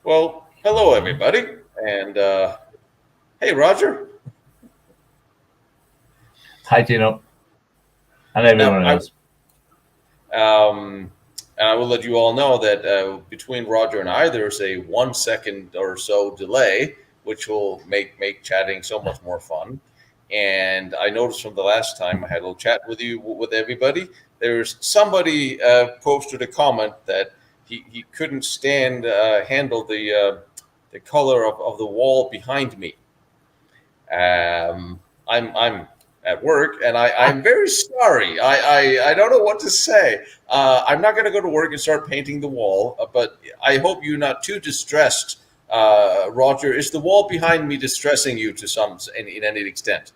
Well, hello everybody, and hey Roger. Hi, Tino, and Now, everyone else. and I will let you all know that between Roger and I, there's a 1 second or so delay, which will make chatting so much more fun. And I noticed from the last time I had a little chat with you with everybody, there's somebody posted a comment that he couldn't handle the color of the wall behind me. I'm at work, and I'm very sorry. I don't know what to say. I'm not going to go to work and start painting the wall, but I hope you're not too distressed. Roger, is the wall behind me distressing you to in any extent?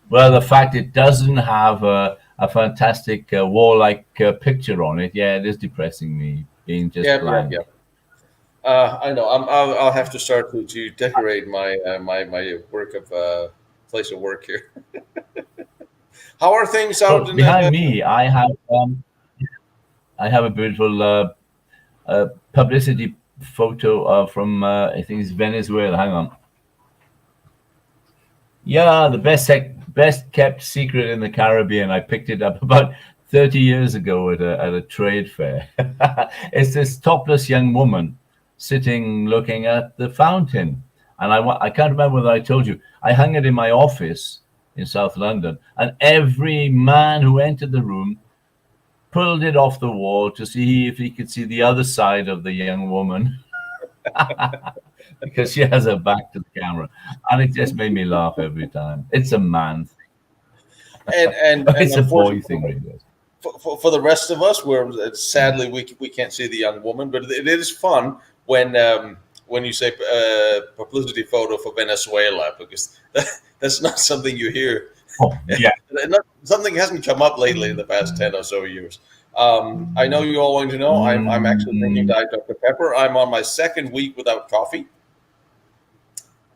Well, the fact it doesn't have a fantastic war-like picture on it, yeah, it is depressing me, being just Yeah, yeah, yeah. blank. I know. I'll have to start to decorate my work of place of work here. How are things Well, out in behind me, I have a beautiful publicity photo from I think it's Venezuela. Hang on. Yeah, the best kept secret in the Caribbean. I picked it up about 30 years ago at a trade fair. It's this topless young woman sitting looking at the fountain. And I can't remember whether I told you, I hung it in my office in South London, and every man who entered the room pulled it off the wall to see if he could see the other side of the young woman because she has her back to the camera. And it just made me laugh every time. It's a man thing. and It's a boy thing, unfortunately, really. for the rest of us, where sadly we can't see the young woman, but it is fun when you say publicity photo for Venezuela, because that's not something you hear. Oh, yeah. Something hasn't come up lately in the past 10 or so years. I know you all want to know. I'm actually drinking Mm, Diet Dr Pepper. I'm on my second week without coffee.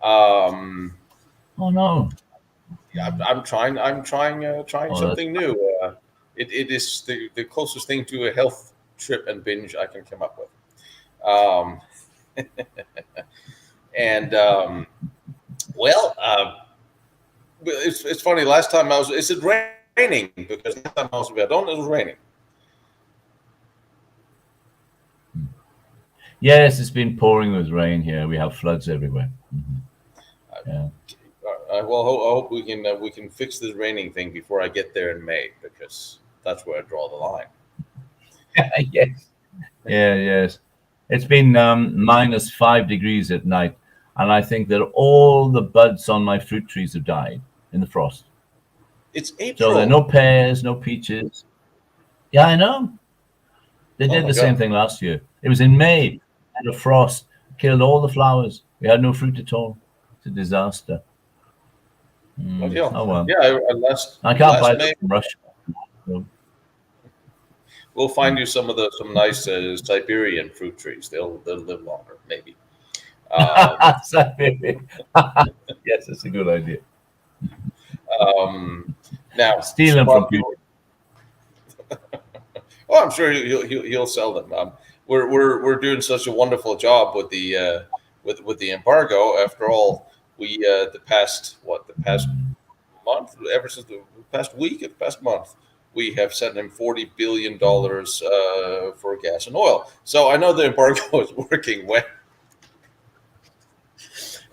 Um, oh, no. yeah, I'm trying Oh, that's something new. It is the closest thing to a health trip and binge I can come up with. Um, and well, it's funny. Last time I was, is it raining? Because last time I was in Verdun, it was raining. yes, it's been pouring with rain here. We have floods everywhere. Yeah. Well, I hope we can fix this raining thing before I get there in May, because that's where I draw the line. Yes. Yeah, yes. It's been -5 degrees at night. And I think that all the buds on my fruit trees have died in the frost. It's So there are no April. pears, no peaches. Yeah, I know. They Oh did my the same God. thing last year. It was in May, and the frost killed all the flowers. We had no fruit at all. It's a disaster. But yeah, Oh well. yeah. Last I can't buy last them May, from Russia. So, we'll find you some nice Siberian fruit trees. They'll live longer, maybe. Um, Siberia. Yes, it's a good idea. um, Now, Steal them from Sparky. people. Oh, I'm sure he'll sell them. We're doing such a wonderful job with the embargo. After all, we the past month, ever since the past week, the past month, we have sent him $40 billion for gas and oil. So I know the embargo is working well.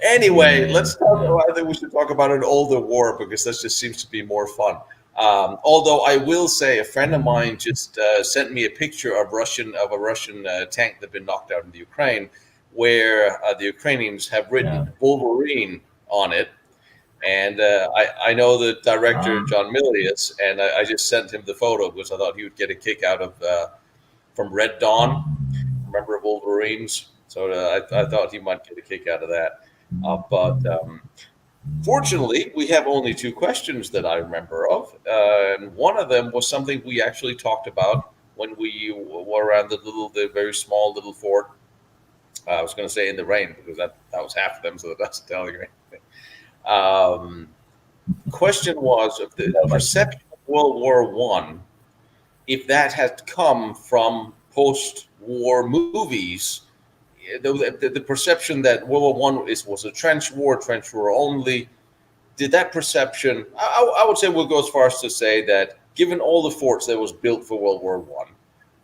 Anyway, Yeah, let's talk. yeah. I think we should talk about an older war, because that just seems to be more fun. Although I will say, a friend of mine just sent me a picture of a Russian tank that had been knocked out in the Ukraine, where the Ukrainians have written Yeah. Wolverine on it. And I know the director Um, John Milius, and I just sent him the photo because I thought he would get a kick out of from Red Dawn. Remember Wolverines? So I thought he might get a kick out of that. But fortunately, we have only two questions that I remember of, and one of them was something we actually talked about when we were around the very small little fort. I was going to say in the rain, because that was half of them, so that doesn't tell you anything. Um, Question was of the no, perception of World War One, if that had come from post-war movies, the perception that World War One was a trench war only, did that perception, I would say we'll go as far as to say that given all the forts that was built for World War One,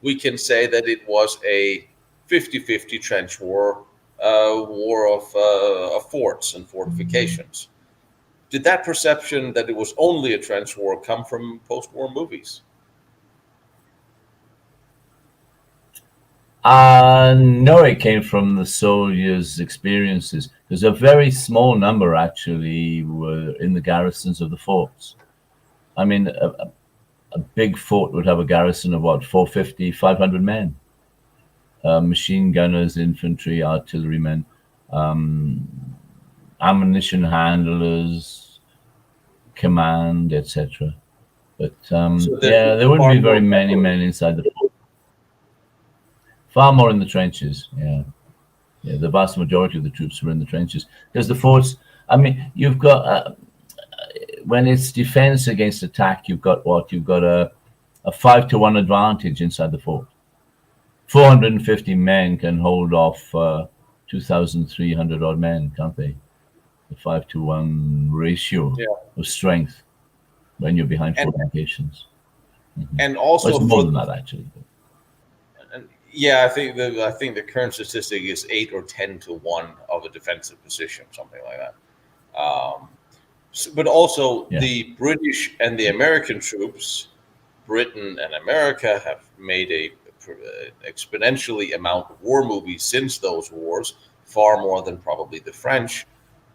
we can say that it was a 50-50 trench war, war of forts and fortifications. Did that perception that it was only a trench war come from post-war movies? No, it came from the soldiers' experiences. There's a very small number actually were in the garrisons of the forts. I mean, a big fort would have a garrison of what, 450, 500 men. Machine gunners, infantry, artillerymen, ammunition handlers, command, etc. But yeah, there wouldn't be very many men inside the fort. Far more in the trenches, yeah. Yeah, the vast majority of the troops were in the trenches. Because the forts, I mean, you've got, when it's defense against attack, you've got what? You've got a 5-to-1 advantage inside the fort. 450 men can hold off 2,300 odd men, can't they? The 5-to-1 ratio of strength when you're behind fortifications. And also, well, it's more than that actually. Yeah, I think the current statistic is 8 or 10-to-1 of a defensive position, something like that. But also the British and the American troops, Britain and America have made a exponentially amount of war movies since those wars, far more than probably the French.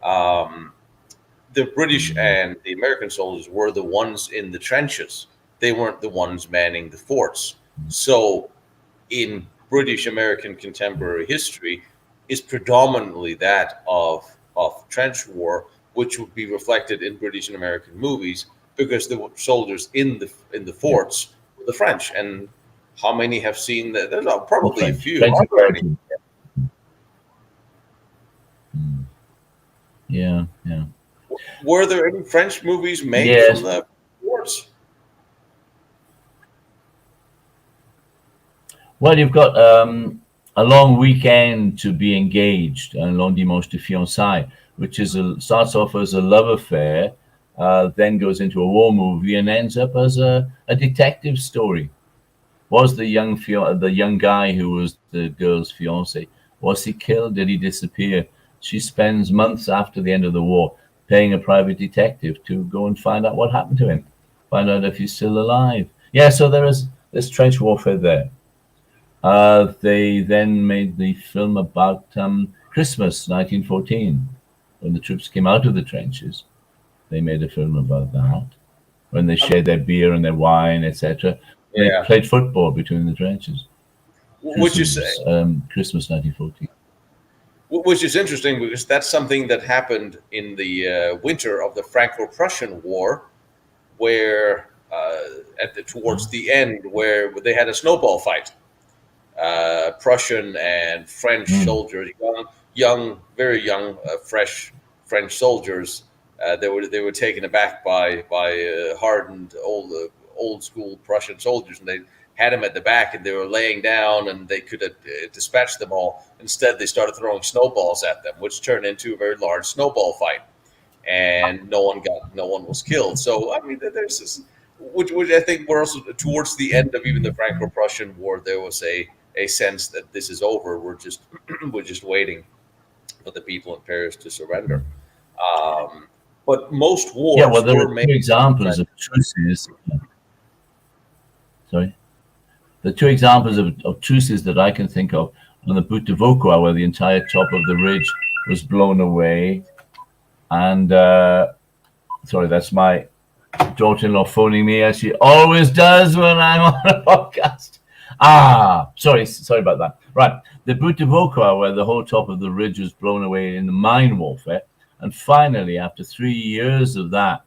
The British and the American soldiers were the ones in the trenches. They weren't the ones manning the forts. So in British American contemporary history is predominantly that of trench war, which would be reflected in British and American movies because the soldiers in the forts were the French. And how many have seen that? There's probably a few. Yeah. Were there any French movies made from the forts? Well, you've got a long weekend to be engaged, un long dimanche de fiançailles, which starts off as a love affair, then goes into a war movie and ends up as a detective story. Was the young guy who was the girl's fiance, was he killed? Did he disappear? She spends months after the end of the war paying a private detective to go and find out what happened to him, find out if he's still alive. Yeah, so there is this trench warfare there. They then made the film about Christmas 1914, when the troops came out of the trenches. They made a film about that, when they shared their beer and their wine, etc. They played football between the trenches. Which is Christmas 1914. Which is interesting because that's something that happened in the winter of the Franco-Prussian War, where towards the end, where they had a snowball fight. Prussian and French soldiers, very young, fresh French soldiers. They were taken aback by hardened old school Prussian soldiers, and they had them at the back, and they were laying down, and they could have dispatched them all. Instead, they started throwing snowballs at them, which turned into a very large snowball fight, and no one was killed. So I mean, there's this, which I think were also towards the end of even the Franco-Prussian War, there was a sense that this is over. We're just waiting for the people in Paris to surrender. But most wars, there are two examples of truces. Sorry, the two examples of truces that I can think of on the Butte de Vauquois, where the entire top of the ridge was blown away, and sorry, that's my daughter-in-law phoning me, as she always does when I'm on a podcast. Sorry about that. Right, the Butte de Vauquois, where the whole top of the ridge was blown away in the mine warfare, and finally, after 3 years of that,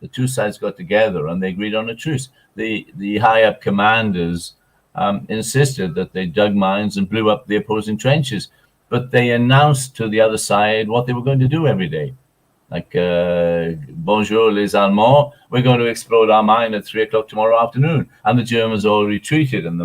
the two sides got together and they agreed on a truce. The high-up commanders insisted that they dug mines and blew up the opposing trenches, but they announced to the other side what they were going to do every day. Like, bonjour les Allemands, we're going to explode our mine at 3 o'clock tomorrow afternoon. And the Germans all retreated, and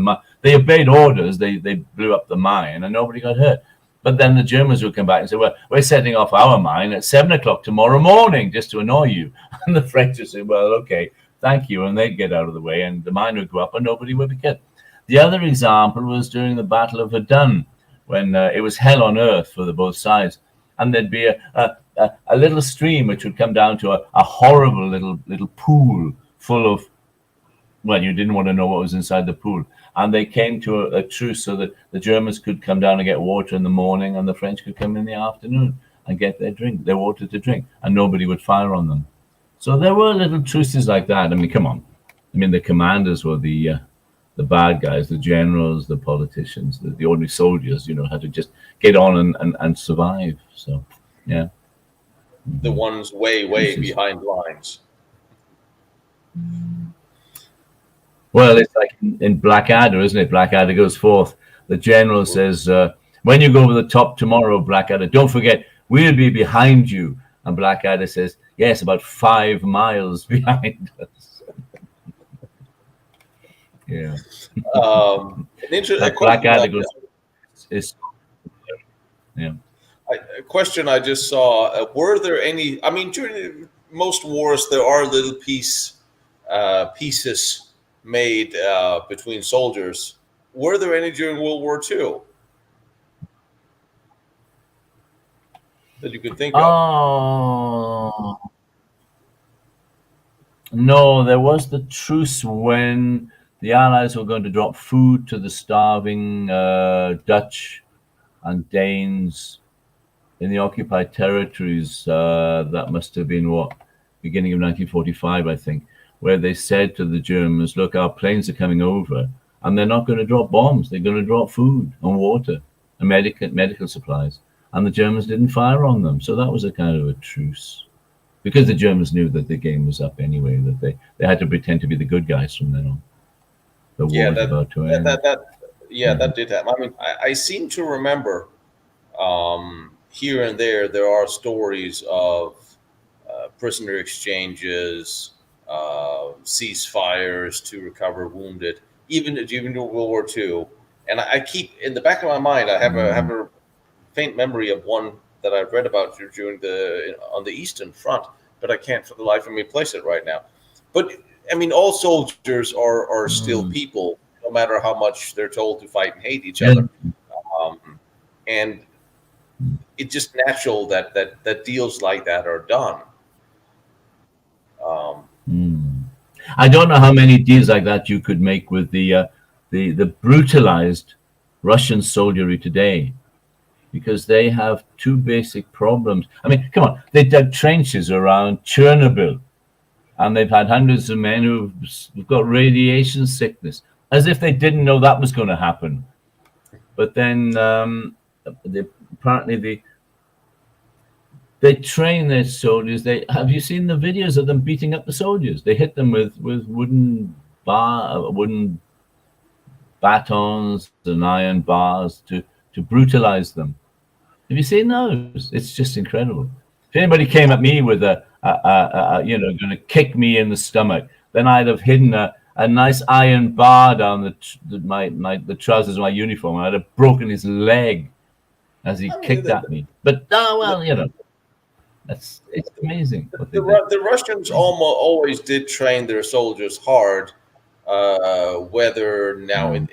They obeyed orders. They blew up the mine, and nobody got hurt. But then the Germans would come back and say, well, we're setting off our mine at 7 o'clock tomorrow morning just to annoy you. And the French would say, well, okay, thank you. And they'd get out of the way, and the mine would go up and nobody would be killed. The other example was during the Battle of Verdun, when it was hell on earth for both sides. And there'd be a little stream which would come down to a horrible little pool full of, well, you didn't want to know what was inside the pool. And they came to a truce so that the Germans could come down and get water in the morning, and the French could come in the afternoon and get their water to drink, and nobody would fire on them. So there were little truces like that. I mean, come on. I mean, the commanders were the bad guys, the generals, the politicians, the ordinary soldiers, had to just get on and survive. So, yeah. The ones way behind lines. Well, it's like in Blackadder, isn't it? Blackadder goes forth. The general says, when you go over the top tomorrow, Blackadder, don't forget, we'll be behind you. And Blackadder says, yes, about 5 miles behind us. Yeah. Blackadder goes, yeah. A question I just saw, were there any, I mean, during most wars, there are little pieces made between soldiers. Were there any during World War II that you could think of? Oh, no, there was the truce when the Allies were going to drop food to the starving Dutch and Danes in the occupied territories. That must have been beginning of 1945, I think, where they said to the Germans, look, our planes are coming over, and they're not going to drop bombs. They're going to drop food and water and medical supplies. And the Germans didn't fire on them. So that was a kind of a truce, because the Germans knew that the game was up anyway, that they had to pretend to be the good guys from then on. The war was about to end. That did happen. I mean, I seem to remember here and there are stories of prisoner exchanges, ceasefires to recover wounded, even during World War II. And I keep in the back of my mind, I have a faint memory of one that I've read about during on the Eastern Front, but I can't for the life of me place it right now. But I mean, all soldiers are still people, no matter how much they're told to fight and hate each other. And it's just natural that deals like that are done. I don't know how many deals like that you could make with the brutalized Russian soldiery today, because they have two basic problems. I mean, come on, they dug trenches around Chernobyl, and they've had hundreds of men who've got radiation sickness, as if they didn't know that was going to happen. But then apparently they train their soldiers. Have you seen the videos of them beating up the soldiers? They hit them with wooden batons and iron bars to brutalize them. Have you seen those? It's just incredible. If anybody came at me with going to kick me in the stomach, then I'd have hidden a nice iron bar down the trousers of my uniform, and I'd have broken his leg as he kicked at me. But it's amazing. The Russians always did train their soldiers hard. Whether now in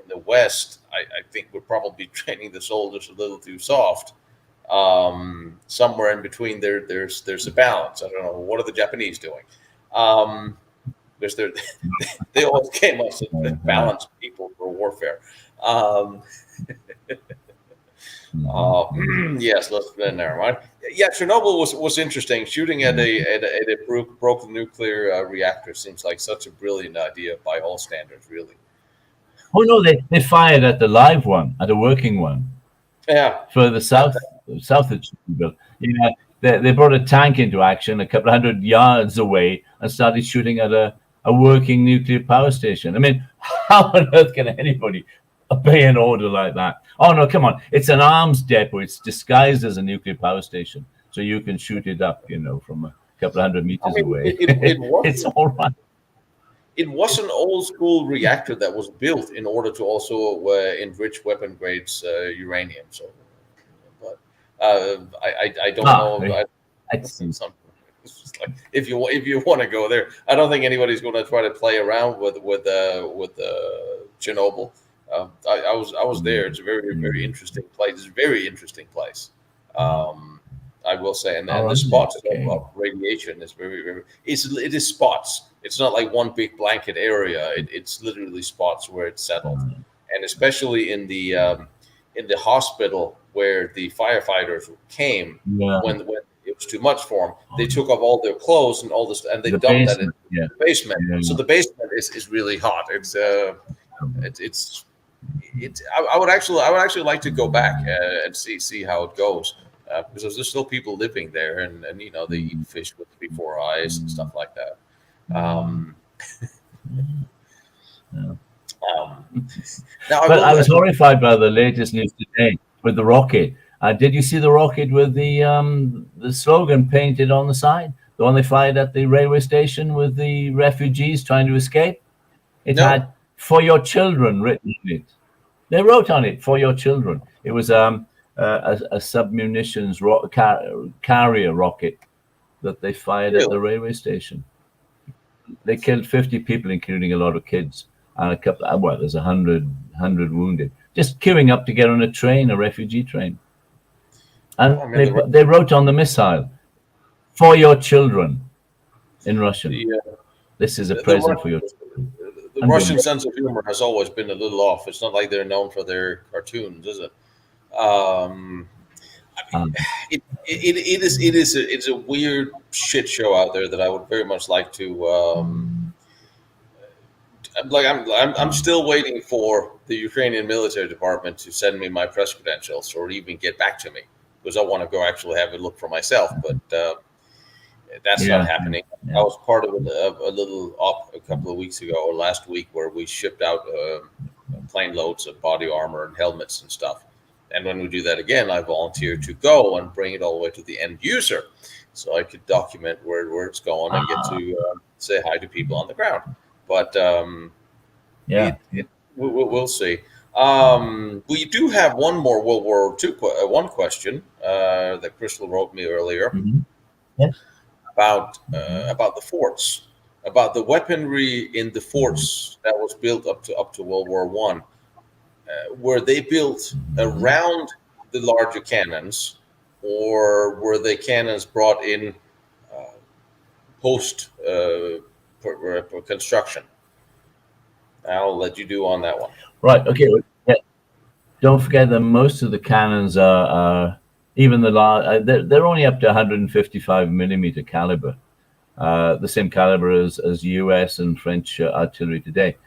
the West, I think we're probably training the soldiers a little too soft. Somewhere in between there's a balance. I don't know, what are the Japanese doing? Because they always came up with balanced people for warfare. Yes, never mind. Yeah, Chernobyl was interesting. Shooting at a broken nuclear reactor seems like such a brilliant idea by all standards, really. Oh no, they fired at the live one, at a working one. Yeah, further south of Chernobyl. Yeah, they brought a tank into action a couple of 100 yards away and started shooting at a working nuclear power station. I mean, how on earth can anybody obey an order like that? Oh no, come on! It's an arms depot. It's disguised as a nuclear power station, so you can shoot it up, from a couple of 100 meters away. It worked. It's all right. It was an old school reactor that was built in order to also enrich weapon grades uranium. So, but I don't Ah, know. I see. Some, it's just like if you want to go there, I don't think anybody's going to try to play around with Chernobyl. I was there. It's a very interesting place. It's a very interesting place. I will say, All and the right. spots Okay. of radiation is it is spots. It's not like one big blanket area. It's literally spots where it's settled, and especially in the hospital where the firefighters came Yeah. when it was too much for them. They took off all their clothes and all this, and they The dumped that in basement. Yeah. the basement. So Yeah. the basement is really hot. It's I would actually like to go back and see how it goes because there's still people living there, and you know they eat fish with 3-4 eyes and stuff like that. Um, Yeah. now I But I will. was horrified by the latest news today with the rocket. Did you see the rocket with the slogan painted on the side? The one they fired at the railway station with the refugees trying to escape? It No, had "For Your Children" written on it. They wrote on it "For Your Children." It was a submunitions carrier rocket that they fired at really. the railway station. They killed 50 people, including a lot of kids, and a couple. Well, there's 100 wounded, just queuing up to get on a train, a refugee train. And I mean, they wrote on the missile, "For Your Children," in Russian. the This is a the present for Russian your the Russian unbelievable. sense of humor has always been a little off. It's not like they're known for their cartoons, is it? Um, Um, it's a weird shit show out there that I would very much like to. I'm still waiting for the Ukrainian military department to send me my press credentials or even get back to me because I want to go actually have a look for myself. But that's not yeah, happening. I yeah. was part of a little op a couple of weeks ago or last week where we shipped out plane loads of body armor and helmets and stuff. And when we do that again, I volunteer to go and bring it all the way to the end user, so I could document where it's going and get to say hi to people on the ground. But Yeah. we'll see. We do have one more World War II one question that Crystal wrote me earlier Mhm. Yes. about the forts, about the weaponry in the forts that was built up to World War One. Were they built around the larger cannons, or were they cannons brought in post construction? I'll let you do on that one. Right. Okay. Yeah. Don't forget that most of the cannons are even the large. They're only up to 155 millimeter caliber, the same caliber as U.S. and French artillery today.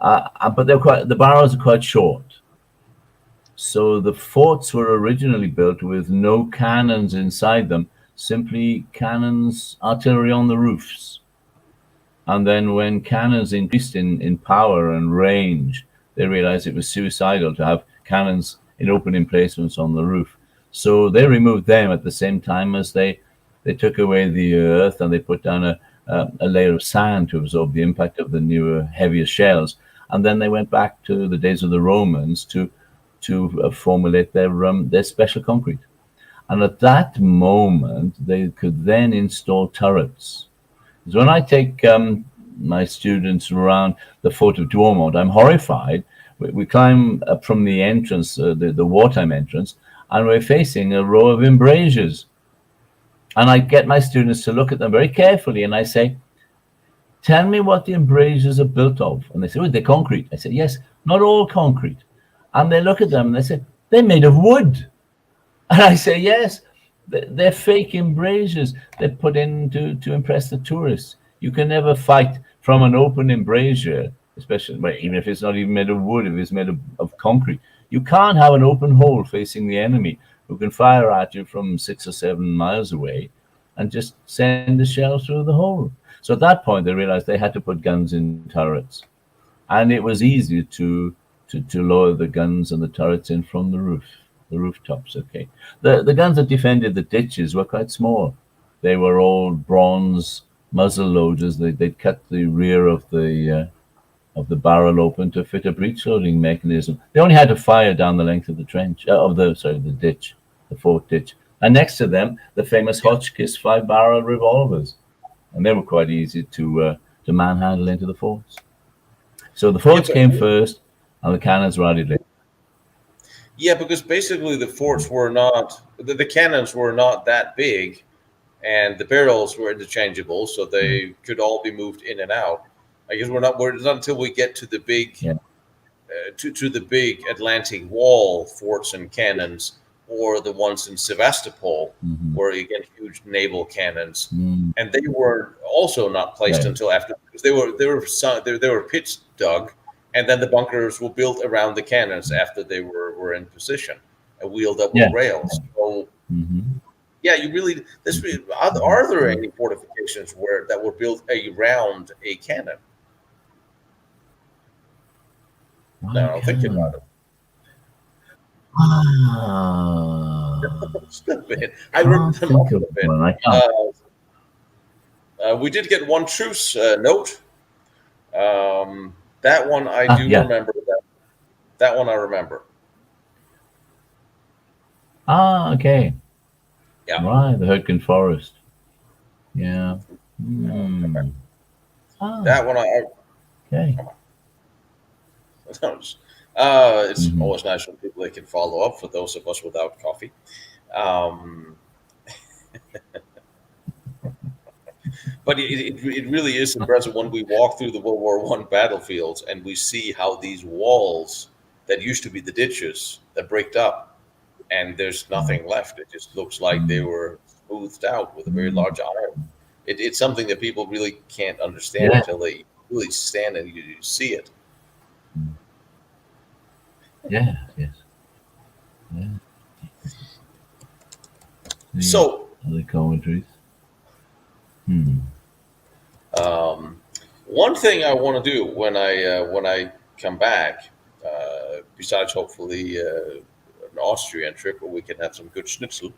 But the barrels are quite short. So the forts were originally built with no cannons inside them, simply cannons, artillery on the roofs. And then when cannons increased in power and range, they realized it was suicidal to have cannons in open emplacements on the roof. So they removed them at the same time as they took away the earth and they put down a layer of sand to absorb the impact of the newer, heavier shells. And then they went back to the days of the Romans to formulate their special concrete. And at that moment, they could then install turrets. Because when I take my students around the Fort of Douaumont, I'm horrified. We climb up from the entrance, the wartime entrance, and we're facing a row of embrasures. And I get my students to look at them very carefully, and I say, "Tell me what the embrasures are built of." And they say, "Oh, they're concrete." I said, "Yes, not all concrete." And they look at them and they say, "They're made of wood." And I say, "Yes, they're fake embrasures. They're put in to impress the tourists. You can never fight from an open embrasure, especially even if it's not even made of wood, if it's made of concrete. You can't have an open hole facing the enemy who can fire at you from 6 or 7 miles away and just send a shell through the hole." So at that point, they realized they had to put guns in turrets. And it was easy to lower the guns and the turrets in from the rooftops. The guns that defended the ditches were quite small. They were all bronze muzzle loaders. They'd cut the rear of the barrel open to fit a breech loading mechanism. They only had to fire down the length of the trench, the ditch, the fort ditch. And next to them, the famous Hotchkiss 5-barrel revolvers, and they were quite easy to manhandle into the forts. So the forts came first, and the cannons were added later. Yeah, because basically the forts were not, the cannons were not that big, and the barrels were interchangeable, so they could all be moved in and out. I guess we're not until we get to the big, to the big Atlantic Wall forts and cannons, or the ones in Sevastopol, where you get huge naval cannons, and they were also not placed until after, because they were pits dug, and then the bunkers were built around the cannons after they were in position and wheeled up with rails. So, yeah, you really are there any fortifications that were built around a cannon? No, I don't think about it. I remember them up a bit. We did get one truce note. That one I do remember. That one I remember. Okay. Yeah. Right, the Hurtgen Forest. Yeah. That one Okay. It's always nice when people can follow up for those of us without coffee. But it really is impressive when we walk through the World War I battlefields and we see how these walls that used to be the ditches that break up, and there's nothing left. It just looks like they were smoothed out with a very large iron. It's something that people really can't understand until they really stand and you see it. Yeah, yes. Yeah. So, other commentaries. One thing I want to do when I come back, besides hopefully an Austrian trip where we can have some good schnitzel.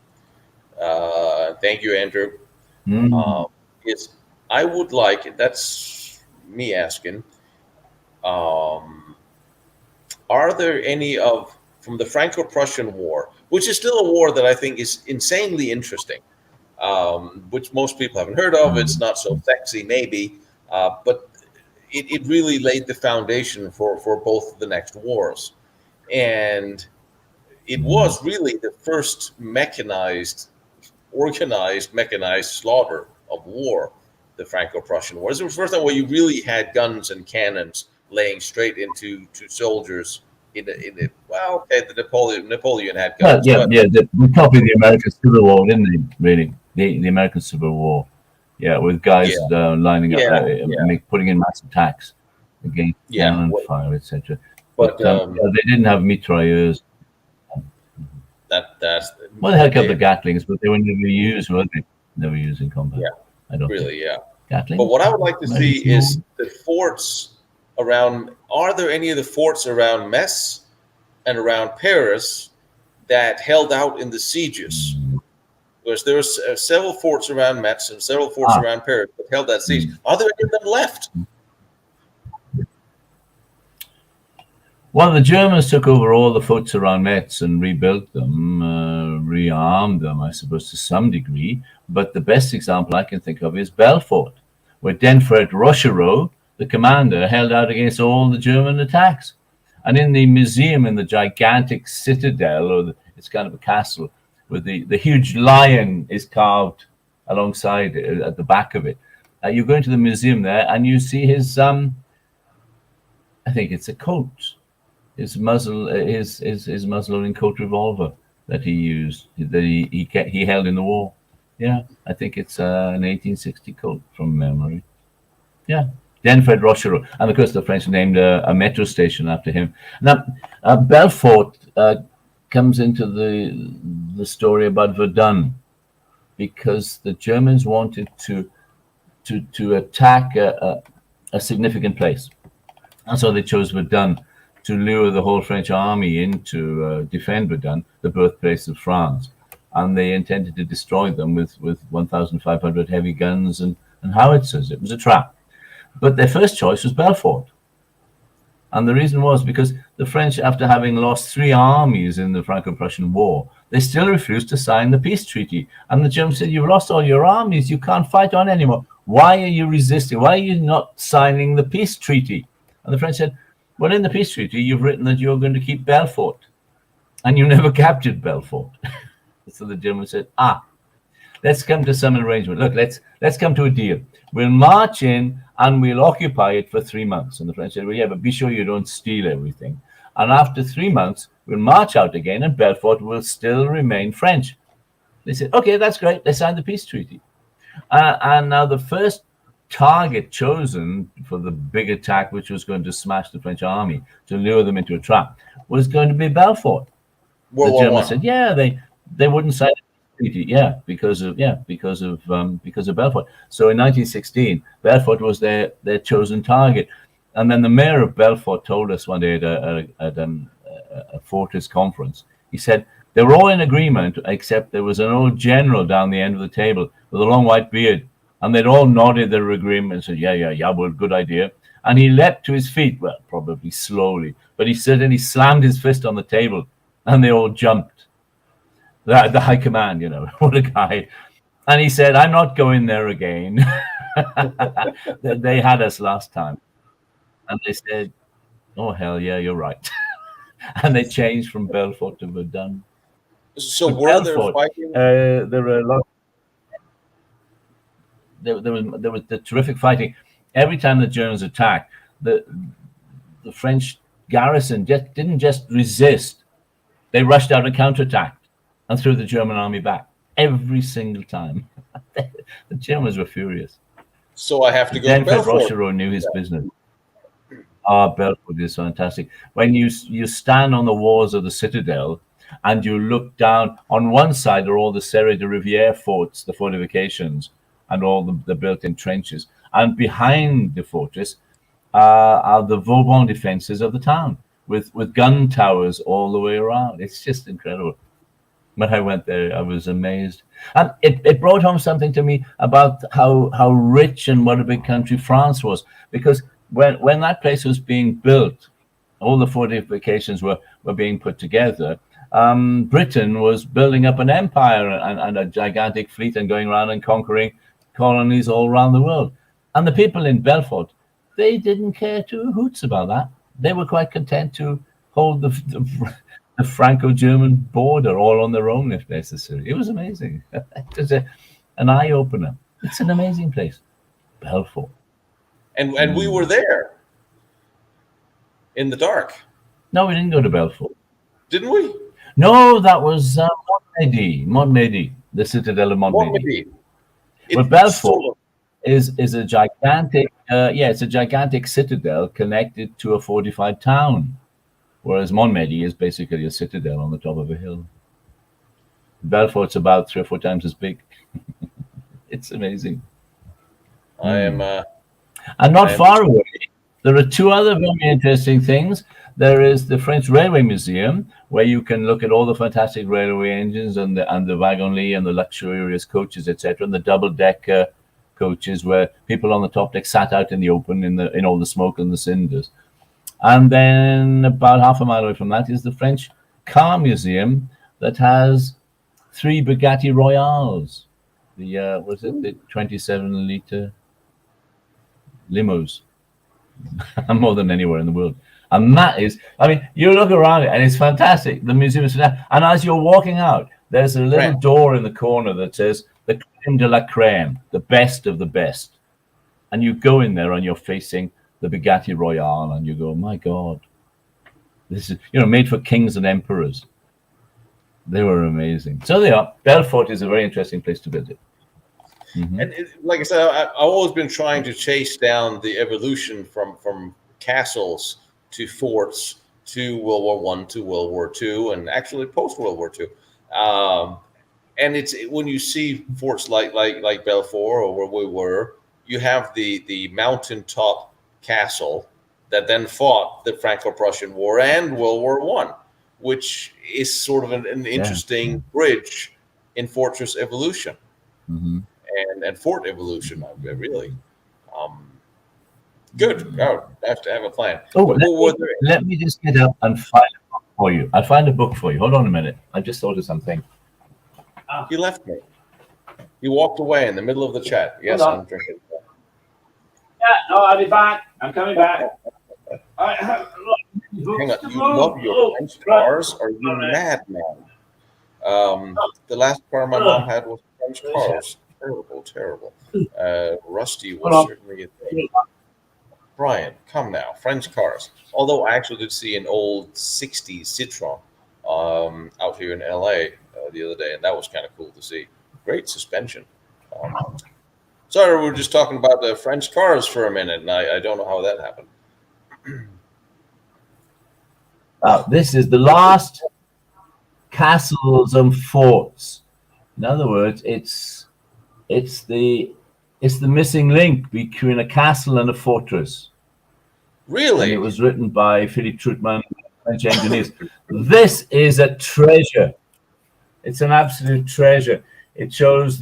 Thank you, Andrew. Is I would like, that's me asking, are there any from the Franco-Prussian War, which is still a war that I think is insanely interesting, which most people haven't heard of. It's not so sexy, maybe, but it really laid the foundation for both the next wars. And it was really the first organized mechanized slaughter of war, the Franco-Prussian War. It was the first time where you really had guns and cannons laying straight into soldiers the Napoleon had guns. We copied the American Civil War, didn't they? Really, the American Civil War, with guys lining up, putting in mass attacks against cannon fire, etc. But they didn't have mitrailleurs. They had a couple of Gatlings, but they were never used, were they? Never used in combat. Yeah, I don't really, think. Gatling. But what I would like to see is the forts around. Are there any of the forts around Metz and around Paris that held out in the sieges? Because there were several forts around Metz and several forts around Paris that held that siege. Are there any of them left? Well, the Germans took over all the forts around Metz and rebuilt them, rearmed them, I suppose, to some degree. But the best example I can think of is Belfort, where Denfert Rochereau, the commander, held out against all the German attacks. And in the museum, in the gigantic citadel, it's kind of a castle, with the huge lion is carved alongside it, at the back of it. You go into the museum there and you see his, I think it's a coat, his muzzle-loading coat revolver that he used, that he held in the war. Yeah, I think it's an 1860 coat from memory. Yeah. Denfert Rochereau, and of course the French named a metro station after him. Now, Belfort comes into the story about Verdun, because the Germans wanted to attack a significant place, and so they chose Verdun to lure the whole French army in to defend Verdun, the birthplace of France, and they intended to destroy them with 1,500 heavy guns and and howitzers. It was a trap. But their first choice was Belfort. And the reason was because the French, after having lost 3 armies in the Franco-Prussian War, they still refused to sign the peace treaty. And the Germans said, you've lost all your armies. You can't fight on anymore. Why are you resisting? Why are you not signing the peace treaty? And the French said, well, in the peace treaty, you've written that you're going to keep Belfort. And you never captured Belfort. So the Germans said, let's come to some arrangement. Look, let's come to a deal. We'll march in and we'll occupy it for 3 months. And the French said, well, yeah, but be sure you don't steal everything. And after 3 months, we'll march out again and Belfort will still remain French. They said, okay, that's great. They signed the peace treaty. And now the first target chosen for the big attack, which was going to smash the French army, to lure them into a trap, was going to be Belfort. The Germans said, yeah, they wouldn't sign the treaty, because of Belfort. So in 1916, Belfort was their chosen target. And then the mayor of Belfort told us one day at a fortress conference, he said, they were all in agreement, except there was an old general down the end of the table with a long white beard. And they'd all nodded their agreement and said, yeah, well, good idea. And he leapt to his feet, well, probably slowly, but he certainly slammed his fist on the table and they all jumped. The high command, what a guy. And he said, I'm not going there again. They had us last time. And they said, oh, hell yeah, you're right. And they changed from Belfort to Verdun. So were there fighting? There were a lot. There was the terrific fighting. Every time the Germans attacked, the French garrison didn't just resist. They rushed out and counterattacked and threw the German army back every single time. The Germans were furious. So I have to go then to Belfort. Rochereau knew his business. Belfort is fantastic. When you stand on the walls of the citadel and you look down, on one side are all the Serre de Rivière forts, the fortifications, and all the built-in trenches. And behind the fortress are the Vauban defenses of the town, with gun towers all the way around. It's just incredible. When I went there, I was amazed. And it brought home something to me about how rich and what a big country France was. Because when that place was being built, all the fortifications were being put together, Britain was building up an empire and a gigantic fleet and going around and conquering colonies all around the world. And the people in Belfort, they didn't care two hoots about that. They were quite content to hold the Franco-German border all on their own if necessary. It was amazing. It was an eye-opener. It's an amazing place, Belfort. And we were there in the dark. No, we didn't go to Belfort. Didn't we? No, that was Montmédy, the citadel of Montmédy. Well, Belfort is a gigantic, it's a gigantic citadel connected to a fortified town, whereas Montmédy is basically a citadel on the top of a hill. Belfort's about 3 or 4 times as big. It's amazing. And not far away, there are 2 other very interesting things. There is the French Railway Museum, where you can look at all the fantastic railway engines and the wagon-lit and the luxurious coaches, etc., and the double-decker coaches where people on the top deck sat out in the open in all the smoke and the cinders. And then about half a mile away from that is the French Car Museum that has 3 Bugatti Royales, the 27-liter limos, more than anywhere in the world. And that is, you look around it and it's fantastic. The museum is fantastic. And as you're walking out, there's a little door in the corner that says the creme de la creme, the best of the best. And you go in there and you're facing the Bugatti Royale and you go, my God, this is, made for kings and emperors. They were amazing. So they are. Belfort is a very interesting place to visit. Mm-hmm. And like I said, I've always been trying to chase down the evolution from castles to forts to World War I to World War II, and actually post World War II. And it's when you see forts like Belfort or where we were, you have the mountaintop castle that then fought the Franco-Prussian War and World War I, which is sort of an interesting bridge in fortress evolution. Mm-hmm. and fort evolution. Really. Good. Oh, I have to have a plan. Oh, Let let me just get up and find a book for you. I'll find a book for you. Hold on a minute. I just thought of something. He left me. He walked away in the middle of the chat. Yes, I'm drinking. Yeah, no, I'll be back. I'm coming back. Hang on. You love your French cars? Are you mad, man? The last car my mom had was French cars. Terrible, terrible. Rusty was certainly a thing. Brian, come now. French cars. Although I actually did see an old 60s Citroen out here in LA the other day, and that was kind of cool to see. Great suspension. Sorry, we were just talking about the French cars for a minute, and I don't know how that happened. This is the last castles and forts. In other words, it's the missing link between a castle and a fortress. Really? And it was written by Philippe Troutman, French engineers. This is a treasure. It's an absolute treasure. It shows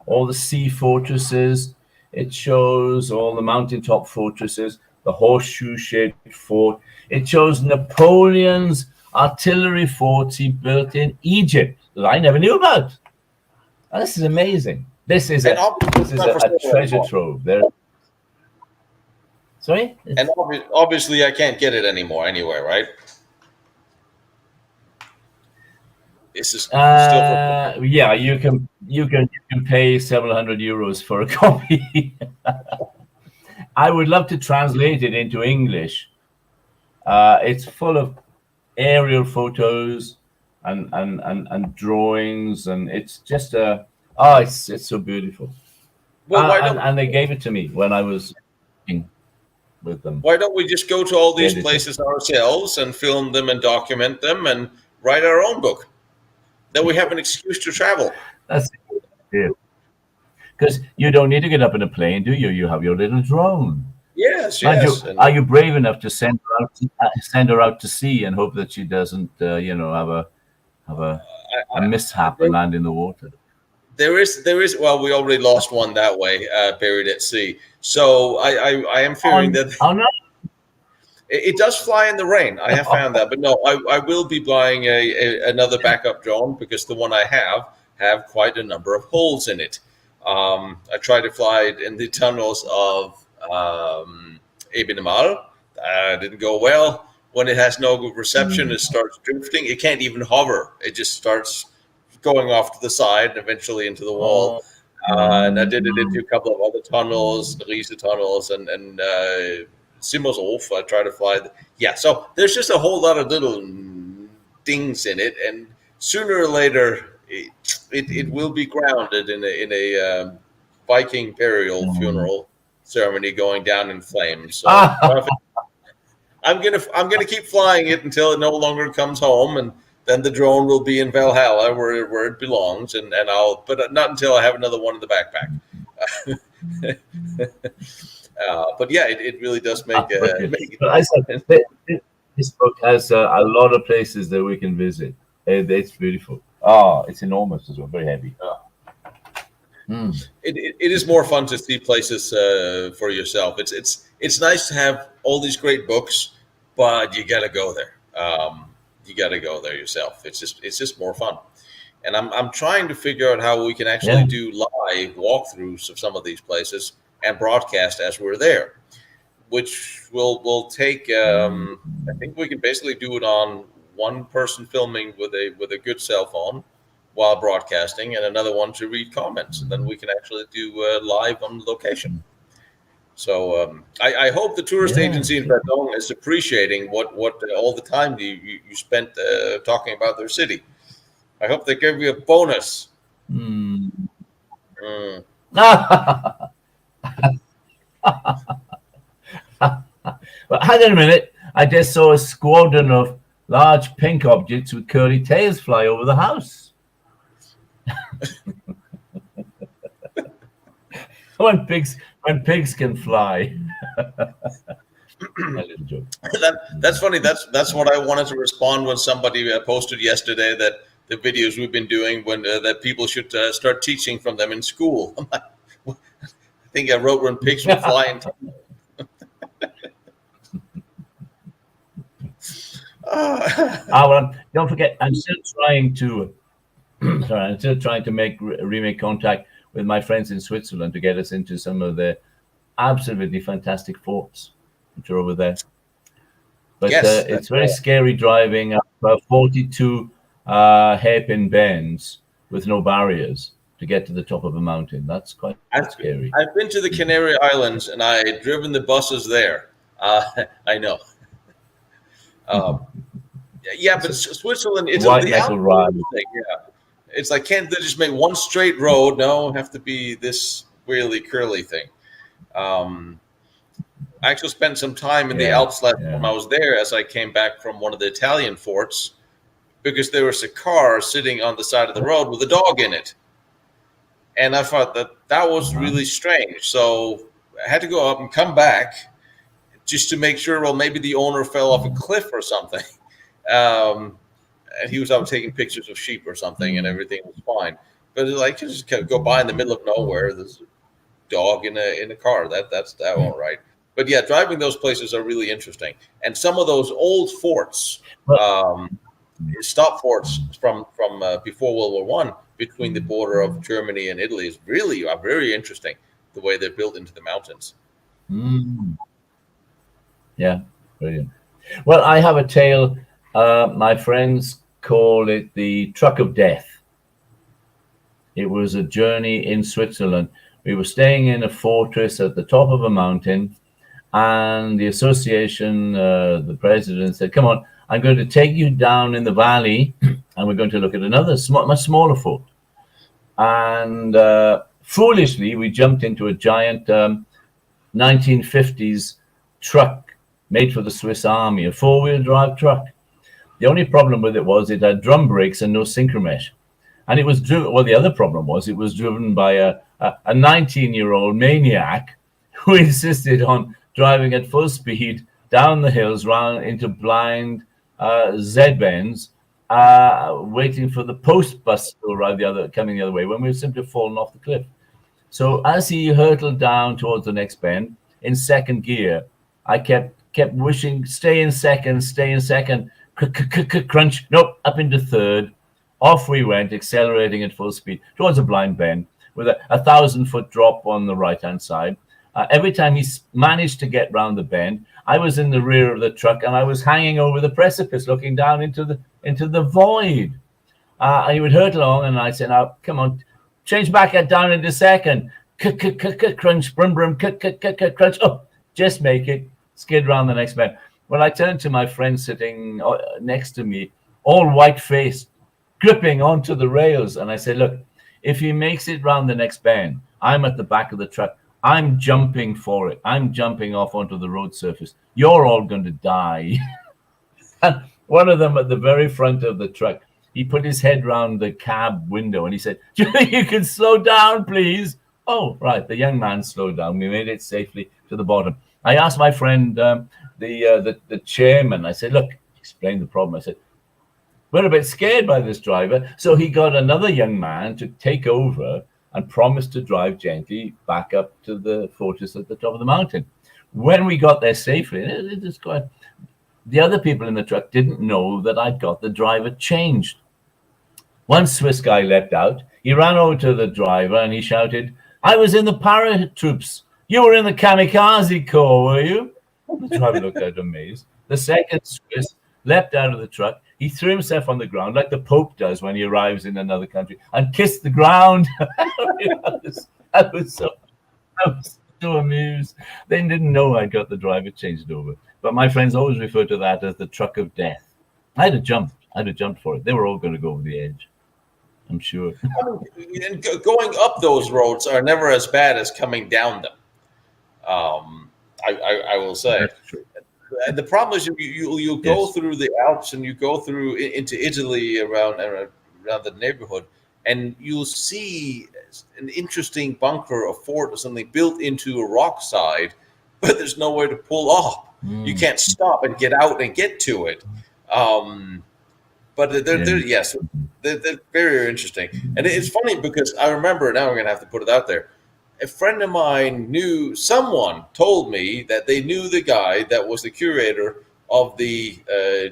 all the sea fortresses. It shows all the mountaintop fortresses, the horseshoe-shaped fort. It shows Napoleon's artillery forts he built in Egypt that I never knew about. Oh, this is amazing. This is a treasure trove. Sorry? And obviously, I can't get it anywhere, right? This is still yeah, you can pay several hundred euros for a copy. I would love to translate it into English. It's full of aerial photos and drawings, and it's just it's so beautiful. Well, and they gave it to me when I was with them. Why don't we just go to all these places ourselves and film them and document them and write our own book? Then we have an excuse to travel. That's it. Because you don't need to get up in a plane, do you? You have your little drone. Yes. Are you brave enough to send her out to sea and hope that she doesn't, have a mishap and land in the water? There is. Well, we already lost one that way, buried at sea. So I am fearing that. Oh no. It does fly in the rain. I have found that, but no, I will be buying another backup drone because the one I have quite a number of holes in it. I tried to fly it in the tunnels of Ebenimal. Didn't go well. When it has no good reception, it starts drifting. It can't even hover. It just starts going off to the side and eventually into the wall. And I did it into a couple of other tunnels, the Riese tunnels, and Simmershof. I try to fly. So there's just a whole lot of little things in it, and sooner or later it will be grounded in a Viking burial funeral ceremony going down in flames. So I'm gonna keep flying it until it no longer comes home, and then the drone will be in Valhalla where it belongs, but not until I have another one in the backpack. But yeah, it really does make this book has a lot of places that we can visit. It's beautiful. It's enormous as well, very heavy. It is more fun to see places for yourself. It's nice to have all these great books, but you got to go there. You got to go there yourself. It's just more fun. And I'm trying to figure out how we can actually do live walkthroughs of some of these places and broadcast as we're there, which will take. I think we can basically do it on one person filming with a good cell phone while broadcasting, and another one to read comments, and then we can actually do live on location. So I hope the tourist agency in Verdun is appreciating what all the time you spent talking about their city. I hope they give you a bonus. Well, hang on a minute. I just saw a squadron of large pink objects with curly tails fly over the house. when pigs can fly. A little joke. That's funny. That's what I wanted to respond when somebody posted yesterday that the videos we've been doing when that people should start teaching from them in school. I'm like, I think I wrote when pigs were flying. Well, don't forget, I'm still trying to remake contact with my friends in Switzerland to get us into some of the absolutely fantastic forts which are over there. But Yes, it's very scary driving up 42 hairpin bends with no barriers to get to the top of a mountain. That's quite scary. I've been to the Canary Islands and I've driven the buses there. I know. Yeah, but Switzerland, it's white the metal ride. thing. Yeah, it's like, can't they just make one straight road? No, have to be this really curly thing. I actually spent some time in the Alps last time I was there, as I came back from one of the Italian forts, because there was a car sitting on the side of the road with a dog in it, and I thought that was really strange. So I had to go up and come back just to make sure. Well, maybe the owner fell off a cliff or something. And he was out taking pictures of sheep or something, and everything was fine. But like, you just go by in the middle of nowhere, there's a dog in a car. That's that all right. But yeah, driving those places are really interesting. And some of those old forts, stop forts from before World War I, between the border of Germany and Italy, is really very interesting. The way they're built into the mountains. Yeah, brilliant. Well, I have a tale. My friends call it the Truck of Death. It was a journey in Switzerland. We were staying in a fortress at the top of a mountain, and the association, the president said, "Come on, I'm going to take you down in the valley, and we're going to look at another much smaller fort." And foolishly, we jumped into a giant 1950s truck made for the Swiss Army, a four-wheel drive truck. The only problem with it was it had drum brakes and no synchromesh. And it was driven, well, the other problem was it was driven by a 19-year-old maniac who insisted on driving at full speed down the hills, round into blind Z-bends, waiting for the post bus to arrive coming the other way, when we were simply fallen off the cliff. So as he hurtled down towards the next bend in second gear, I kept wishing, stay in second, crunch, nope, up into third. Off we went, accelerating at full speed towards a blind bend with a 1,000-foot drop on the right-hand side. Every time he managed to get round the bend, I was in the rear of the truck and I was hanging over the precipice, looking down into the void. And he would hurtle along, and I'd say, "Now, come on, change back down into second. Crunch, brum, brum, crunch. Oh, just make it." Skid round the next bend. Well, I turned to my friend sitting next to me, all white-faced, gripping onto the rails, and I said, "Look, if he makes it round the next bend, I'm at the back of the truck. I'm jumping for it. I'm jumping off onto the road surface. You're all going to die." And one of them at the very front of the truck, he put his head round the cab window and he said, "You can slow down, please." Oh, right. The young man slowed down. We made it safely to the bottom. I asked my friend, the chairman, I said, "Look," explain the problem. I said, "We're a bit scared by this driver." So he got another young man to take over and promised to drive gently back up to the fortress at the top of the mountain. When we got there safely, the other people in the truck didn't know that I'd got the driver changed. One Swiss guy leapt out. He ran over to the driver and he shouted, "I was in the paratroops. You were in the kamikaze corps, were you?" The driver looked out amazed. The second Swiss leapt out of the truck. He threw himself on the ground like the Pope does when he arrives in another country and kissed the ground. I was so amused. They didn't know I got the driver changed over. But my friends always refer to that as the truck of death. I'd have jumped for it. They were all going to go over the edge, I'm sure. And going up those roads are never as bad as coming down them. I will say. That's true. And the problem is you go through the Alps and you go through into Italy around the neighborhood, and you'll see an interesting bunker, a fort or something built into a rock side, but there's nowhere to pull off. You can't stop and get out and get to it. But there they're very, very interesting. And it's funny because I remember, now I'm going to have to put it out there. A friend of mine someone told me that they knew the guy that was the curator of the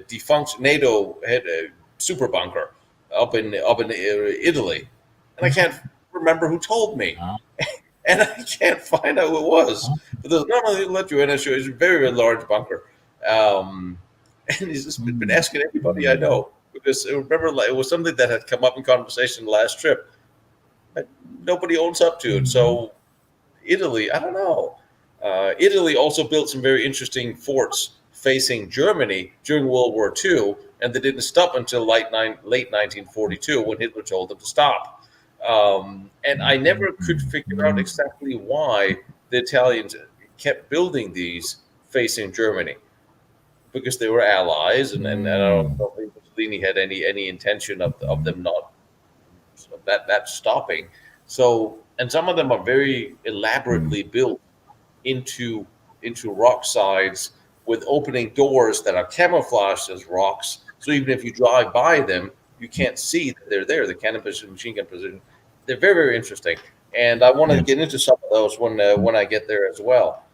defunct NATO super bunker up in Italy, and I can't remember who told me, and I can't find out who it was. But there's no, they let you in. It's a very, very large bunker, and he's just been asking everybody I know, because remember, it was something that had come up in conversation the last trip. Nobody owns up to it. So Italy, I don't know. Italy also built some very interesting forts facing Germany during World War II, and they didn't stop until late 1942 when Hitler told them to stop. And I never could figure out exactly why the Italians kept building these facing Germany, because they were allies, and I don't think Mussolini had any intention of them not that stopping. So, and some of them are very elaborately built into rock sides with opening doors that are camouflaged as rocks. So even if you drive by them, you can't see that they're there. The cannon position, machine gun position. They're very, very interesting, and I want to get into some of those when I get there as well.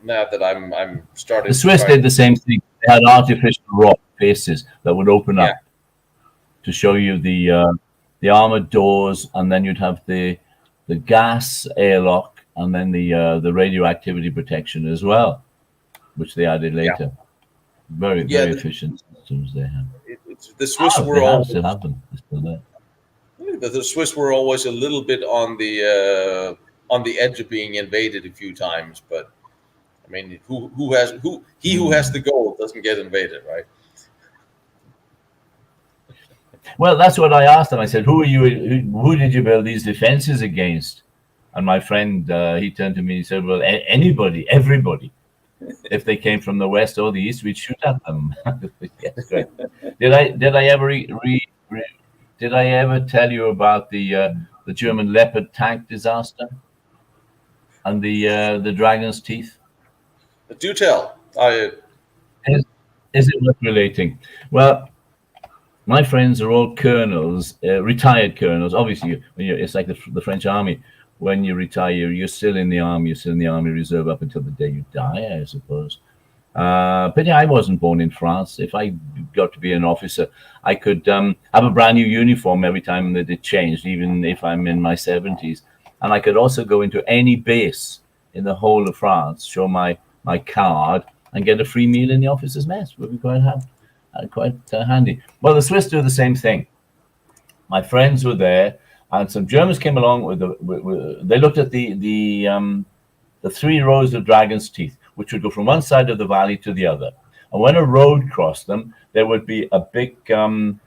Now that I'm starting. The Swiss did the same thing. They had artificial rock faces that would open up to show you the armored doors, and then you'd have the gas airlock, and then the radioactivity protection as well, which they added later. Very efficient systems they have. The Swiss were always still have them. They're still there. The Swiss were always a little bit on the edge of being invaded a few times, but I mean, who has the gold doesn't get invaded, right? Well, that's what I asked them. I said, "Who did you build these defenses against?" And my friend, he turned to me and he said, "Well, anybody, everybody. If they came from the west or the east, we'd shoot at them." Yes, great. Did I ever tell you about the German Leopard tank disaster and the Dragon's Teeth? Do tell. Is it worth relating? Well, my friends are all colonels, retired colonels. Obviously, it's like the French army. When you retire, you're still in the army. You're still in the army reserve up until the day you die, I suppose. But yeah, I wasn't born in France. If I got to be an officer, I could have a brand new uniform every time that it changed, even if I'm in my 70s. And I could also go into any base in the whole of France, show my card, and get a free meal in the officers' mess. Would be quite handy. Well, the Swiss do the same thing. My friends were there, and some Germans came along they looked at the 3 rows of Dragon's Teeth, which would go from one side of the valley to the other. And when a road crossed them, there would be a big, there'd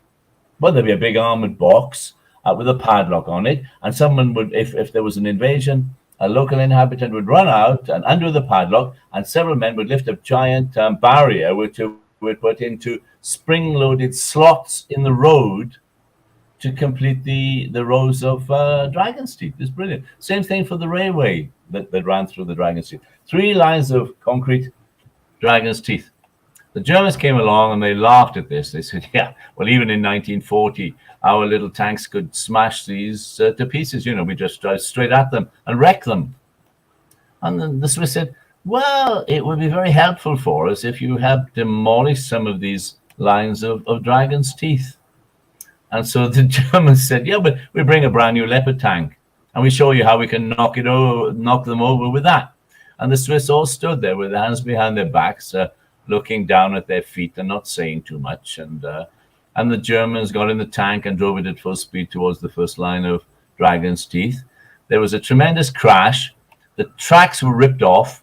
be a big armored box with a padlock on it. And someone would, if there was an invasion, a local inhabitant would run out and undo the padlock, and several men would lift a giant barrier, which would put into spring-loaded slots in the road to complete the rows of Dragon's Teeth. It's brilliant. Same thing for the railway that ran through the Dragon's Teeth. 3 lines of concrete Dragon's Teeth. The Germans came along and they laughed at this. They said, yeah, well, even in 1940, our little tanks could smash these to pieces. We just drive straight at them and wreck them. And then the Swiss said, well, it would be very helpful for us if you had demolished some of these lines of Dragon's Teeth. And so the Germans said, yeah, but we bring a brand new Leopard tank and we show you how we can knock them over with that. And the Swiss all stood there with their hands behind their backs, looking down at their feet and not saying too much. And the Germans got in the tank and drove it at full speed towards the first line of Dragon's Teeth. There was a tremendous crash. The tracks were ripped off,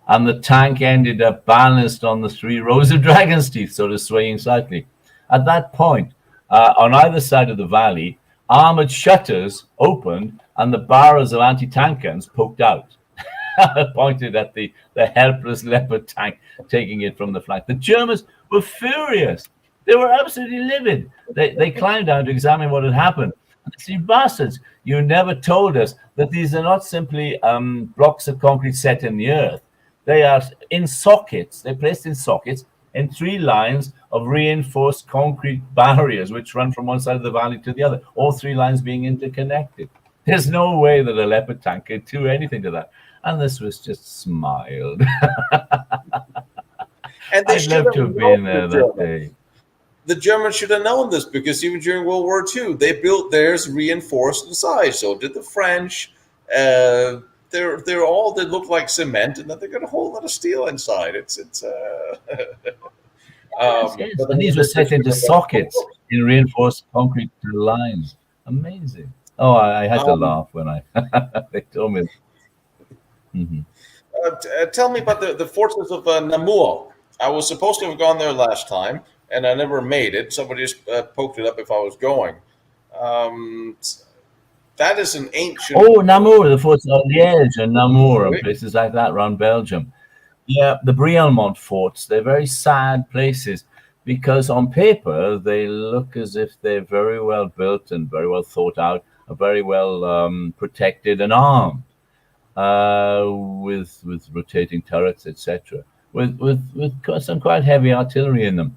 and the tank ended up balanced on the 3 rows of Dragon's Teeth, sort of swaying slightly. At that point, on either side of the valley, armored shutters opened and the barrels of anti-tank guns poked out, pointed at the helpless Leopard tank, taking it from the flank. The Germans were furious. They were absolutely livid. They climbed down to examine what had happened. And they said, bastards, you never told us that these are not simply blocks of concrete set in the earth. They are in sockets. They're placed in sockets in 3 lines of reinforced concrete barriers which run from one side of the valley to the other, all three lines being interconnected. There's no way that a Leopard tank could do anything to that. And this was just smiled. And they I'd should love have to have known been there that day. The Germans should have known this, because even during World War II, they built theirs reinforced inside. So did the French. They're all, they look like cement, and then they got a whole lot of steel inside. Yes. And these were set into sockets in reinforced concrete lines. Amazing. Oh, I had to laugh when they told me. Mm-hmm. Tell me about the fortress of Namur. I was supposed to have gone there last time, and I never made it. Somebody just poked it up if I was going. That is an ancient. Oh, Namur, the forts of Liège and Namur and places like that around Belgium. Yeah, the Brialmont forts, they're very sad places because on paper they look as if they're very well built and very well thought out, very well protected and armed, with rotating turrets, etc., with some quite heavy artillery in them.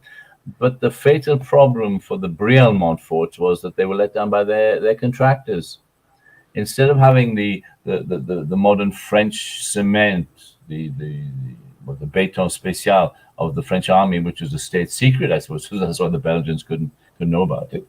But the fatal problem for the Brialmont forts was that they were let down by their contractors. Instead of having the modern French cement, the béton spécial of the French army, which was a state secret, I suppose, so that's why the Belgians couldn't know about it.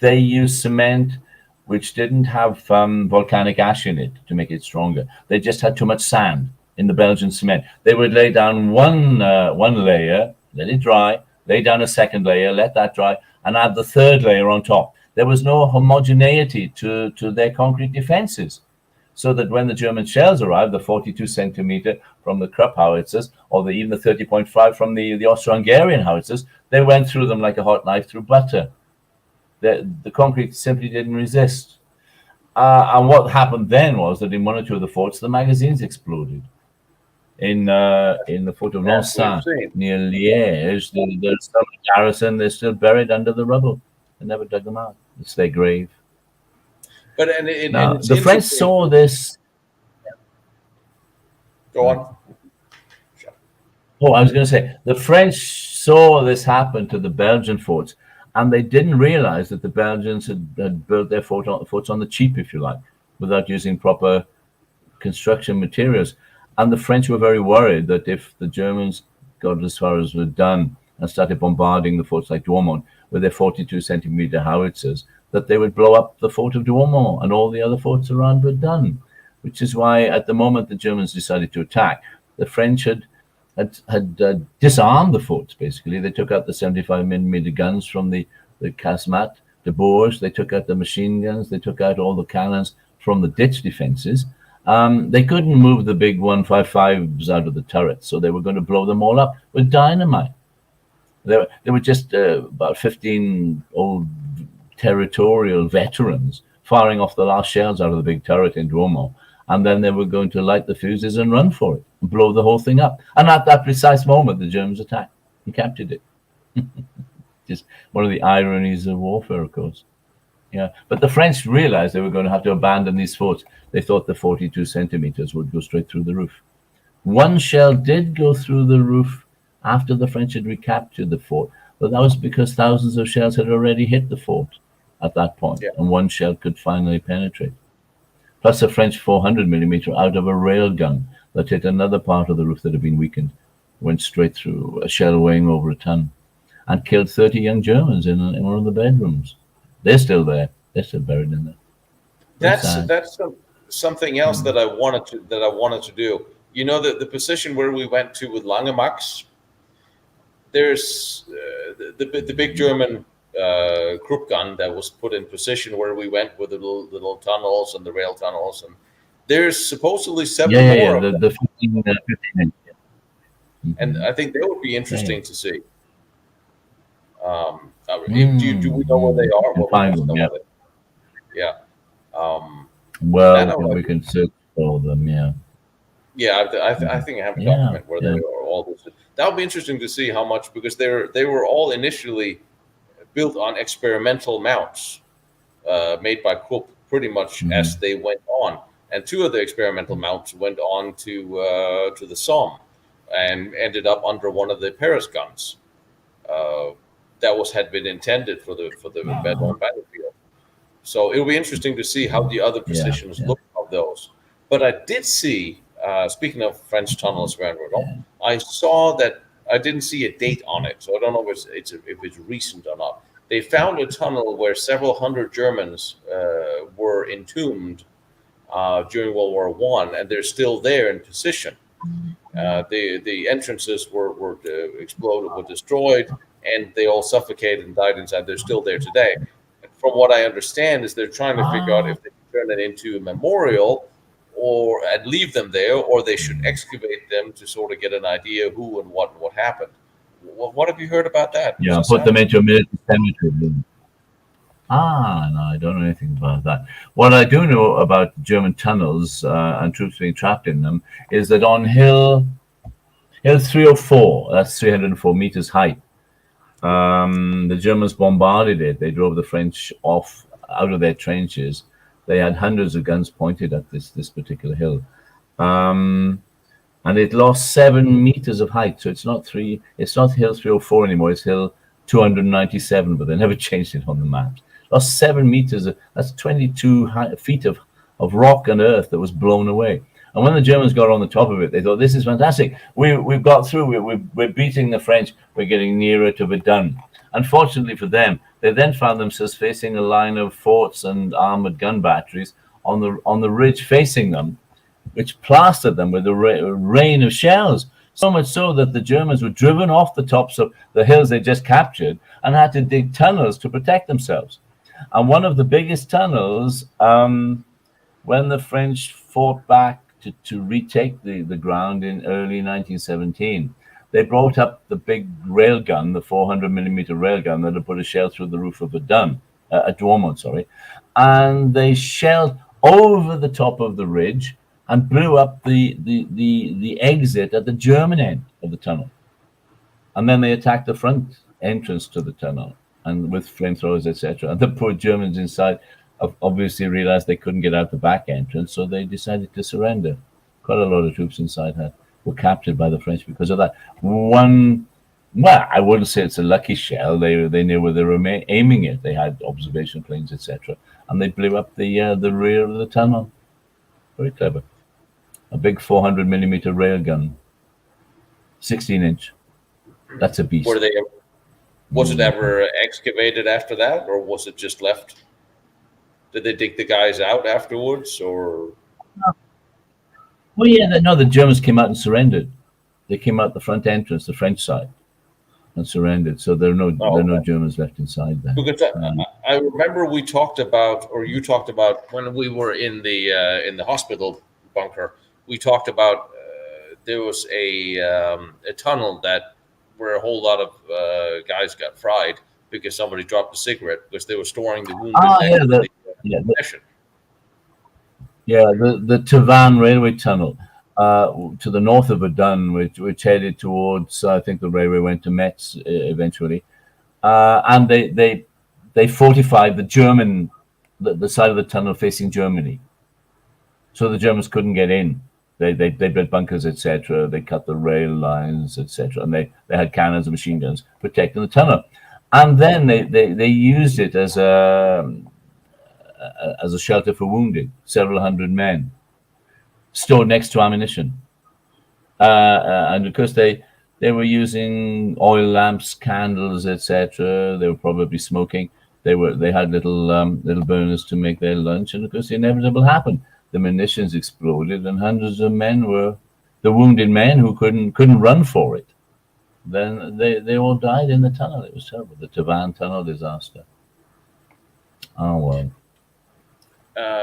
They used cement which didn't have volcanic ash in it to make it stronger. They just had too much sand in the Belgian cement. They would lay down one layer, let it dry, lay down a second layer, let that dry, and add the third layer on top. There was no homogeneity to their concrete defenses, so that when the German shells arrived, the 42 centimeter from the Krupp howitzers, or even the 30.5 from the Austro-Hungarian howitzers, they went through them like a hot knife through butter. The concrete simply didn't resist. And what happened then was that in one or two of the forts, the magazines exploded. In the fort of Lançon, near Liège, there's some garrison, they're still buried under the rubble. They never dug them out. It's their grave. But the French saw this. Go on. Oh, I was going to say, the French saw this happen to the Belgian forts, and they didn't realize that the Belgians had built their forts on the cheap, if you like, without using proper construction materials. And the French were very worried that if the Germans got as far as Verdun and started bombarding the forts like Douaumont with their 42 centimeter howitzers, that they would blow up the fort of Douaumont and all the other forts around Verdun, which is why at the moment the Germans decided to attack, the French had disarmed the forts, basically. They took out the 75 millimeter guns from the casemate, the Boers, they took out the machine guns, they took out all the cannons from the ditch defenses. They couldn't move the big 155s out of the turrets, so they were going to blow them all up with dynamite. There were just about 15 old territorial veterans firing off the last shells out of the big turret in Douaumont, and then they were going to light the fuses and run for it and blow the whole thing up. And at that precise moment, the Germans attacked and captured it. Just one of the ironies of warfare, of course. Yeah, but the French realized they were going to have to abandon these forts. They thought the 42 centimeters would go straight through the roof. One shell did go through the roof after the French had recaptured the fort, but that was because thousands of shells had already hit the fort at that point, and one shell could finally penetrate. Plus a French 400 millimeter out of a rail gun that hit another part of the roof that had been weakened, went straight through, a shell weighing over a ton, and killed 30 young Germans in one of the bedrooms. They're still there. They're still buried in there. That's something else that I wanted to do. You know, the position where we went to with Langemax. There's the big German Krupp gun that was put in position where we went with the little tunnels and the rail tunnels, and there's supposedly seven more of them. The 15 and I think they would be interesting to see. Do we know where they are? Well, we can search for them. Yeah, I think I have a document where they are all listed. That would be interesting to see how much, because they were all initially built on experimental mounts made by Krupp pretty much as they went on, and two of the experimental mounts went on to the Somme and ended up under one of the Paris guns. that had been intended for the Bedouin battlefield. So it'll be interesting to see how the other positions look of those. But I did see, speaking of French tunnels around Grenoble, I saw that I didn't see a date on it, so I don't know if it's recent or not. They found a tunnel where several hundred Germans were entombed during World War I, and they're still there in position. The entrances were exploded, were destroyed, and they all suffocated and died inside. They're still there today. And from what I understand, is they're trying to figure out if they can turn it into a memorial and leave them there, or they should excavate them to sort of get an idea who and what happened. What have you heard about that? Yeah, put them into a military cemetery. No, I don't know anything about that. What I do know about German tunnels and troops being trapped in them is that on Hill 304, that's 304 meters height, the Germans bombarded it. They drove the French out of their trenches. They had hundreds of guns pointed at this particular hill. And it lost 7 meters of height. So it's not Hill 304 anymore. It's Hill 297, but they never changed it on the maps. Lost 7 meters. That's 22 feet of rock and earth that was blown away. And when the Germans got on the top of it, they thought, this is fantastic. We've got through. We're beating the French. We're getting nearer to Verdun. Unfortunately for them, they then found themselves facing a line of forts and armored gun batteries on the ridge facing them, which plastered them with a rain of shells. So much so that the Germans were driven off the tops of the hills they just captured and had to dig tunnels to protect themselves. And one of the biggest tunnels, when the French fought back to retake the ground in early 1917, they brought up the big railgun, the 400 millimeter railgun that had put a shell through the roof of a Douaumont, sorry, and they shelled over the top of the ridge and blew up the exit at the German end of the tunnel. And then they attacked the front entrance to the tunnel and with flamethrowers, etc. And the poor Germans inside obviously realized they couldn't get out the back entrance, so they decided to surrender. Quite a lot of troops inside were captured by the French because of that. I wouldn't say it's a lucky shell. They knew where they were aiming it. They had observation planes, etc. And they blew up the rear of the tunnel. Very clever. A big 400 millimeter railgun, 16-inch. That's a beast. Was it ever excavated after that, or was it just left? Did they dig the guys out afterwards, or? Well, yeah, the Germans came out and surrendered. They came out the front entrance, the French side, and surrendered. So there are no Germans left inside there. Because I remember you talked about when we were in the hospital bunker. We talked about there was a tunnel where a whole lot of guys got fried because somebody dropped a cigarette because they were storing the wounded. The Tavannes railway tunnel to the north of Verdun, which headed towards, I think the railway went to Metz eventually, and they fortified the side of the tunnel facing Germany, so the Germans couldn't get in. They built bunkers, etc. They cut the rail lines, etc. And they had cannons and machine guns protecting the tunnel. And then they used it as a shelter for wounded, several hundred men stored next to ammunition. And because they were using oil lamps, candles, etc. They were probably smoking. They had little burners to make their lunch, and of course the inevitable happened. The munitions exploded, and hundreds of men were the wounded men who couldn't run for it. Then they all died in the tunnel. It was terrible. The Tavannes tunnel disaster. Oh well.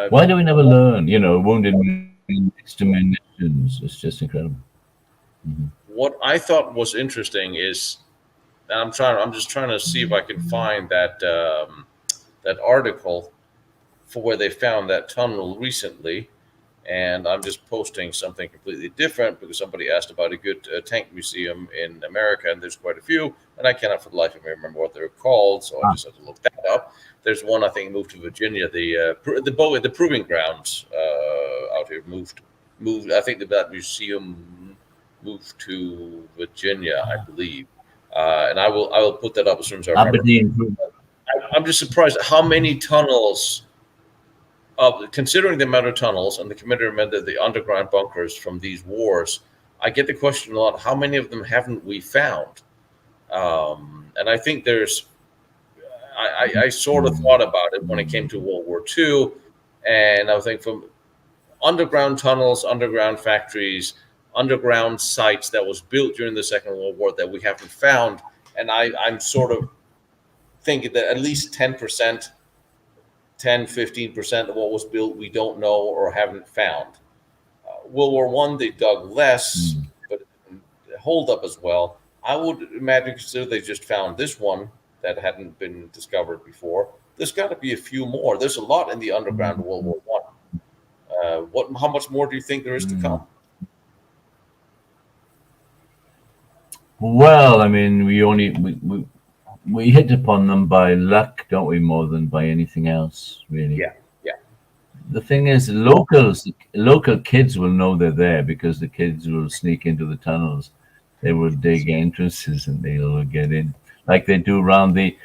Why do we never learn? Wounded men next to munitions. It's just incredible. Mm-hmm. What I thought was interesting is, and I'm just trying to see if I can find that article for where they found that tunnel recently, and I'm just posting something completely different because somebody asked about a good tank museum in America, and there's quite a few, and I cannot for the life of me remember what they're called, so I just have to look that up. There's one I think moved to Virginia. The proving grounds out here moved. I think that museum moved to Virginia, I believe. and I will put that up as soon as I remember. Aberdeen. I'm just surprised at how many tunnels, considering the amount of tunnels and the commitment of the underground bunkers from these wars. I get the question a lot: how many of them haven't we found? And I think there's. I sort of thought about it when it came to World War II, and I think from underground tunnels, underground factories, underground sites that was built during the Second World War that we haven't found, and I'm sort of thinking that at least 10%, 10, 15% of what was built we don't know or haven't found. World War I, they dug less, but it didn't hold up as well. I would imagine, consider they just found this one that hadn't been discovered before. There's got to be a few more. There's a lot in the underground of World War I. How much more do you think there is to come? Well, I mean, we hit upon them by luck, don't we, more than by anything else, really? Yeah. The thing is, local kids will know they're there because the kids will sneak into the tunnels. They will dig entrances and they'll get in, like they do around the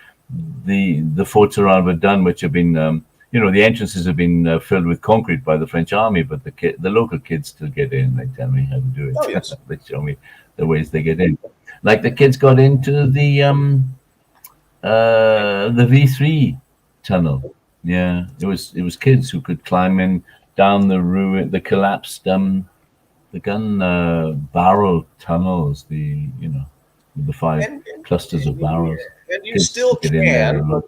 forts around Verdun, which have been, the entrances have been filled with concrete by the French army, but the local kids still get in. They tell me how to do it. Oh, yes. They show me the ways they get in. Like the kids got into the V3 tunnel. Yeah, it was kids who could climb in down the collapsed the gun barrel tunnels, the 5 clusters of barrels. And you still can.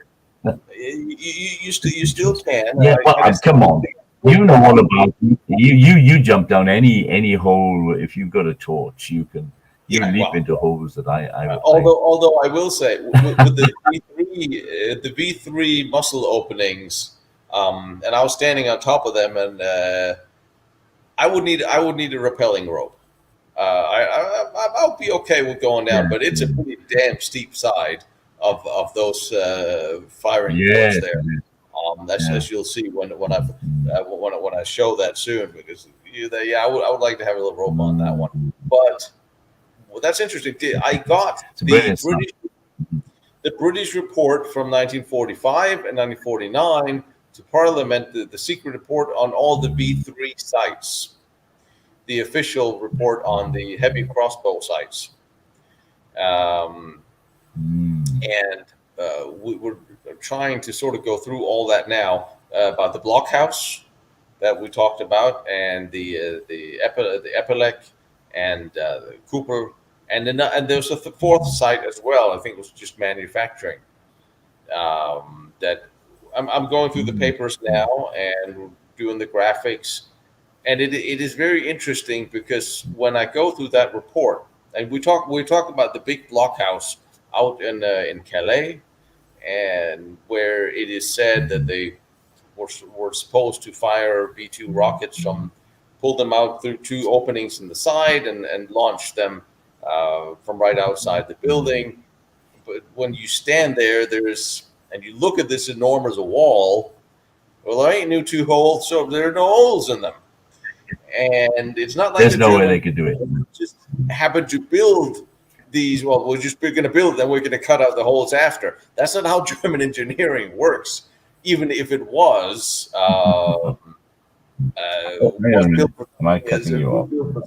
You still can. Yeah, come on. You know all about it. You jump down any hole. If you've got a torch, you can leap into holes that I although I will say with the V3 muscle openings, and I was standing on top of them, and I would need a rappelling rope. I'll be okay with going down, but it's a pretty damn steep side of those firing ports there. That's as you'll see when I show that soon, because I would like to have a little rope on that one. But that's interesting. I got the British report from 1945 and 1949 to Parliament, the secret report on all the V3 sites, the official report on the heavy crossbow sites. And we're trying to sort of go through all that now about the blockhouse that we talked about, and the Epilec and the Cooper, and there's a fourth site as well. I think it was just manufacturing. That I'm going through the papers now and doing the graphics, and it is very interesting because when I go through that report, and we talk about the big blockhouse out in Calais, and where it is said that they were supposed to fire V2 rockets pull them out through 2 openings in the side and launch them from right outside the building. But when you stand there, and you look at this enormous wall, well, there ain't no 2 holes, so there are no holes in them. And it's not like there's no way they could do it. Just happened to build these. Well, we're going to build them. We're going to cut out the holes after. That's not how German engineering works. Even if it was built for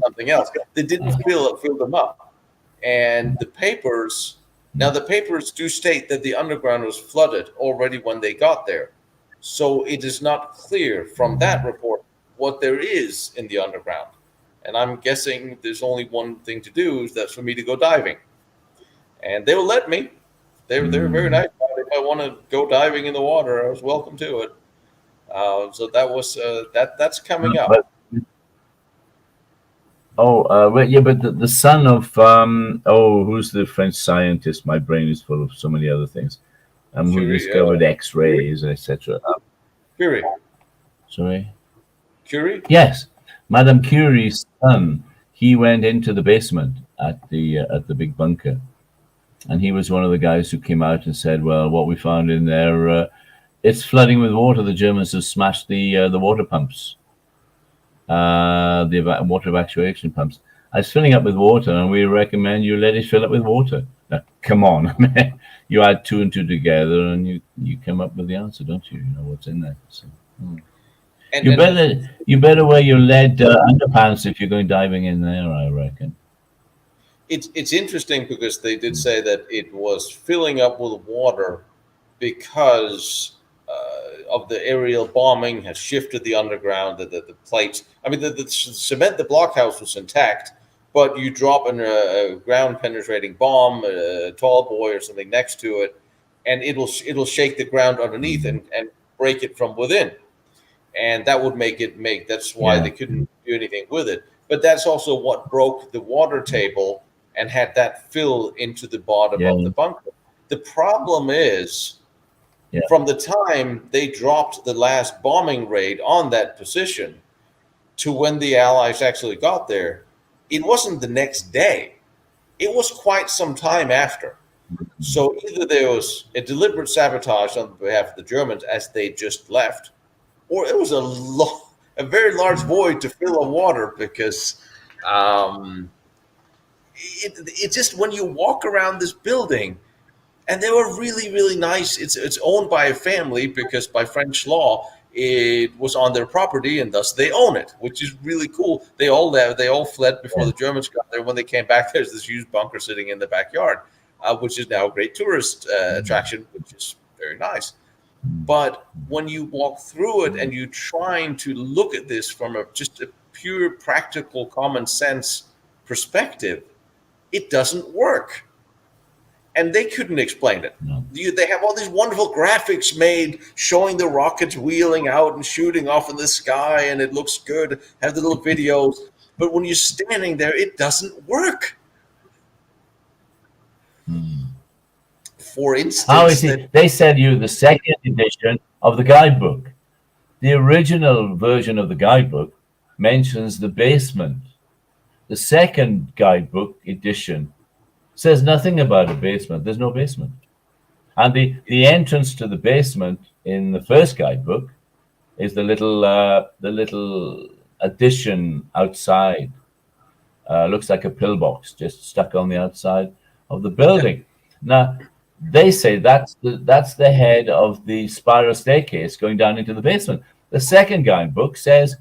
something else, they didn't fill them up. And the papers do state that the underground was flooded already when they got there. So it is not clear from that report what there is in the underground. And I'm guessing there's only one thing to do, that's for me to go diving. And they will let me. They're very nice. If I want to go diving in the water, I was welcome to it. So that was that's coming up. But the son of who's the French scientist? My brain is full of so many other things. Who discovered X-rays, etc. Curie. Sorry. Curie? Yes, Madame Curie's son. He went into the basement at the big bunker, and he was one of the guys who came out and said, "Well, what we found in there, it's flooding with water. The Germans have smashed the water pumps, water evacuation pumps. It's filling up with water, and we recommend you let it fill up with water." Now, come on. You add two and two together, and you come up with the answer, don't you? You know what's in there. So, And, you better wear your lead underpants if you're going diving in there, I reckon. it's interesting because they did say that it was filling up with water because of the aerial bombing has shifted the underground, the plates. I mean, the cement, the blockhouse was intact, but you drop a ground penetrating bomb, a tall boy or something next to it, and it'll shake the ground underneath and break it from within. And that would that's why they couldn't do anything with it. But that's also what broke the water table and had that fill into the bottom of the bunker. The problem is, from the time they dropped the last bombing raid on that position to when the Allies actually got there, it wasn't the next day. It was quite some time after. So either there was a deliberate sabotage on behalf of the Germans as they just left, or it was a very large void to fill of water because it just, when you walk around this building, and they were really, really nice. It's owned by a family because by French law it was on their property and thus they own it, which is really cool. They all fled before the Germans got there. When they came back, there's this huge bunker sitting in the backyard, which is now a great tourist attraction, which is very nice. But when you walk through it and you're trying to look at this from just a pure practical common sense perspective, it doesn't work. And they couldn't explain it. No. They have all these wonderful graphics made showing the rockets wheeling out and shooting off in the sky, and it looks good. Have the little videos. But when you're standing there, it doesn't work. For instance, they said you the second edition of the guidebook. The original version of the guidebook mentions the basement. The second guidebook edition says nothing about a basement. There's no basement. And the entrance to the basement in the first guidebook is the little addition outside. Looks like a pillbox just stuck on the outside of the building. Now, they say that's the head of the spiral staircase going down into the basement. The second guidebook says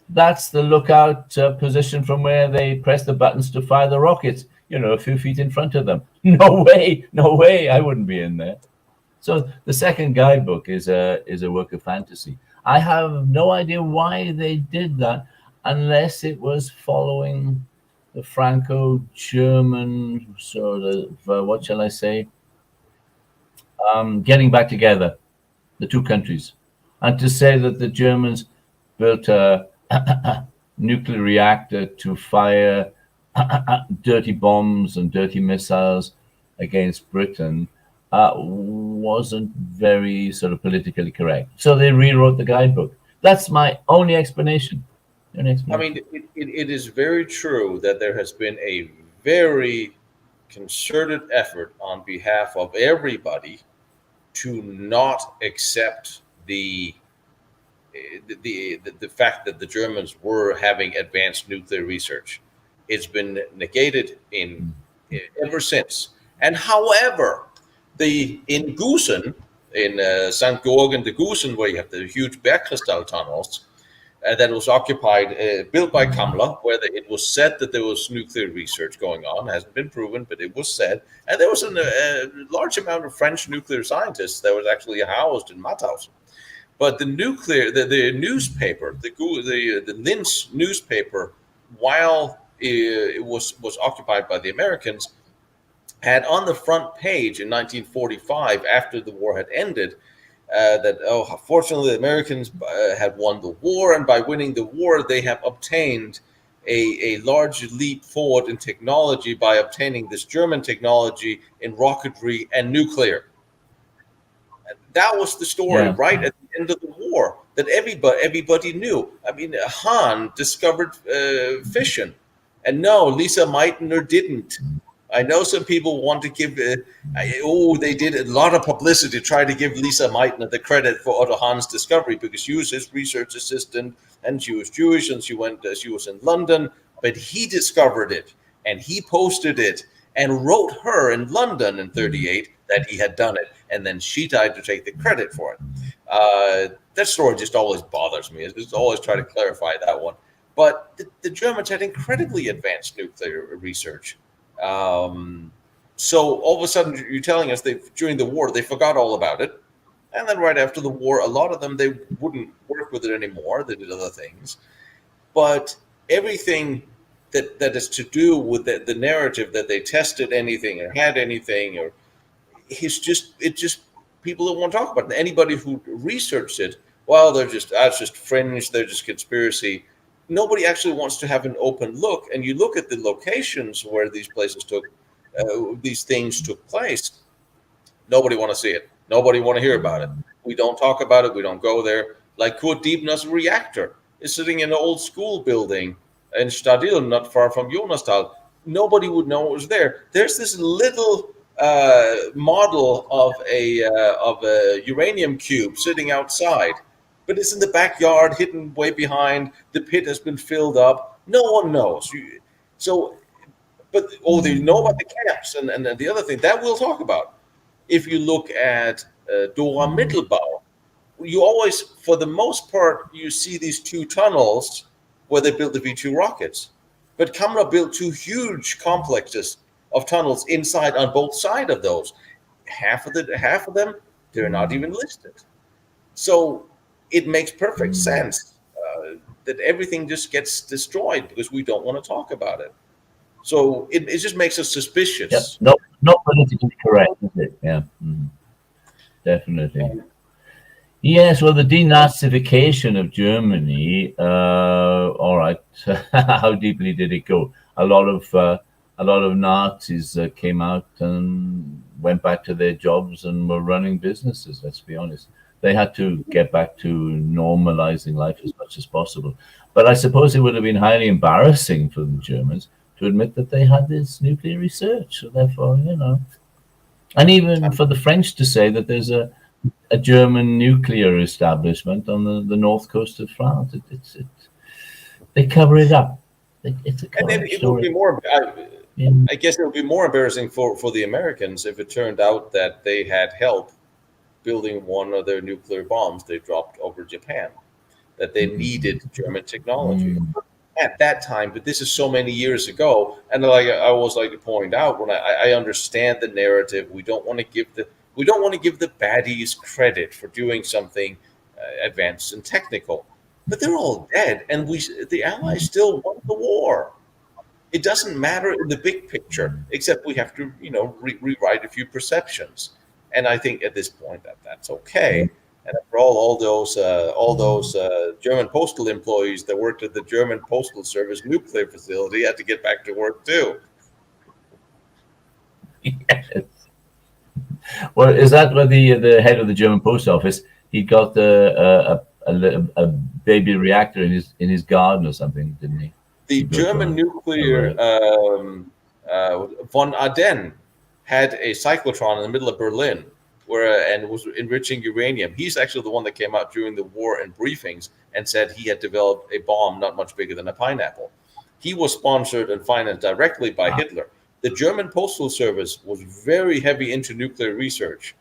that's the lookout position from where they press the buttons to fire the rockets, a few feet in front of them. No way, I wouldn't be in there. So the second guidebook is a work of fantasy. I have no idea why they did that, unless it was following the Franco-German sort of, what shall I say, getting back together, the two countries. And to say that the Germans built a nuclear reactor to fire dirty bombs and dirty missiles against Britain wasn't very sort of politically correct. So they rewrote the guidebook. That's my only explanation. I mean, it is very true that there has been a very concerted effort on behalf of everybody to not accept the fact that the Germans were having advanced nuclear research. It's been negated ever since. And however, in Gusen, in St. Georgen de Gusen, where you have the huge Bergkristall tunnels, that was occupied, built by Kammler, where it was said that there was nuclear research going on. It hasn't been proven, but it was said. And there was a large amount of French nuclear scientists that was actually housed in Mauthausen. But the newspaper, the Linz newspaper, while it was occupied by the Americans, had on the front page in 1945, after the war had ended, that fortunately the Americans had won the war, and by winning the war they have obtained a large leap forward in technology by obtaining this German technology in rocketry and nuclear. That was the story, right at the end of the war, that everybody knew. I mean, Hahn discovered fission, and no, Lisa Meitner didn't. I know some people want to give, they did a lot of publicity to try to give Lisa Meitner the credit for Otto Hahn's discovery because she was his research assistant and she was Jewish and she was in London, but he discovered it and he posted it and wrote her in London in 38 that he had done it, and then she died to take the credit for it. That story just always bothers me. I just always try to clarify that one. But the Germans had incredibly advanced nuclear research. So all of a sudden, you're telling us during the war they forgot all about it, and then right after the war, a lot of them they wouldn't work with it anymore. They did other things, but everything that is to do with the narrative that they tested anything or had anything, or it's just people don't want to talk about it. Anybody who researched it, well, that's just fringe. They're just conspiracy. Nobody actually wants to have an open look, and you look at the locations where these things took place. Nobody want to see it. Nobody want to hear about it. We don't talk about it. We don't go there. Like Kurt Diebner's reactor is sitting in an old school building in Stadil, not far from Jonastal. Nobody would know it was there. There's this little model of a uranium cube sitting outside, but it's in the backyard, hidden way behind. The pit has been filled up. No one knows. They know about the camps and the other thing that we'll talk about. If you look at Dora Mittelbau, you always, for the most part, you see these two tunnels where they built the V2 rockets. But Kamra built two huge complexes of tunnels inside on both sides of those. Half of them, they're not even listed. So it makes perfect sense that everything just gets destroyed because we don't want to talk about it. So it just makes us suspicious. Yep. Not politically correct, is it? Yeah, definitely. Yes, well, the denazification of Germany. All right, how deeply did it go? A lot of Nazis came out and went back to their jobs and were running businesses. Let's be honest. They had to get back to normalizing life as much as possible. But I suppose it would have been highly embarrassing for the Germans to admit that they had this nuclear research. So therefore, and even for the French to say that there's a German nuclear establishment on the north coast of France. They cover it up. It's a cover story. Would be more. I guess it would be more embarrassing for the Americans if it turned out that they had help building one of their nuclear bombs they dropped over Japan, that they needed German technology at that time. But this is so many years ago, and like I always like to point out, when I understand the narrative, we don't want to give the baddies credit for doing something advanced and technical, but they're all dead, and the Allies still won the war. It doesn't matter in the big picture, except we have to rewrite a few perceptions. And I think at this point that's okay. And after all those German postal employees that worked at the German Postal Service nuclear facility had to get back to work too. Yes. Well, is that where the head of the German post office, he got a baby reactor in his garden or something, didn't he? The German nuclear von Aden had a cyclotron in the middle of Berlin and was enriching uranium. He's actually the one that came out during the war in briefings and said he had developed a bomb not much bigger than a pineapple. He was sponsored and financed directly by Hitler. The German Postal Service was very heavy into nuclear research,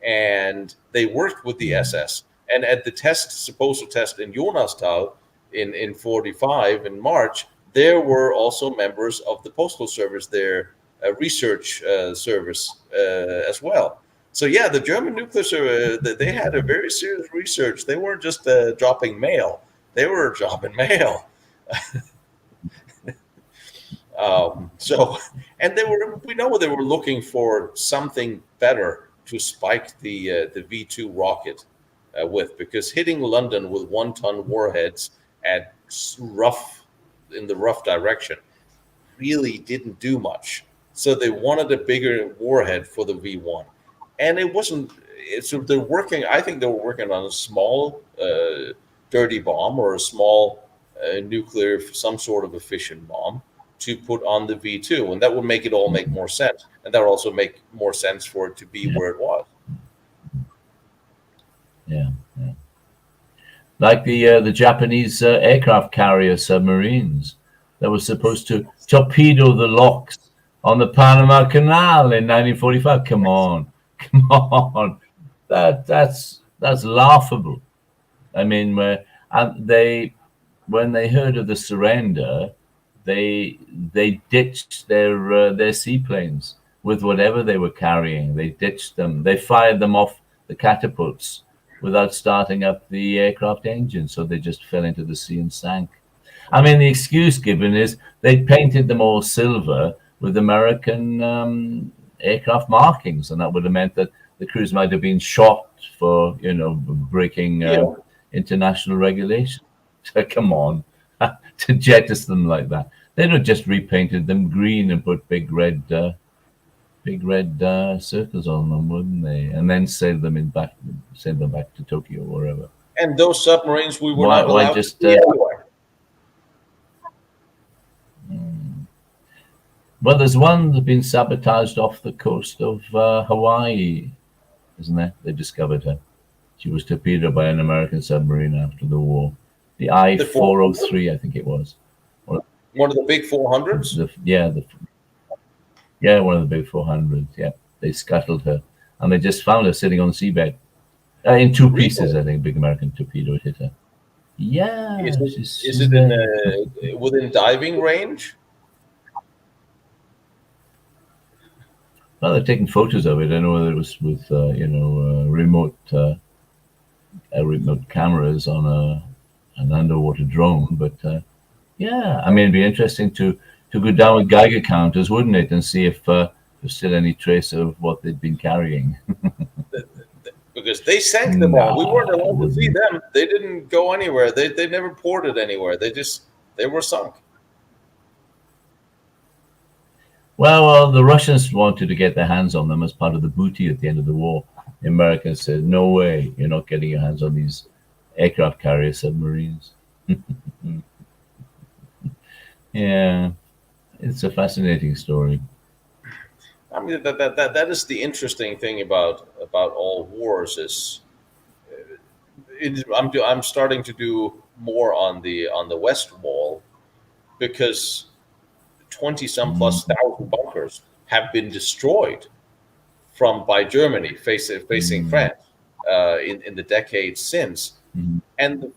and they worked with the SS. And at the supposed test in Jonastal in 45 in March, there were also members of the Postal Service there, research service as well. So yeah, the German nuclear service, they had a very serious research. They weren't just dropping mail; they were dropping mail. We know they were looking for something better to spike the V2 rocket with, because hitting London with 1-ton warheads in the rough direction really didn't do much. So they wanted a bigger warhead for the V1, and it wasn't. So they're working. I think they were working on a small dirty bomb or a small nuclear, some sort of efficient bomb to put on the V2, and that would make it all make more sense, and that would also make more sense for it to be where it was. Yeah. Like the Japanese aircraft carrier submarines that were supposed to torpedo the locks on the Panama Canal in 1945. Come on, come on. That's laughable. I mean, and when they heard of the surrender, they ditched their seaplanes with whatever they were carrying. They ditched them. They fired them off the catapults without starting up the aircraft engine, so they just fell into the sea and sank. I mean, the excuse given is they painted them all silver with American aircraft markings, and that would have meant that the crews might have been shot for, breaking international regulation. Come on, to jettison them like that. They'd have just repainted them green and put big red circles on them, wouldn't they? And then send them back to Tokyo or wherever. And those submarines we were not allowed to see anywhere. Well, there's one that's been sabotaged off the coast of Hawaii, isn't there? They discovered her. She was torpedoed by an American submarine after the war. The I-403, I think it was. One of the big 400s? One of the big 400s, yeah. They scuttled her, and they just found her sitting on the seabed. In two pieces, I think, big American torpedo hit her. Yeah. Is it within diving range? Well, they're taking photos of it. I know it was with, remote cameras on an underwater drone. But, I mean, it'd be interesting to go down with Geiger counters, wouldn't it, and see if there's still any trace of what they'd been carrying. Because they sank them all. We weren't allowed to see them. They didn't go anywhere. They never ported anywhere. They were sunk. Well, the Russians wanted to get their hands on them as part of the booty at the end of the war. The Americans said, no way, you're not getting your hands on these aircraft carrier submarines. Yeah, it's a fascinating story. I mean, that is the interesting thing about all wars is I'm starting to do more on the West Wall, because 20-some plus thousand bunkers have been destroyed by Germany facing France in the decades since. And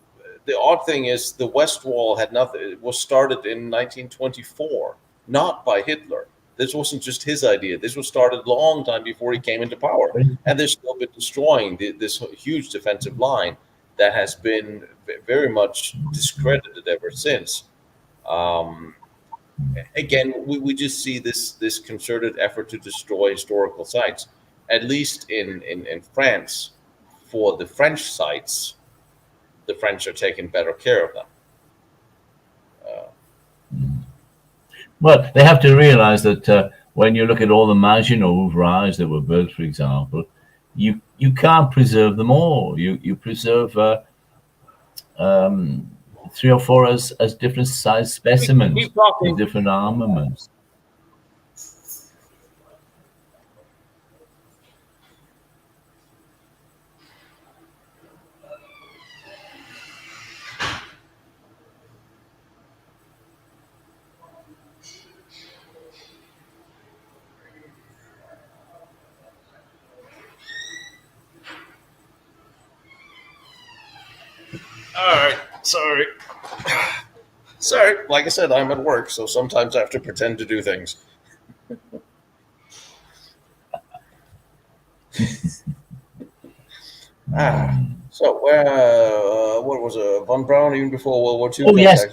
the odd thing is the West Wall had nothing. It was started in 1924, not by Hitler. This wasn't just his idea. This was started a long time before he came into power. And they've still been destroying this huge defensive line that has been very much discredited ever since. Again, we just see this concerted effort to destroy historical sites. At least in France, for the French sites, the French are taking better care of them. Well, they have to realize that when you look at all the Maginot ouvrages that were built, for example, you can't preserve them all. You preserve 3 or 4 as different size specimens with different armaments. All right, sorry. Sorry, like I said, I'm at work, so sometimes I have to pretend to do things. So what was it? Von Braun even before World War II? Oh yes,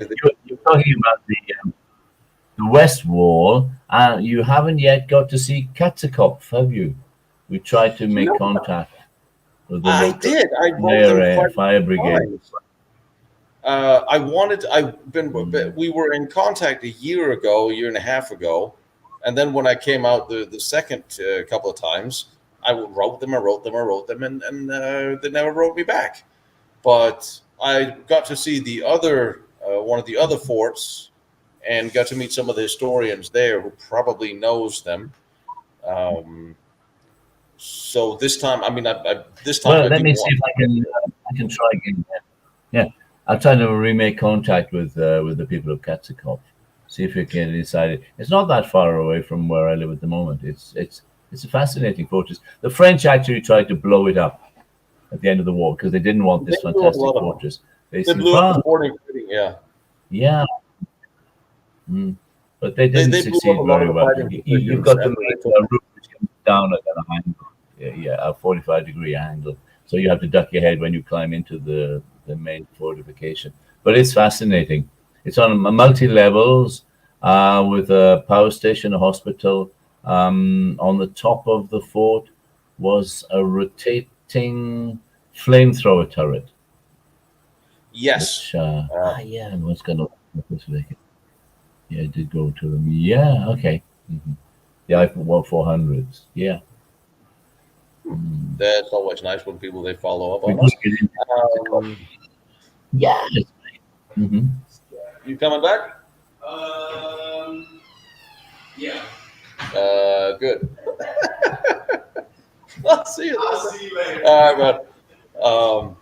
you're talking about the West Wall. You haven't yet got to see Katzikopf, have you? We tried to make contact with the local fire brigade. We were in contact a year and a half ago, and then when I came out the second couple of times, I wrote them, and they never wrote me back. But I got to see the other one of the other forts, and got to meet some of the historians there who probably knows them. So this time, let me see if I can try again. Yeah, I'll try to remake contact with the people of Katzikopf, See if you can decide it. It's not that far away from where I live at the moment. It's a fascinating fortress. The French actually tried to blow it up at the end of the war because they didn't want this fantastic fortress. They blew up the boarding fitting, yeah. Yeah. But they didn't succeed very well. You've got the roof which comes down at an angle, a 45-degree angle. So you have to duck your head when you climb into the main fortification. But it's fascinating. It's on multi-levels with a power station, a hospital. On the top of the fort was a rotating flamethrower turret. Yes. Which, I was going to look this way. Yeah, it did go to them. Yeah, okay. The Eiffel 400s. Yeah. That's always nice when people, they follow up on us. Yeah. You coming back? Yeah. Good. I'll see you later. All right, man.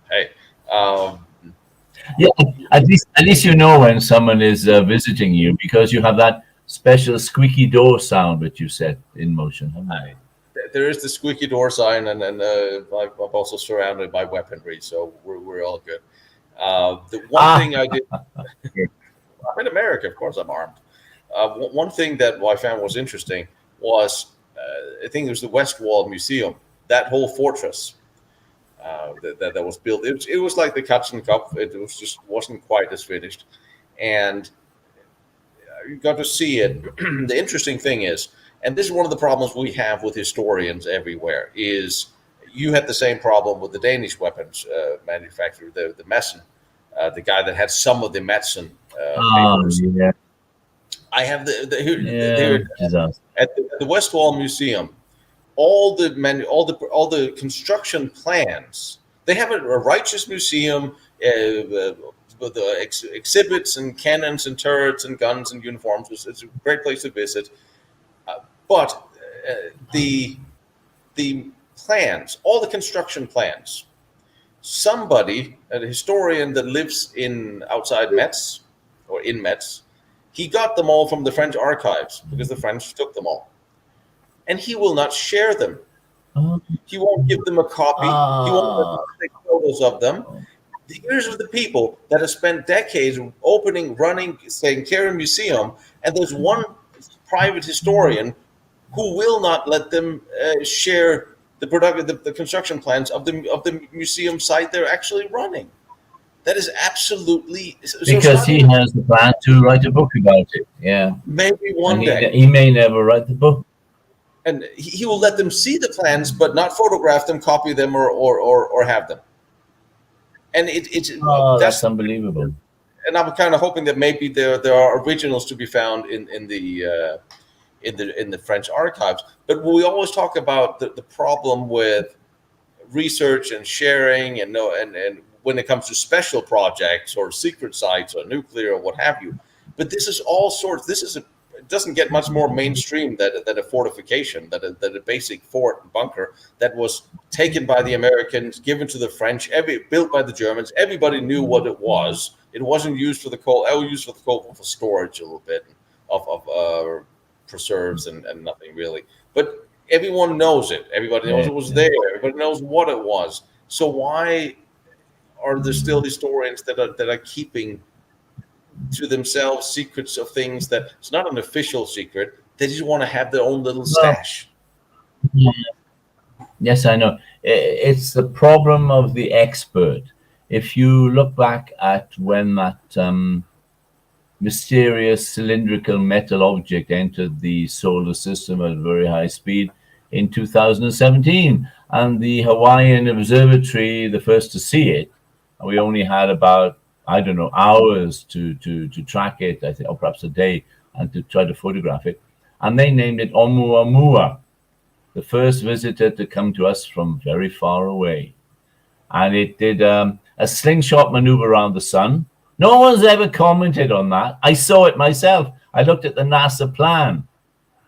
Hey. Yeah, at least you know when someone is visiting you because you have that special squeaky door sound that you set in motion. There is the squeaky door sign, and I'm also surrounded by weaponry, so we're all good. The one thing I did, I'm in America, of course I'm armed. One thing that I found was interesting was, I think it was the West Wall Museum, that whole fortress that was built. It was like the Hudson Cup. It was just wasn't quite as finished, and you got to see it. The interesting thing is, and this is one of the problems we have with historians everywhere, is you had the same problem with the Danish weapons manufacturer, the Messen, the guy that had some of the Metzen papers. Yeah. I have at the West Wall Museum, all the construction plans. They have a righteous museum with the exhibits and cannons and turrets and guns and uniforms. It's a great place to visit. But the plans, all the construction plans, somebody, a historian that lives outside Metz or in Metz, he got them all from the French archives because the French took them all. And he will not share them. He won't give them a copy. He won't take photos of them. Here's of the people that have spent decades opening, running, saying, Care Museum, and there's one private historian who will not let them share the construction plans of the museum site they're actually running. That is absolutely because he has the plan to write a book about it. Yeah, maybe one day he may never write the book, and he will let them see the plans, but not photograph them, copy them, or have them. And that's unbelievable. And I'm kind of hoping that maybe there are originals to be found in the French archives. But we always talk about the problem with research and sharing, and when it comes to special projects or secret sites or nuclear or what have you. But this is all sorts. It doesn't get much more mainstream than a fortification, that a basic fort and bunker that was taken by the Americans, given to the French, built by the Germans. Everybody knew what it was. It wasn't used for the cold. It was used for the cold, for storage a little bit of preserves and nothing really. But everyone knows it. Everybody knows it was there. Everybody knows what it was. So why are there still historians that are keeping to themselves secrets of things that it's not an official secret? They just want to have their own little stash. Yes, I know. It's the problem of the expert. If you look back at when that mysterious cylindrical metal object entered the solar system at very high speed in 2017, and the Hawaiian Observatory, the first to see it, and we only had about, I don't know, hours to track it, I think, or perhaps a day, and to try to photograph it. And they named it Oumuamua, the first visitor to come to us from very far away. And it did a slingshot maneuver around the sun. No one's ever commented on that. I saw it myself. I looked at the NASA plan,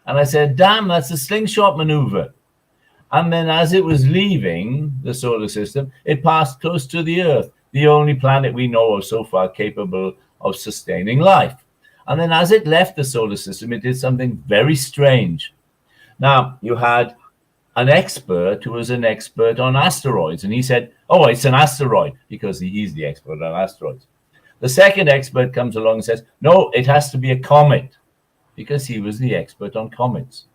and I said, damn, that's a slingshot maneuver. And then as it was leaving the solar system, it passed close to the Earth, the only planet we know of so far capable of sustaining life. And then as it left the solar system, it did something very strange. Now, you had an expert who was an expert on asteroids, and he said, oh, it's an asteroid, because he's the expert on asteroids. The second expert comes along and says, no, it has to be a comet, because he was the expert on comets.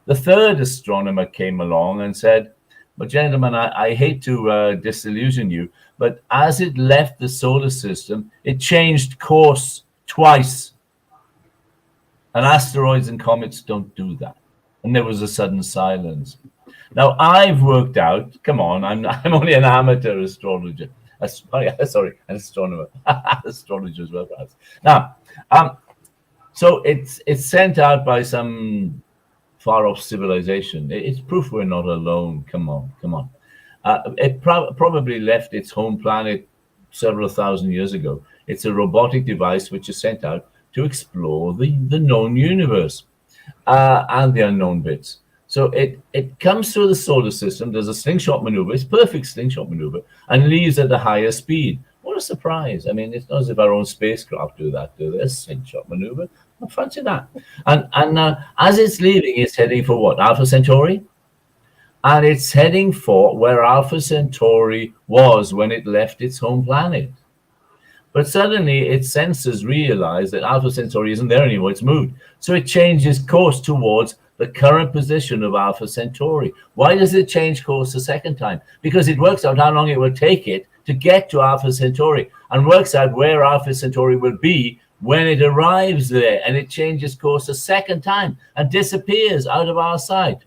The third astronomer came along and said, well, gentlemen, I hate to disillusion you, but as it left the solar system, it changed course twice. And asteroids and comets don't do that. And there was a sudden silence. Now, I've worked out, come on, I'm only an amateur astrologer. Sorry, an astronomer. Astrologer as well, perhaps. Now, so it's sent out by some far-off civilization. It's proof we're not alone. Come on. It probably left its home planet several thousand years ago. It's a robotic device which is sent out to explore the known universe and the unknown bits. So it comes through the solar system, does a slingshot maneuver, it's perfect slingshot maneuver, and leaves at a higher speed. What a surprise. I mean, it's not as if our own spacecraft do that, do they? A slingshot maneuver. I fancy that. And as it's leaving, it's heading for what? Alpha Centauri? And it's heading for where Alpha Centauri was when it left its home planet. But suddenly its sensors realize that Alpha Centauri isn't there anymore, it's moved. So it changes course towards the current position of Alpha Centauri. Why does it change course a second time? Because it works out how long it will take it to get to Alpha Centauri, and works out where Alpha Centauri will be when it arrives there, and it changes course a second time and disappears out of our sight.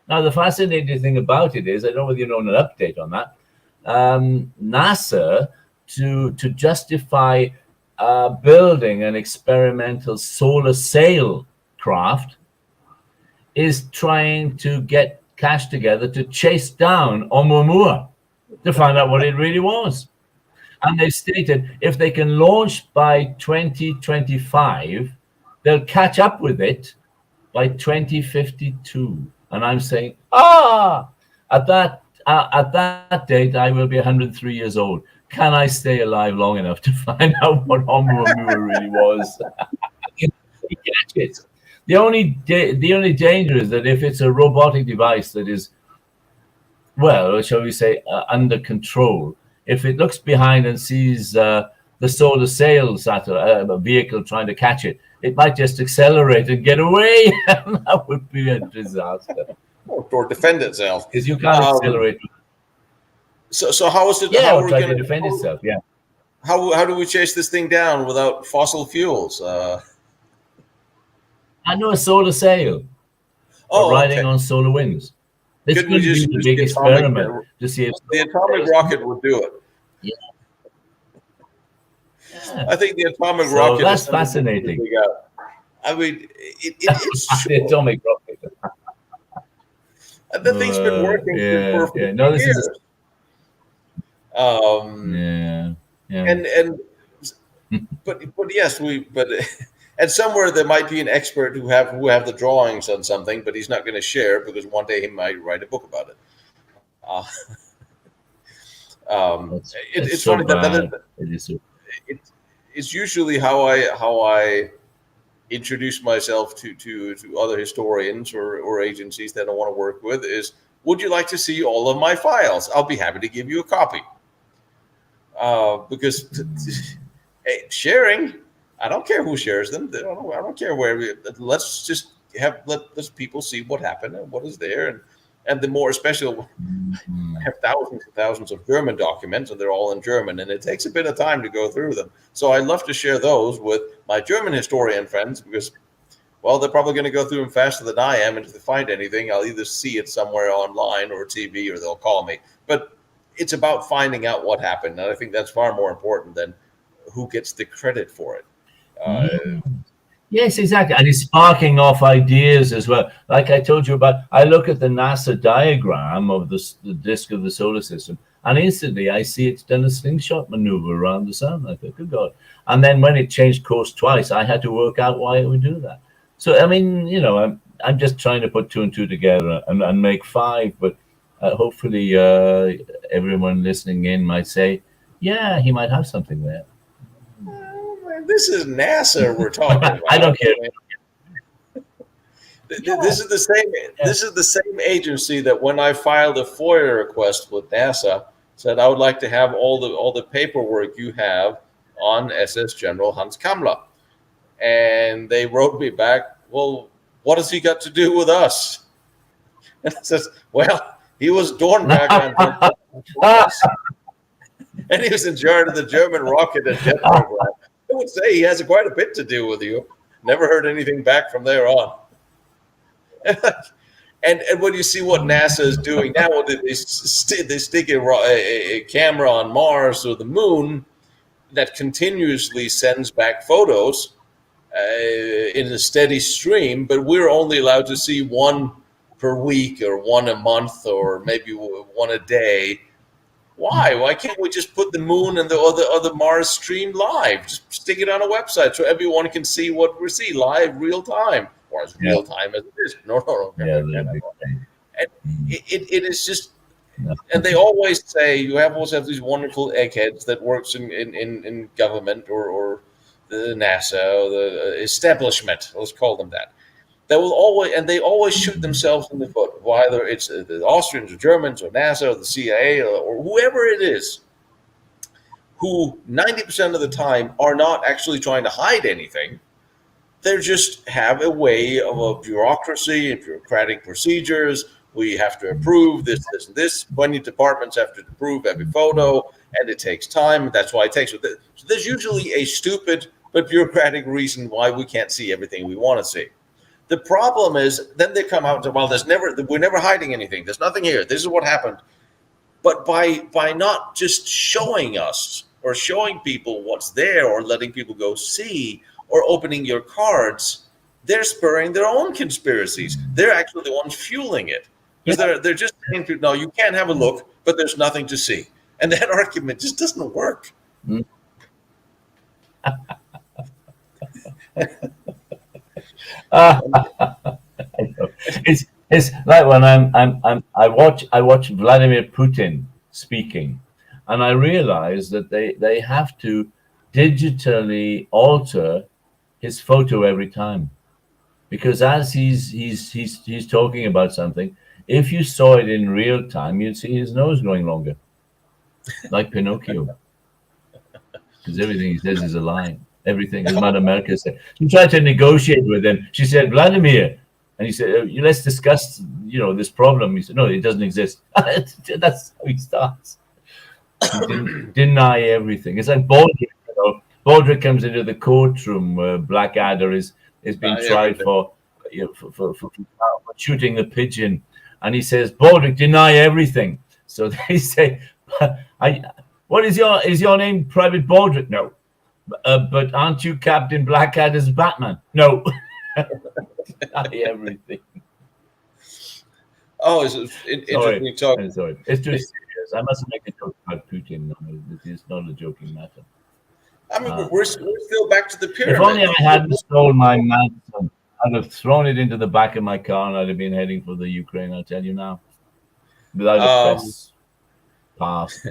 Now, the fascinating thing about it is, I don't know whether you know an update on that, NASA, to justify building an experimental solar sail craft, is trying to get cash together to chase down Oumuamua to find out what it really was. And they stated if they can launch by 2025, they'll catch up with it by 2052. And I'm saying, at that date, I will be 103 years old. Can I stay alive long enough to find out what Oumuamua really was? Catch it. The only danger is that if it's a robotic device that is, well, shall we say, under control, if it looks behind and sees the solar sail satellite, a vehicle trying to catch it, it might just accelerate and get away. And that would be a disaster. Or defend itself. Because you can't accelerate. So how is it? Yeah, how or try to defend itself. Yeah. How do we chase this thing down without fossil fuels? I know a solar sail. Riding on solar winds. This could be the big experiment to see if the atomic rocket would do it. Yeah. I think the atomic rocket. That's fascinating. I mean, it's the atomic rocket. The thing's been working for 50 years. But yes, and somewhere there might be an expert who have the drawings on something, but he's not going to share because one day he might write a book about it. It's funny it's usually how I introduce myself to other historians or agencies that I want to work with is, would you like to see all of my files? I'll be happy to give you a copy. Because sharing, I don't care who shares them. I don't care where. Let's just let people see what happened and what is there, and the more especially, I have thousands and thousands of German documents, and they're all in German, and it takes a bit of time to go through them. So I love to share those with my German historian friends because, well, they're probably going to go through them faster than I am, and if they find anything, I'll either see it somewhere online or TV, or they'll call me. But it's about finding out what happened, and I think that's far more important than who gets the credit for it. Yes, exactly. And it's sparking off ideas as well. Like I told you about, I look at the NASA diagram of the disk of the solar system, and instantly I see it's done a slingshot maneuver around the sun. I thought, good God. And then when it changed course twice, I had to work out why it would do that. So, I mean, I'm just trying to put two and two together and make five, but hopefully everyone listening in might say, yeah, he might have something there. This is NASA we're talking about. I don't care. This is the same. This is the same agency that when I filed a FOIA request with NASA, said I would like to have all the paperwork you have on SS General Hans Kammler, and they wrote me back, well, what has he got to do with us? And I says, well, he was Dornberger and he was in charge of the German rocket and jet program. I would say he has quite a bit to do with you. Never heard anything back from there on. And when you see what NASA is doing now, they stick a camera on Mars or the moon that continuously sends back photos in a steady stream, but we're only allowed to see one per week or one a month or maybe one a day. Why? Why can't we just put the moon and the other Mars stream live? Just stick it on a website so everyone can see what we see live, real time, or as real time as it is. No. And it is just, and they always say you always have these wonderful eggheads that works in government or the NASA or the establishment. Let's call them that. They will always shoot themselves in the foot, whether it's the Austrians or Germans or NASA or the CIA or whoever it is, who 90% of the time are not actually trying to hide anything. They just have a way of a bureaucracy and bureaucratic procedures. We have to approve this, and this. 20 departments have to approve every photo, and it takes time. That's why it takes. So there's usually a stupid but bureaucratic reason why we can't see everything we want to see. The problem is, then they come out and say, well, we're never hiding anything. There's nothing here. This is what happened. But by not just showing us or showing people what's there or letting people go see or opening your cards, they're spurring their own conspiracies. They're actually the ones fueling it. Because they're just saying, no, you can't have a look, but there's nothing to see. And that argument just doesn't work. It's like when I watch Vladimir Putin speaking, and I realize that they have to digitally alter his photo every time, because as he's talking about something, if you saw it in real time, you'd see his nose growing longer, like Pinocchio, because everything he says is a lie. Everything, as Madam Merkel said. She tried to negotiate with him. She said, Vladimir. And he said, let's discuss, this problem. He said, no, it doesn't exist. That's how he starts. He deny everything. It's like Baldrick. Baldrick comes into the courtroom where Blackadder is being tried for shooting the pigeon. And he says, Baldrick, deny everything. So they say, what is your name, Private Baldrick? No. But aren't you Captain Blackadder's Batman? No. Everything. Oh, it's interesting talk. Sorry. It's too serious. I mustn't make a joke about Putin. It's not a joking matter. I mean, we're still back to the pyramid. If only I hadn't stolen my mansion, I'd have thrown it into the back of my car and I'd have been heading for the Ukraine, I'll tell you now. Without a press pass.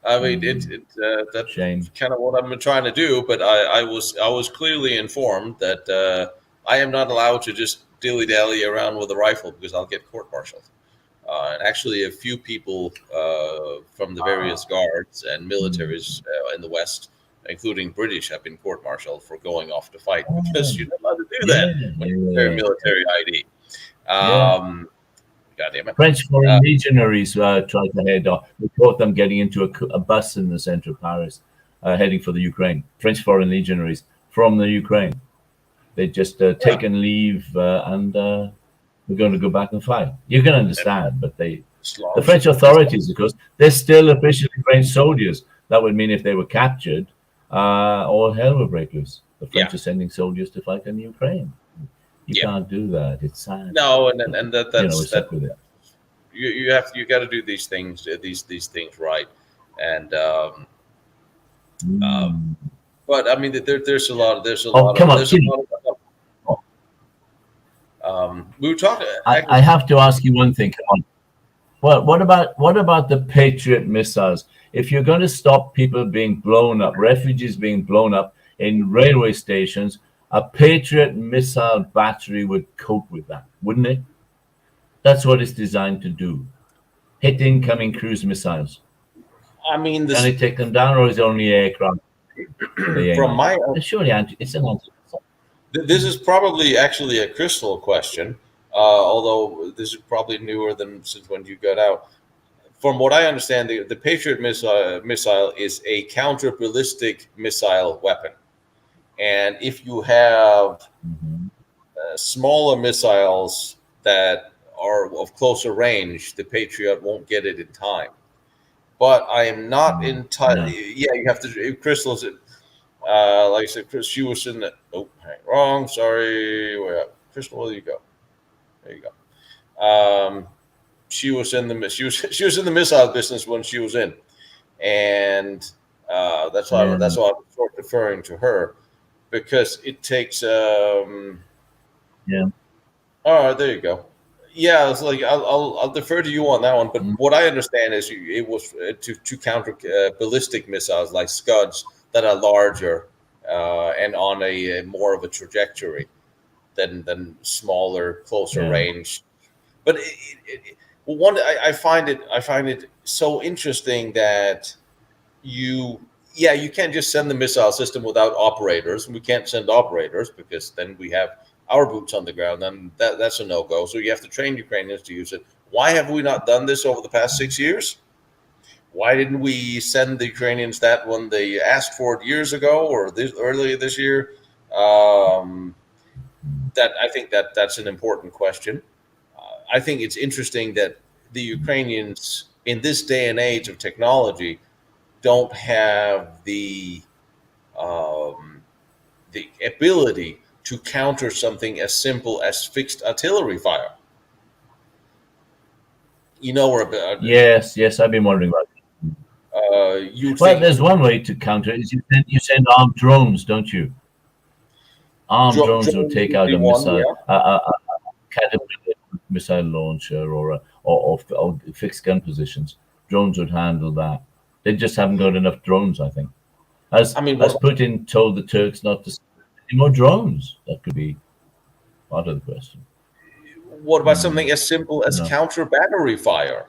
I mean, that's kind of what I'm trying to do. But I was clearly informed that I am not allowed to just dilly-dally around with a rifle because I'll get court-martialed. And actually, a few people from the various guards and militaries in the West, including British, have been court-martialed for going off to fight because you're not allowed to do that when you carry military ID. French foreign legionaries tried to head off. We caught them getting into a bus in the center of Paris, heading for the Ukraine. French foreign legionaries from the Ukraine. They'd just taken leave and we're going to go back and fight. You can understand, but the French authorities, of course, they're still officially French soldiers. That would mean if they were captured, all hell would break loose. The French are sending soldiers to fight in Ukraine. You can't do that. It's sad. No, and that's stuck with it. You got to do these things right, and but I mean there's a lot. We were talking. I have to ask you one thing. Come on. Well, what about the Patriot missiles? If you're going to stop people being blown up, refugees being blown up in railway stations, a Patriot missile battery would cope with that, wouldn't it? That's what it's designed to do. Hit incoming cruise missiles. I mean, Can it take them down, or is it only aircraft? from my Surely it's an answer. this is probably actually a Crystal question, although this is probably newer than since when you got out. From what I understand, the Patriot missile is a counter-ballistic missile weapon. And if you have smaller missiles that are of closer range, the Patriot won't get it in time. But I am not entirely. Yeah, you have to. Crystal's. Like I said, Chris, she was in the. Oh, wrong. Sorry. Where, Crystal? Where you go? There you go. She was in the. She was in the missile business when she was in, and that's why I'm sort of referring to her, because it takes. Yeah. All right, there you go. Yeah, it's like I'll defer to you on that one. But what I understand is it was to counter ballistic missiles like Scuds that are larger and on a more of a trajectory than smaller, closer range. But I find it so interesting that you can't just send the missile system without operators. We can't send operators because then we have our boots on the ground, and that's a no-go. So you have to train Ukrainians to use it. Why have we not done this over the past 6 years? Why didn't we send the Ukrainians that when they asked for it years ago or earlier this year? That I think that's an important question. I think it's interesting that the Ukrainians in this day and age of technology don't have the ability to counter something as simple as fixed artillery fire. You know where about? Yes, I've been wondering about it. There's one way to counter it is you send armed drones, don't you? Armed drones will take out a missile, a catapult missile launcher, or fixed gun positions. Drones would handle that. They just haven't got enough drones, I think. As Putin told the Turks not to send any more drones. That could be part of the question. What about something as simple as counter battery fire?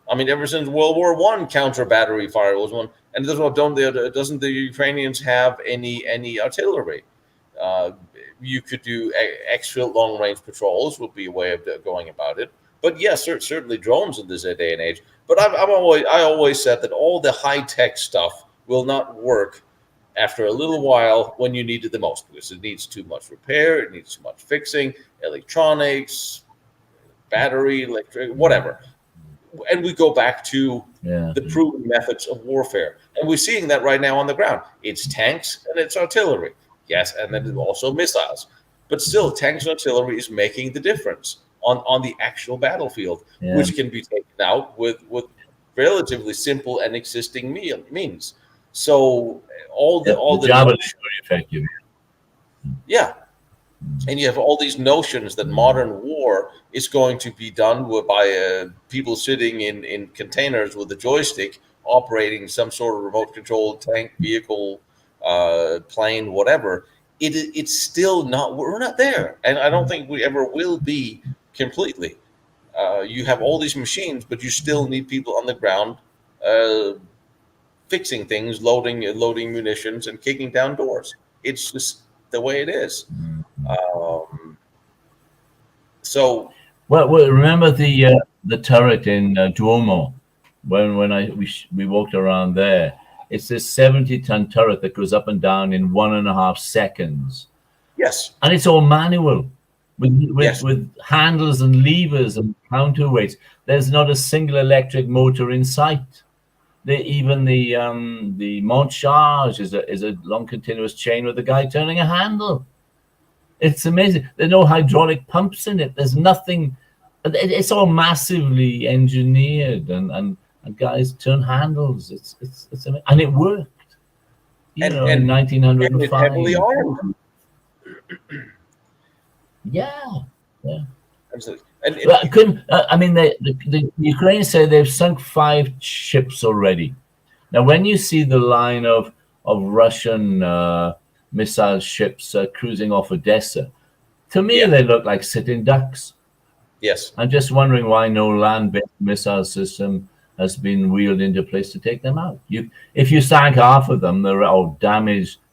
I mean, ever since World War I, counter battery fire was one. And doesn't the Ukrainians have any artillery? You could do extra long range patrols would be a way of going about it. But yes, certainly drones in this day and age. But I always said that all the high tech stuff will not work after a little while when you need it the most, because it needs too much repair, it needs too much fixing, electronics, battery, electric, whatever. And we go back to the proven methods of warfare. And we're seeing that right now on the ground. It's tanks and it's artillery. Yes, and then also missiles. But still, tanks and artillery is making the difference on the actual battlefield, which can be taken out with relatively simple and existing means. So all the javelin is very effective. Yeah. And you have all these notions that modern war is going to be done by people sitting in containers with a joystick operating some sort of remote controlled tank, vehicle, plane, whatever. It's still not, we're not there. And I don't think we ever will be completely. You have all these machines, but you still need people on the ground fixing things, loading munitions and kicking down doors. It's just the way it is. Well, remember the turret in Duomo when we walked around there. It's this 70-ton turret that goes up and down in 1.5 seconds. Yes, and it's all manual with handles and levers and counterweights. There's not a single electric motor in sight. Even the Mont Charge is a long continuous chain with a guy turning a handle. It's amazing. There are no hydraulic pumps in it. There's nothing. It's all massively engineered, and guys turn handles. It's amazing. And it worked. In 1905. Heavily armed. Yeah. Absolutely. And Well, I mean, the Ukrainians say they've sunk 5 ships already. Now, when you see the line of Russian missile ships cruising off Odessa, to me, yeah, they look like sitting ducks. yes, I'm just wondering why no land-based missile system has been wheeled into place to take them out. If you sank half of them, or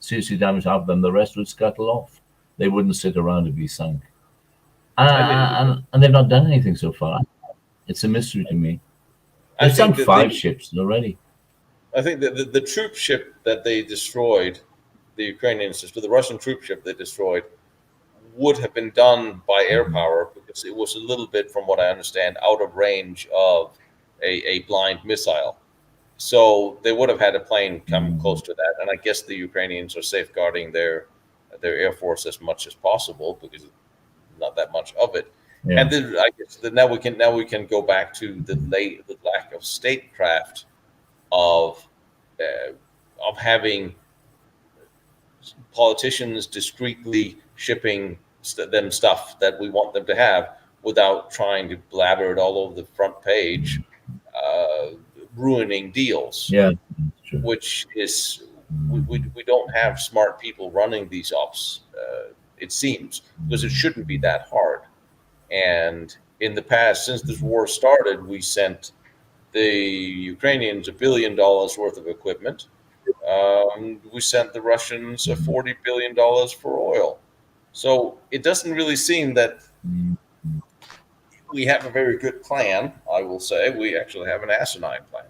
seriously damaged half of them, the rest would scuttle off. They wouldn't sit around to be sunk. And they've not done anything so far. It's a mystery to me. I They've think sunk that 5 ships already. I think that the troop ship that they destroyed, the Ukrainians, the Russian troop ship they destroyed, would have been done by air power because it was a little bit, from what I understand, out of range of a blind missile. So they would have had a plane come close to that, and I guess the Ukrainians are safeguarding their air force as much as possible because not that much of it. Yeah. And then I guess that now we can go back to the lack of statecraft of having politicians discreetly shipping them stuff that we want them to have without trying to blabber it all over the front page, ruining deals. Yeah, which is we don't have smart people running these ops. It seems, because it shouldn't be that hard. And in the past, since this war started, we sent the Ukrainians $1 billion worth of equipment. We sent the Russians $40 billion for oil. So it doesn't really seem that we have a very good plan. I will say we actually have an asinine plan.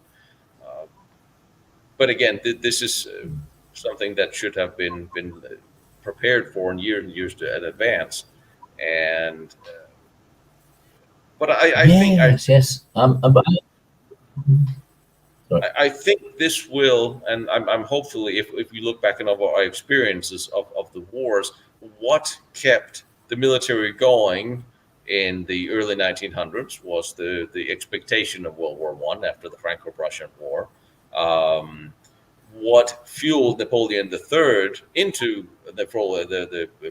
But again, this is something that should have been prepared for in years in advance. And but I think I think this will, and I'm hopefully, if we look back on our experiences of the wars, what kept the military going in the early 1900s was the expectation of World War I after the Franco-Prussian War. What fueled Napoleon III into the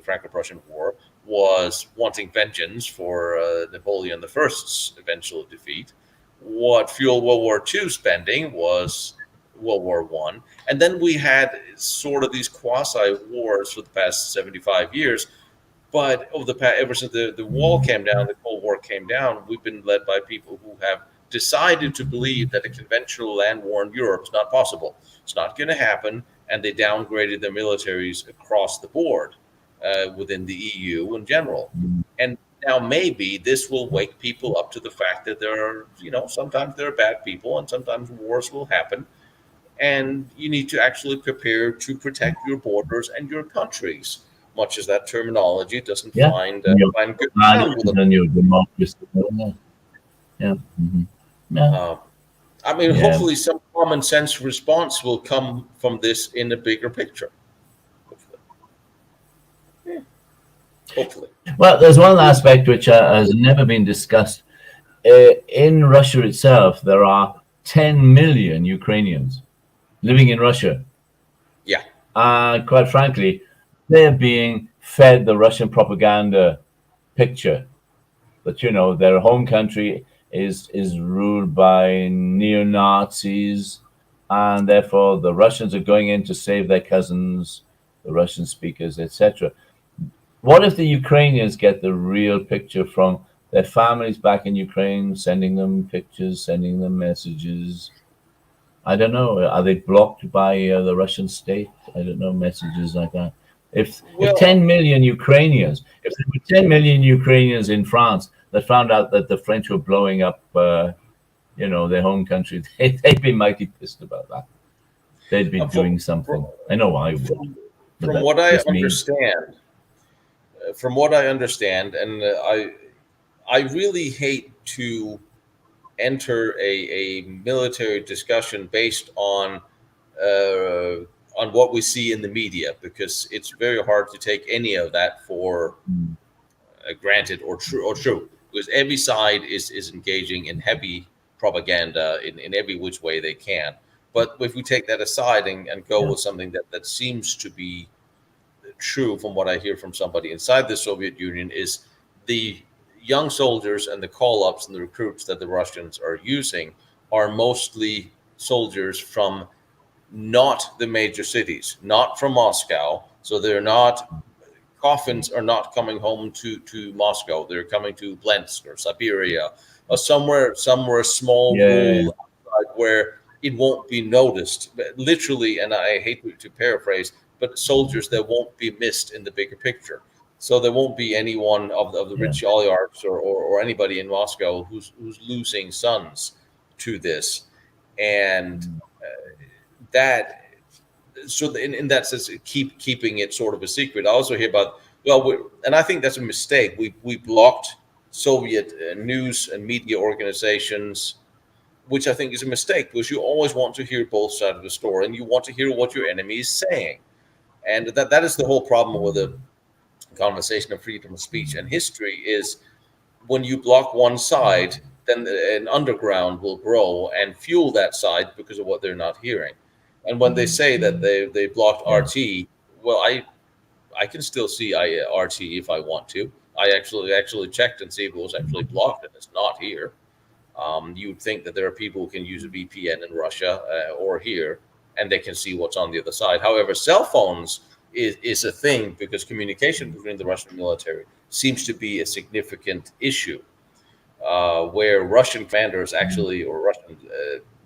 Franco-Prussian War was wanting vengeance for Napoleon I's eventual defeat. What fueled World War II spending was World War I. And then we had sort of these quasi-wars for the past 75 years. But ever since the wall came down, the Cold War came down, we've been led by people who have decided to believe that a conventional land war in Europe is not possible. It's not going to happen. And they downgraded their militaries across the board within the EU in general. And now maybe this will wake people up to the fact that there are, sometimes there are bad people and sometimes wars will happen. And you need to actually prepare to protect your borders and your countries, much as that terminology doesn't find good ground with them. Your democracy. Yeah. Mm-hmm. Yeah. I mean, hopefully some common sense response will come from this in a bigger picture. Hopefully. Well, there's one aspect which has never been discussed. In Russia itself, there are 10 million Ukrainians living in Russia. Yeah. Quite frankly, they're being fed the Russian propaganda picture that, their home country is ruled by neo-Nazis, and therefore the Russians are going in to save their cousins, the Russian speakers, etc. What if the Ukrainians get the real picture from their families back in Ukraine, sending them pictures, sending them messages? I don't know. Are they blocked by the Russian state? I don't know, messages like that. If 10 million Ukrainians, if there were 10 million Ukrainians in France that found out that the French were blowing up, their home country, they'd be mighty pissed about that. They'd be doing something. I know I would. From what I understand, and I really hate to enter a military discussion based on what we see in the media, because it's very hard to take any of that for granted or true, because every side is engaging in heavy propaganda in every which way they can. But if we take that aside and go with something that seems to be true from what I hear from somebody inside the Soviet Union, is the young soldiers and the call-ups and the recruits that the Russians are using are mostly soldiers from not the major cities, not from Moscow. So they're not, coffins are not coming home to Moscow. They're coming to Blensk or Siberia or somewhere small rural outside where it won't be noticed. Literally, and I hate to paraphrase, but soldiers that won't be missed in the bigger picture. So there won't be anyone of the rich oligarchs or anybody in Moscow who's losing sons to this, and that. So in that sense, keeping it sort of a secret. I also hear about and I think that's a mistake. We blocked Soviet news and media organizations, which I think is a mistake, because you always want to hear both sides of the story and you want to hear what your enemy is saying, and that is the whole problem with the conversation of freedom of speech and history is when you block one side, then an underground will grow and fuel that side because of what they're not hearing. And when they say that they blocked RT, well, I can still see RT if I want to. I actually checked and see if it was actually blocked, and it's not here. You'd think that there are people who can use a VPN in Russia or here, and they can see what's on the other side. However, cell phones is a thing because communication between the Russian military seems to be a significant issue, where Russian commanders actually, or Russian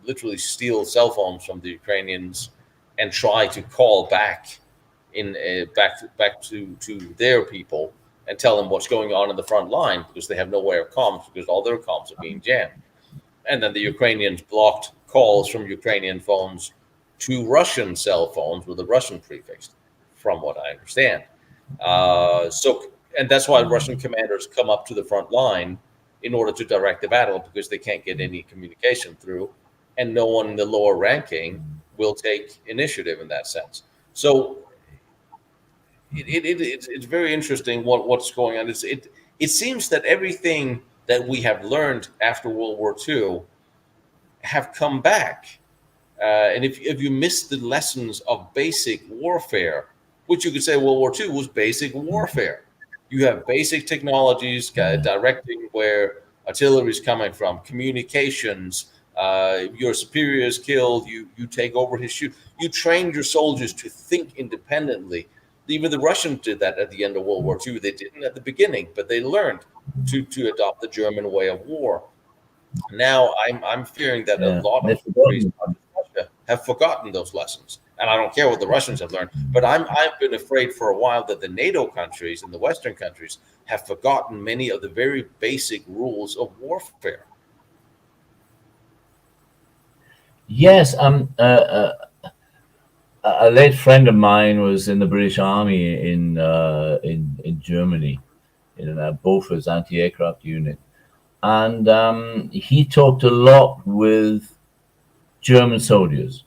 literally steal cell phones from the Ukrainians and try to call back back to their people and tell them what's going on in the front line, because they have no way of comms, because all their comms are being jammed. And then the Ukrainians blocked calls from Ukrainian phones to Russian cell phones with a Russian prefix, from what I understand. And that's why Russian commanders come up to the front line in order to direct the battle, because they can't get any communication through, and no one in the lower ranking will take initiative in that sense. So it's very interesting what's going on. It seems that everything that we have learned after World War II have come back. And if you miss the lessons of basic warfare, which you could say World War II was basic warfare. You have basic technologies directing where artillery is coming from, communications. Your superior is killed, you take over his shoe. You trained your soldiers to think independently. Even the Russians did that at the end of World War II. They didn't at the beginning, but they learned to adopt the German way of war. Now I'm fearing that a lot of countries have forgotten those lessons. And I don't care what the Russians have learned, but I've been afraid for a while that the NATO countries and the Western countries have forgotten many of the very basic rules of warfare. Yes, a late friend of mine was in the British Army in Germany, in a Beaufort's anti-aircraft unit, and he talked a lot with German soldiers.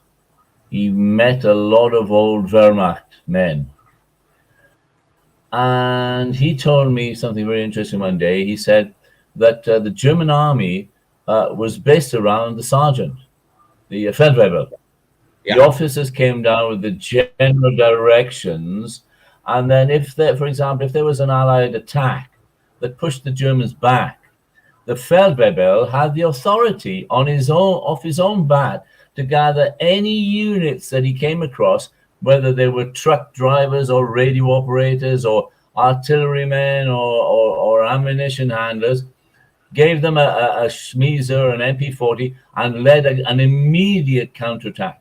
He met a lot of old Wehrmacht men, and he told me something very interesting one day. He said that the German army was based around the sergeant, the Feldwebel. Yeah. The officers came down with the general directions, and then for example, if there was an Allied attack that pushed the Germans back, the Feldwebel had the authority off his own bat to gather any units that he came across, whether they were truck drivers or radio operators or artillerymen or ammunition handlers, gave them a Schmeezer, an MP40, and led an immediate counterattack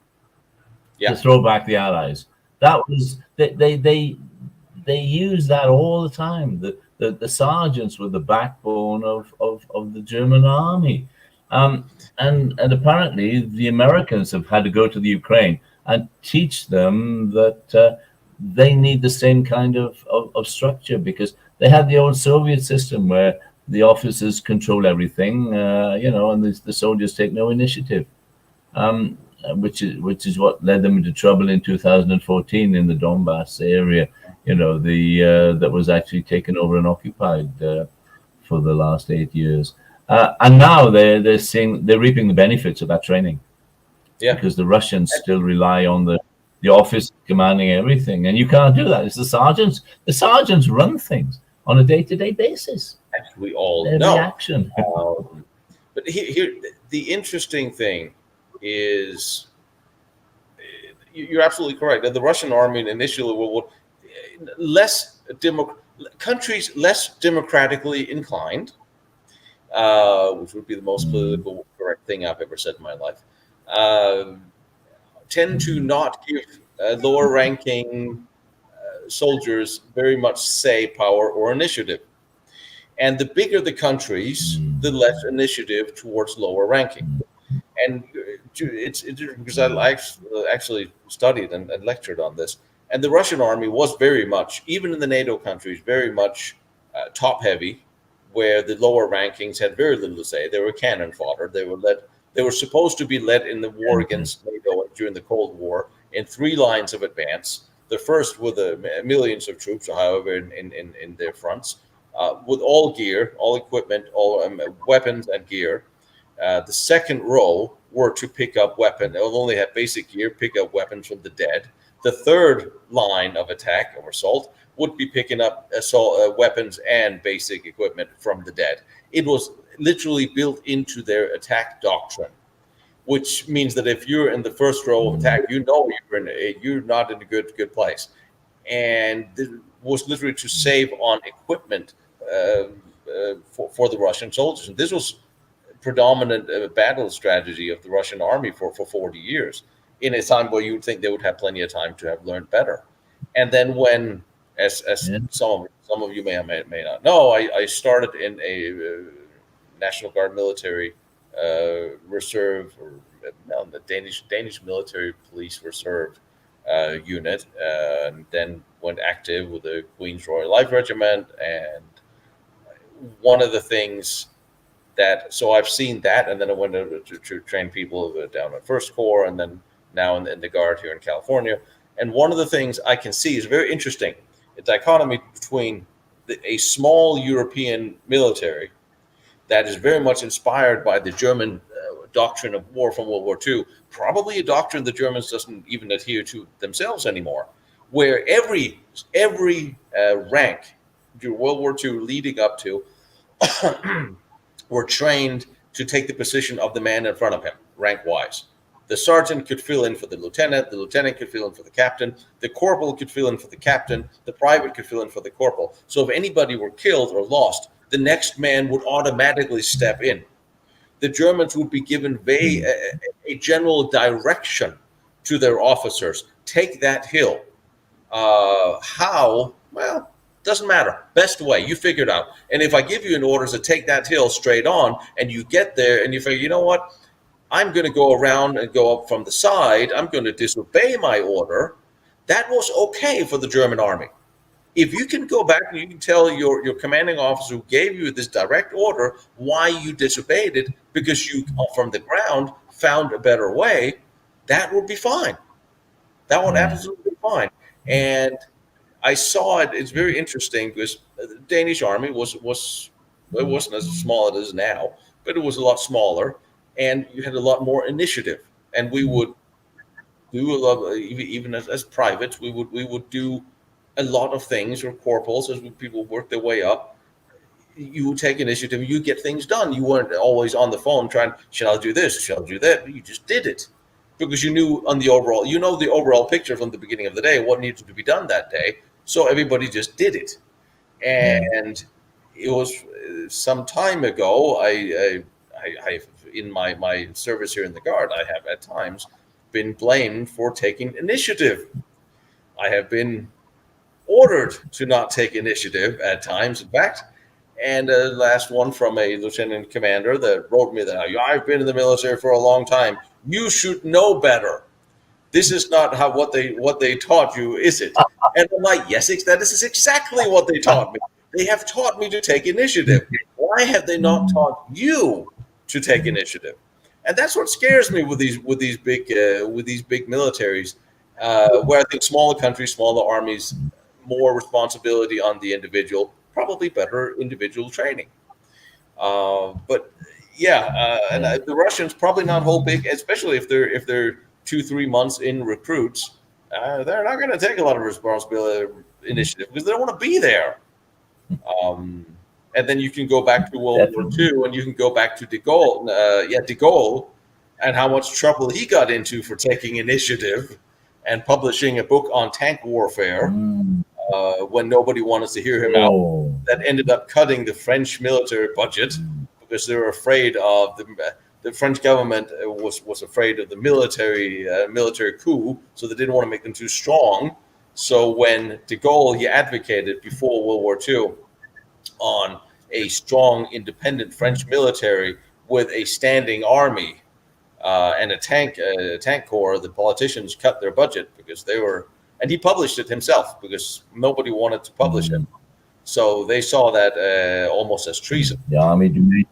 to throw back the Allies. That was they used that all the time. The sergeants were the backbone of the German army, and apparently the Americans have had to go to the Ukraine and teach them that they need the same kind of structure, because they had the old Soviet system where the officers control everything, and the soldiers take no initiative, which is what led them into trouble in 2014 in the Donbass area, that was actually taken over and occupied for the last 8 years. And now they're reaping the benefits of that training, because the Russians still rely on the office commanding everything, and you can't do that. It's the sergeants. The sergeants run things on a day-to-day basis. As we all Their know. reaction. But here, the interesting thing is, you're absolutely correct. The Russian army initially were countries less democratically inclined, which would be the most political correct thing I've ever said in my life, tend to not give lower-ranking soldiers very much say, power, or initiative. And the bigger the countries, the less initiative towards lower ranking. And it's interesting because I actually studied and lectured on this. And the Russian army was very much, even in the NATO countries, very much top heavy, where the lower rankings had very little to say. They were cannon fodder. They were supposed to be led in the war against NATO during the Cold War in 3 lines of advance. The first with millions of troops, or however, in their fronts, with all gear, all equipment, all weapons and gear. The second row were to pick up weapons. They will only have basic gear, pick up weapons from the dead. The third line of attack or assault would be picking up assault weapons and basic equipment from the dead. It was literally built into their attack doctrine, which means that if you're in the first row of attack, you know you're not in a good place. And it was literally to save on equipment for the Russian soldiers. And this was predominant battle strategy of the Russian army for 40 years, in a time where you would think they would have plenty of time to have learned better. And then when, as some of you may or may not know, I started in a National Guard military reserve, or the Danish military police reserve unit, and then went active with the Queen's Royal Life Regiment. And one of the things so I've seen that, and then I went to train people down at First Corps, and then now in the Guard here in California. And one of the things I can see is very interesting, a dichotomy between a small European military that is very much inspired by the German doctrine of war from World War II, probably a doctrine the Germans doesn't even adhere to themselves anymore, where every rank during World War II leading up to were trained to take the position of the man in front of him, rank-wise. The sergeant could fill in for the lieutenant could fill in for the captain, the corporal could fill in for the captain, the private could fill in for the corporal. So if anybody were killed or lost, the next man would automatically step in. The Germans would be given a general direction to their officers. Take that hill. How? Well, doesn't matter. Best way, you figure it out. And if I give you an order to take that hill straight on, and you get there and you figure, you know what, I'm going to go around and go up from the side, I'm going to disobey my order, that was okay for the German army. If you can go back and you can tell your commanding officer who gave you this direct order why you disobeyed it, because you, from the ground, found a better way, that would be fine. That would absolutely be fine. And I saw it. It's very interesting because the Danish army was it wasn't as small as it is now, but it was a lot smaller, and you had a lot more initiative. And we would do a lot, even as privates, we would do a lot of things, or corporals, as people work their way up. You would take initiative, you get things done. You weren't always on the phone trying, shall I do this, shall I do that? You just did it because you knew the overall picture from the beginning of the day, what needed to be done that day. So everybody just did it. And it was some time ago, I in my service here in the Guard, I have at times been blamed for taking initiative. I have been ordered to not take initiative at times, in fact. And the last one from a lieutenant commander that wrote me that, I've been in the military for a long time. You should know better. This is not what they taught you, is it? And I'm like, yes, that is exactly what they taught me. They have taught me to take initiative. Why have they not taught you to take initiative? And that's what scares me with these big militaries, where I think smaller countries, smaller armies, more responsibility on the individual, probably better individual training. But the Russians probably not whole big, especially if they're 2-3 months in recruits. They're not going to take a lot of responsibility initiative because they don't want to be there. And then you can go back to World War Definitely. II, and you can go back to De Gaulle, De Gaulle, and how much trouble he got into for taking initiative and publishing a book on tank warfare when nobody wanted to hear him out. Oh, That ended up cutting the French military budget because they were afraid of the French government was afraid of the military coup, so they didn't want to make them too strong. So when De Gaulle, he advocated before World War II on a strong, independent French military with a standing army and a tank corps, the politicians cut their budget because they were, and he published it himself because nobody wanted to publish it. So they saw that almost as treason. the army do need.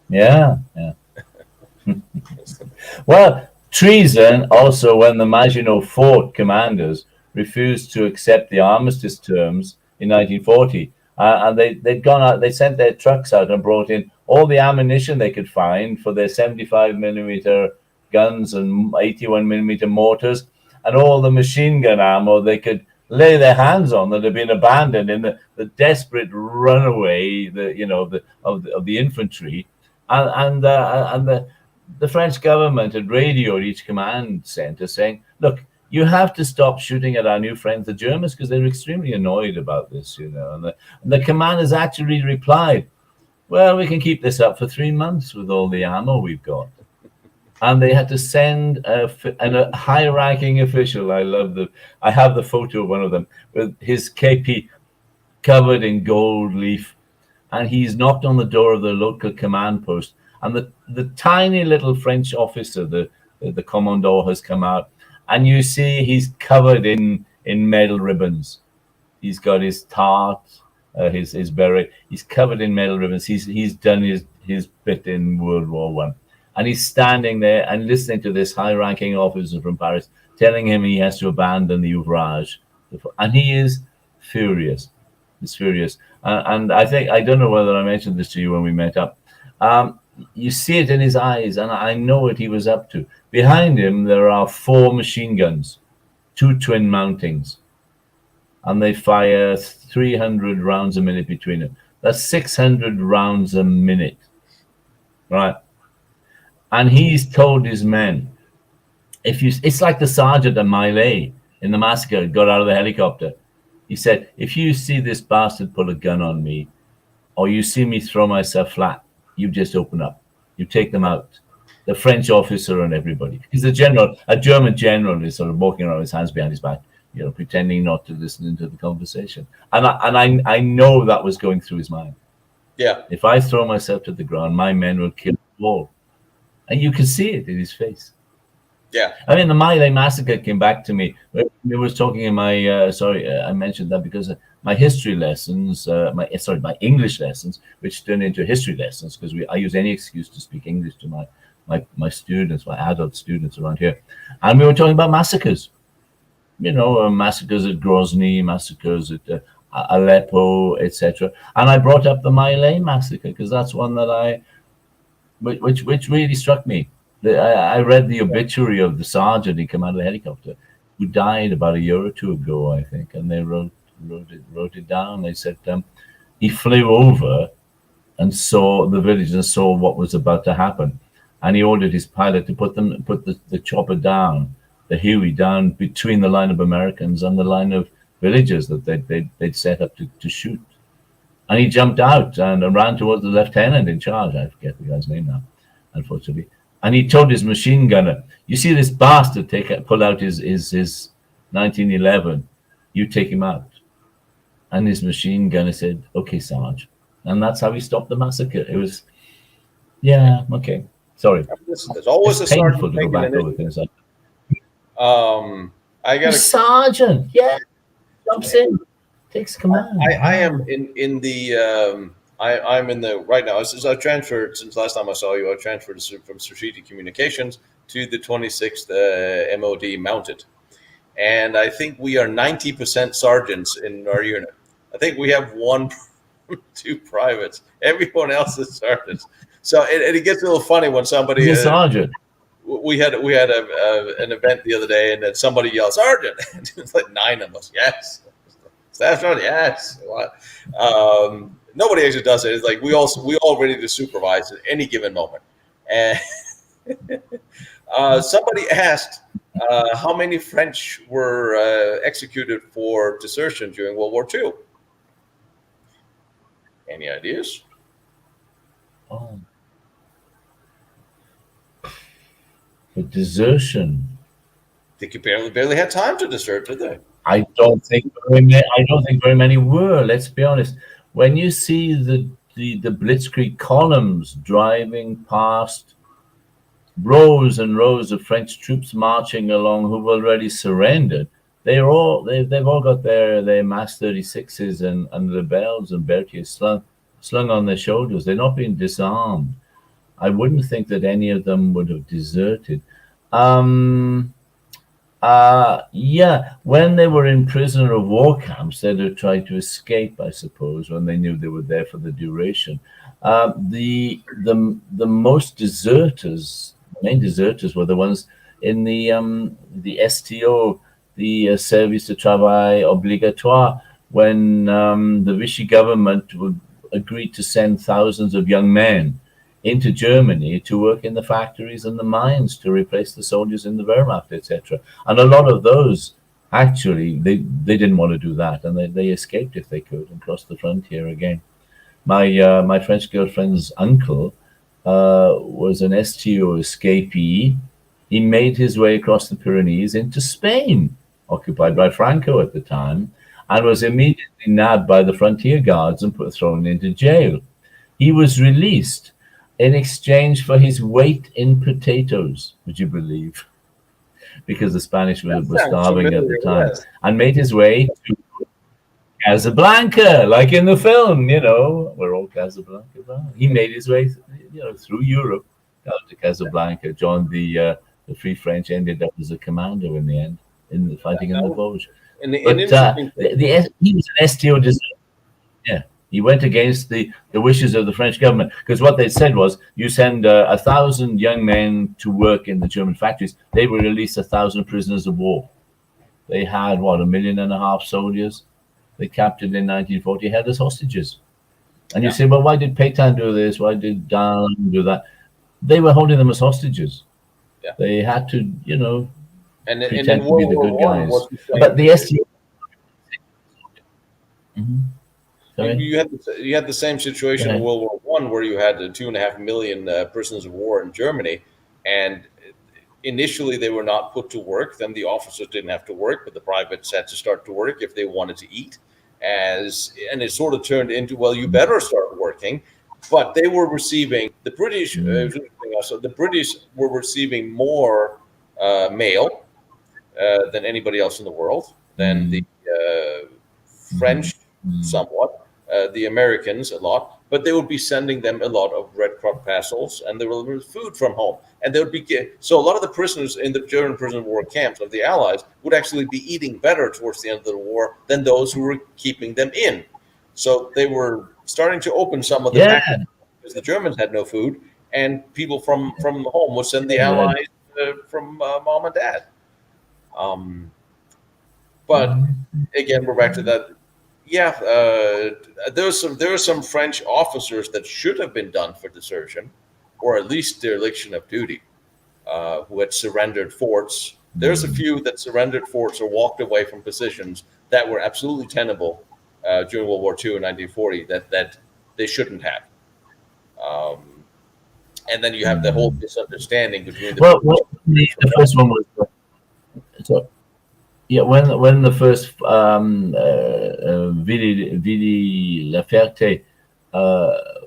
Yeah, yeah. Well, treason also when the Maginot Fort commanders refused to accept the armistice terms in 1940. And they'd gone out, they sent their trucks out and brought in all the ammunition they could find for their 75 millimeter guns and 81 millimeter mortars and all the machine gun ammo they could lay their hands on that had been abandoned in the desperate runaway, of the infantry. And the French government had radioed each command center saying, look, you have to stop shooting at our new friends, the Germans, because they're extremely annoyed about this, And the commanders actually replied, well, we can keep this up for 3 months with all the ammo we've got. And they had to send a high-ranking official. I have the photo of one of them with his kepi covered in gold leaf, and he's knocked on the door of the local command post. And the tiny little French officer, the commandant, has come out. And you see he's covered in metal ribbons. He's got his tart, his beret. He's covered in metal ribbons. He's done his bit in World War I. And he's standing there and listening to this high-ranking officer from Paris telling him he has to abandon the ouvrage. And he is furious. He's furious. And I think, I don't know whether I mentioned this to you when we met up. You see it in his eyes, and I know what he was up to. Behind him, there are 4 machine guns, 2 twin mountings, and they fire 300 rounds a minute between them. That's 600 rounds a minute, right? And he's told his men, it's like the sergeant at Miley in the massacre got out of the helicopter. He said, if you see this bastard pull a gun on me, or you see me throw myself flat, you just open up. You take them out. The French officer and everybody. Because a German general is sort of walking around with his hands behind his back, pretending not to listen into the conversation. And I know that was going through his mind. Yeah. If I throw myself to the ground, my men will kill them all. And you can see it in his face. Yeah. I mean, the Miley massacre came back to me. I was talking in my, I mentioned that because my history lessons, my English lessons, which turned into history lessons, because I use any excuse to speak English to my students, my adult students around here. And we were talking about massacres, massacres at Grozny, massacres at Aleppo, etc. And I brought up the Miley massacre because that's one that which really struck me. I read the obituary of the sergeant who came out of the helicopter, who died about a year or two ago, I think, and they wrote it down. They said he flew over and saw the village and saw what was about to happen, and he ordered his pilot to put the chopper down, the Huey down between the line of Americans and the line of villagers that they'd set up to shoot. And he jumped out and ran towards the lieutenant in charge. I forget the guy's name now, unfortunately. And he told his machine gunner, "You see this bastard pull out his 1911? You take him out." And his machine gunner said, "Okay, Sarge." And that's how he stopped the massacre. It was, okay. Sorry. There's always it's a painful sergeant to go back over taking things. I got a sergeant, jumps in, takes command. I am in the I'm in the right now. Since I've transferred since last time I saw you, I transferred from strategic communications to the 26th MOD mounted, and I think we are 90% sergeants in our unit. I think we have 1, 2 privates. Everyone else is sergeants. So it gets a little funny when somebody He's a sergeant. We had an event the other day, and then somebody yelled, "Sergeant!" It's like 9 of us. Yes. That's right. Yes. Nobody actually does it. It's like we all ready to supervise at any given moment. And somebody asked how many French were executed for desertion during World War II. Any ideas? Oh. For desertion. They barely had time to desert, did they? I don't think very many were. Let's be honest. When you see the Blitzkrieg columns driving past rows and rows of French troops marching along who've already surrendered, they've all got their Mass 36s and Rebels and Berthiers slung on their shoulders. They're not being disarmed. I wouldn't think that any of them would have deserted. Yeah, when they were in prisoner of war camps, they'd have tried to escape, I suppose, when they knew they were there for the duration. The most deserters, the main deserters, were the ones in the STO, the Service de Travail Obligatoire, when the Vichy government would agree to send thousands of young men into Germany to work in the factories and the mines to replace the soldiers in the Wehrmacht, etc. And a lot of those, actually, they didn't want to do that, and they escaped if they could and crossed the frontier again. My French girlfriend's uncle was an STO escapee. He made his way across the Pyrenees into Spain, occupied by Franco at the time, and was immediately nabbed by the frontier guards and thrown into jail. He was released in exchange for his weight in potatoes, would you believe? Because the Spanish were starving at the time, and made his way to Casablanca, like in the film, we're all Casablanca bound. He made his way, through Europe down to Casablanca, joined the Free French, ended up as a commander in the end, in the fighting in the Vosges. But he was an STO deserter. Yeah. He went against the wishes of the French government, because what they said was, you send 1,000 young men to work in the German factories, they will release 1,000 prisoners of war. They had, 1.5 million soldiers they captured in 1940, held as hostages. And you say, well, why did Pétain do this? Why did Dallaire do that? They were holding them as hostages. Yeah. They had to, pretend to be the good guys. But the STO... Mm-hmm. You had the same situation in World War I, where you had 2.5 million prisoners of war in Germany, and initially they were not put to work. Then the officers didn't have to work, but the privates had to start to work if they wanted to eat. And it sort of turned into, well, you better start working. But they were receiving, the British were receiving more mail than anybody else in the world, than the French somewhat. The Americans a lot, but they would be sending them a lot of Red Cross parcels, and there was food from home, and they would be so a lot of the prisoners in the German prisoner of war camps of the Allies would actually be eating better towards the end of the war than those who were keeping them in. So they were starting to open some of the packages because the Germans had no food, and people from home would send the Allies from mom and dad. But again, we're back to that. Yeah, there were some French officers that should have been done for desertion, or at least dereliction of duty, who had surrendered forts. There's a few that surrendered forts or walked away from positions that were absolutely tenable during World War II in 1940 that they shouldn't have. And then you have the whole misunderstanding between the first one was so. Yeah, when the first Vili La Ferté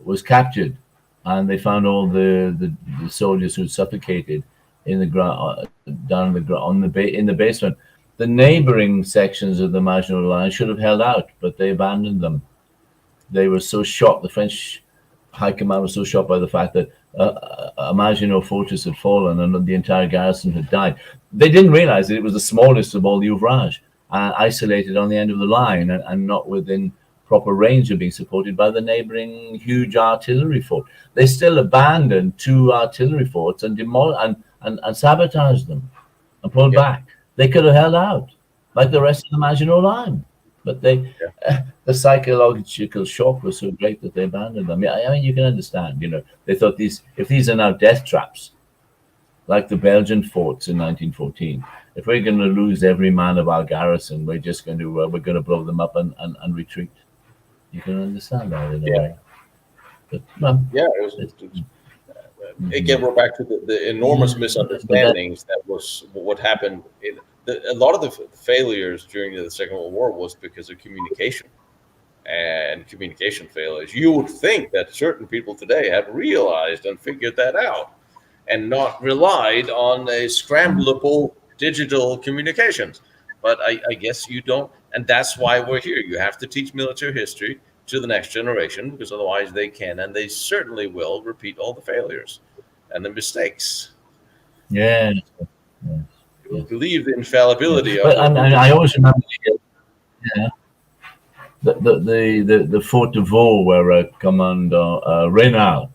was captured, and they found all the soldiers who had suffocated in the ground, down in the basement, the neighboring sections of the Maginot Line should have held out, but they abandoned them. They were so shocked. The French High Command was so shocked by the fact that a Maginot Fortress had fallen and the entire garrison had died. They didn't realize that it was the smallest of all the ouvrage, isolated on the end of the line and not within proper range of being supported by the neighboring huge artillery fort. They still abandoned 2 artillery forts and sabotaged them and pulled back. They could have held out like the rest of the Maginot Line, But the psychological shock was so great that they abandoned them. Yeah, I mean, you can understand. They thought if these are now death traps, like the Belgian forts in 1914. If we're going to lose every man of our garrison, we're just going to blow them up and retreat. You can understand that in a way. But, well, Yeah, again, we're back to the enormous misunderstandings that was what happened. A lot of the failures during the Second World War was because of communication and communication failures. You would think that certain people today have realized and figured that out and not relied on a scramblable digital communications. But I guess you don't, and that's why we're here. You have to teach military history to the next generation, because otherwise they can, and they certainly will, repeat all the failures and the mistakes. Yeah. You believe the infallibility of it. I always remember the Fort de Vaux, where Commander Reynal,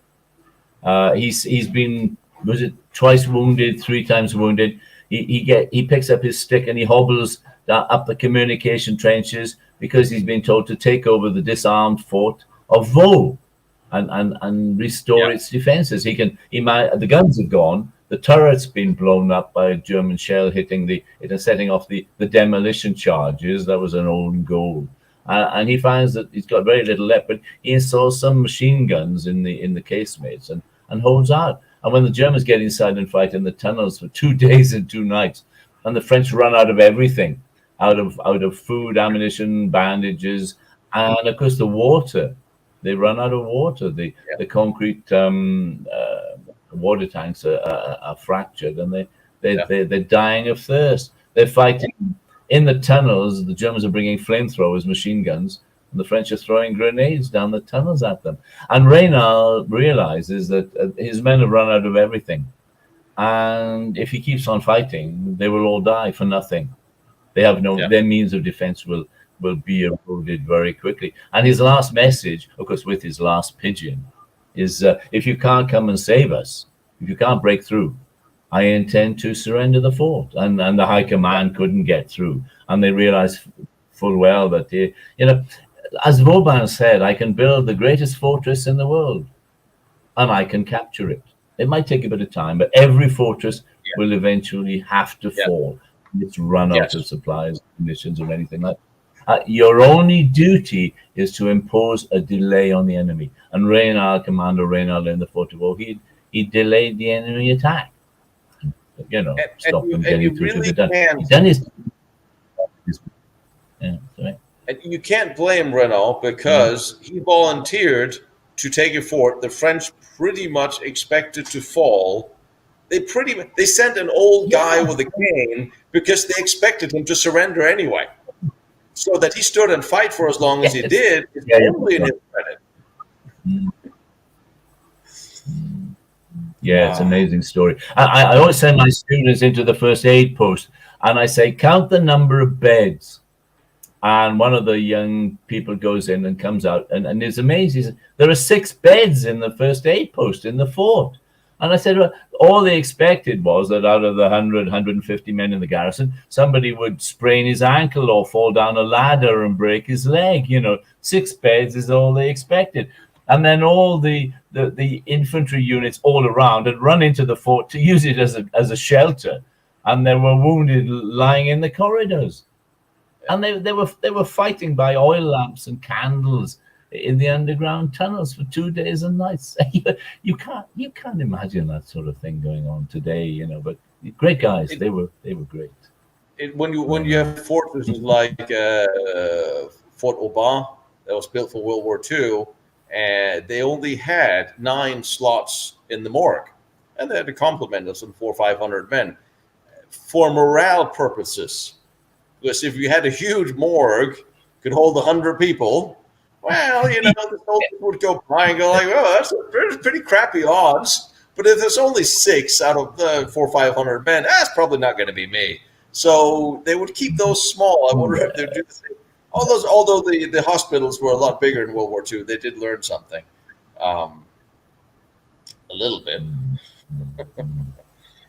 he's been, was it twice wounded, 3 times wounded. He picks up his stick and he hobbles up the communication trenches because he's been told to take over the disarmed fort of Vaux and restore its defenses. The guns are gone. The turret's been blown up by a German shell hitting it and setting off the demolition charges. That was an own goal. And he finds that he's got very little left, but he installs some machine guns in the casemates and holds out. And when the Germans get inside and fight in the tunnels for 2 days and 2 nights, and the French run out of everything, out of food, ammunition, bandages, and of course the water. They run out of water. The concrete water tanks are fractured, and they're dying of thirst. They're fighting in the tunnels. The Germans are bringing flamethrowers, machine guns, and the French are throwing grenades down the tunnels at them. And Reynal realizes that his men have run out of everything, and if he keeps on fighting, they will all die for nothing. They have their means of defense will be eroded very quickly. And his last message, of course, with his last pigeon, is if you can't come and save us, if you can't break through, I intend to surrender the fort. And the high command couldn't get through. And they realized full well that, as Vauban said, I can build the greatest fortress in the world and I can capture it. It might take a bit of time, but every fortress will eventually have to fall. It's run out of supplies, munitions, or anything like that. Your only duty is to impose a delay on the enemy. And Commander Reynal in the Fort de Vaux, he delayed the enemy attack. Stop them getting through to the done. He's done his. Sorry. And you can't blame Reynal because he volunteered to take a fort the French pretty much expected to fall. They sent an old guy with a cane because they expected him to surrender anyway. So that he stood and fight for as long as he did is only in his credit. Yeah, it's an amazing story. I always send my students into the first aid post and I say, count the number of beds. And one of the young people goes in and comes out and is amazed. He says, there are 6 beds in the first aid post in the fort. And I said, well, all they expected was that out of the 100, 150 men in the garrison, somebody would sprain his ankle or fall down a ladder and break his leg. 6 beds is all they expected. And then all the infantry units all around had run into the fort to use it as a shelter. And there were wounded lying in the corridors. And they were fighting by oil lamps and candles in the underground tunnels for 2 days and nights. You can't imagine that sort of thing going on today, But great guys, they were great. When you have fortresses like Fort Aubin that was built for World War II, and they only had 9 slots in the morgue, and they had to complement us some 400 or 500 men for morale purposes. Because if you had a huge morgue, could hold 100 people. Well, the soldiers would go by and go like, "Oh, that's pretty crappy odds." But if there's only 6 out of the 400 or 500 men, that's probably not going to be me. So they would keep those small. I wonder if they'd do the same. Although the hospitals were a lot bigger in World War II, they did learn something, a little bit.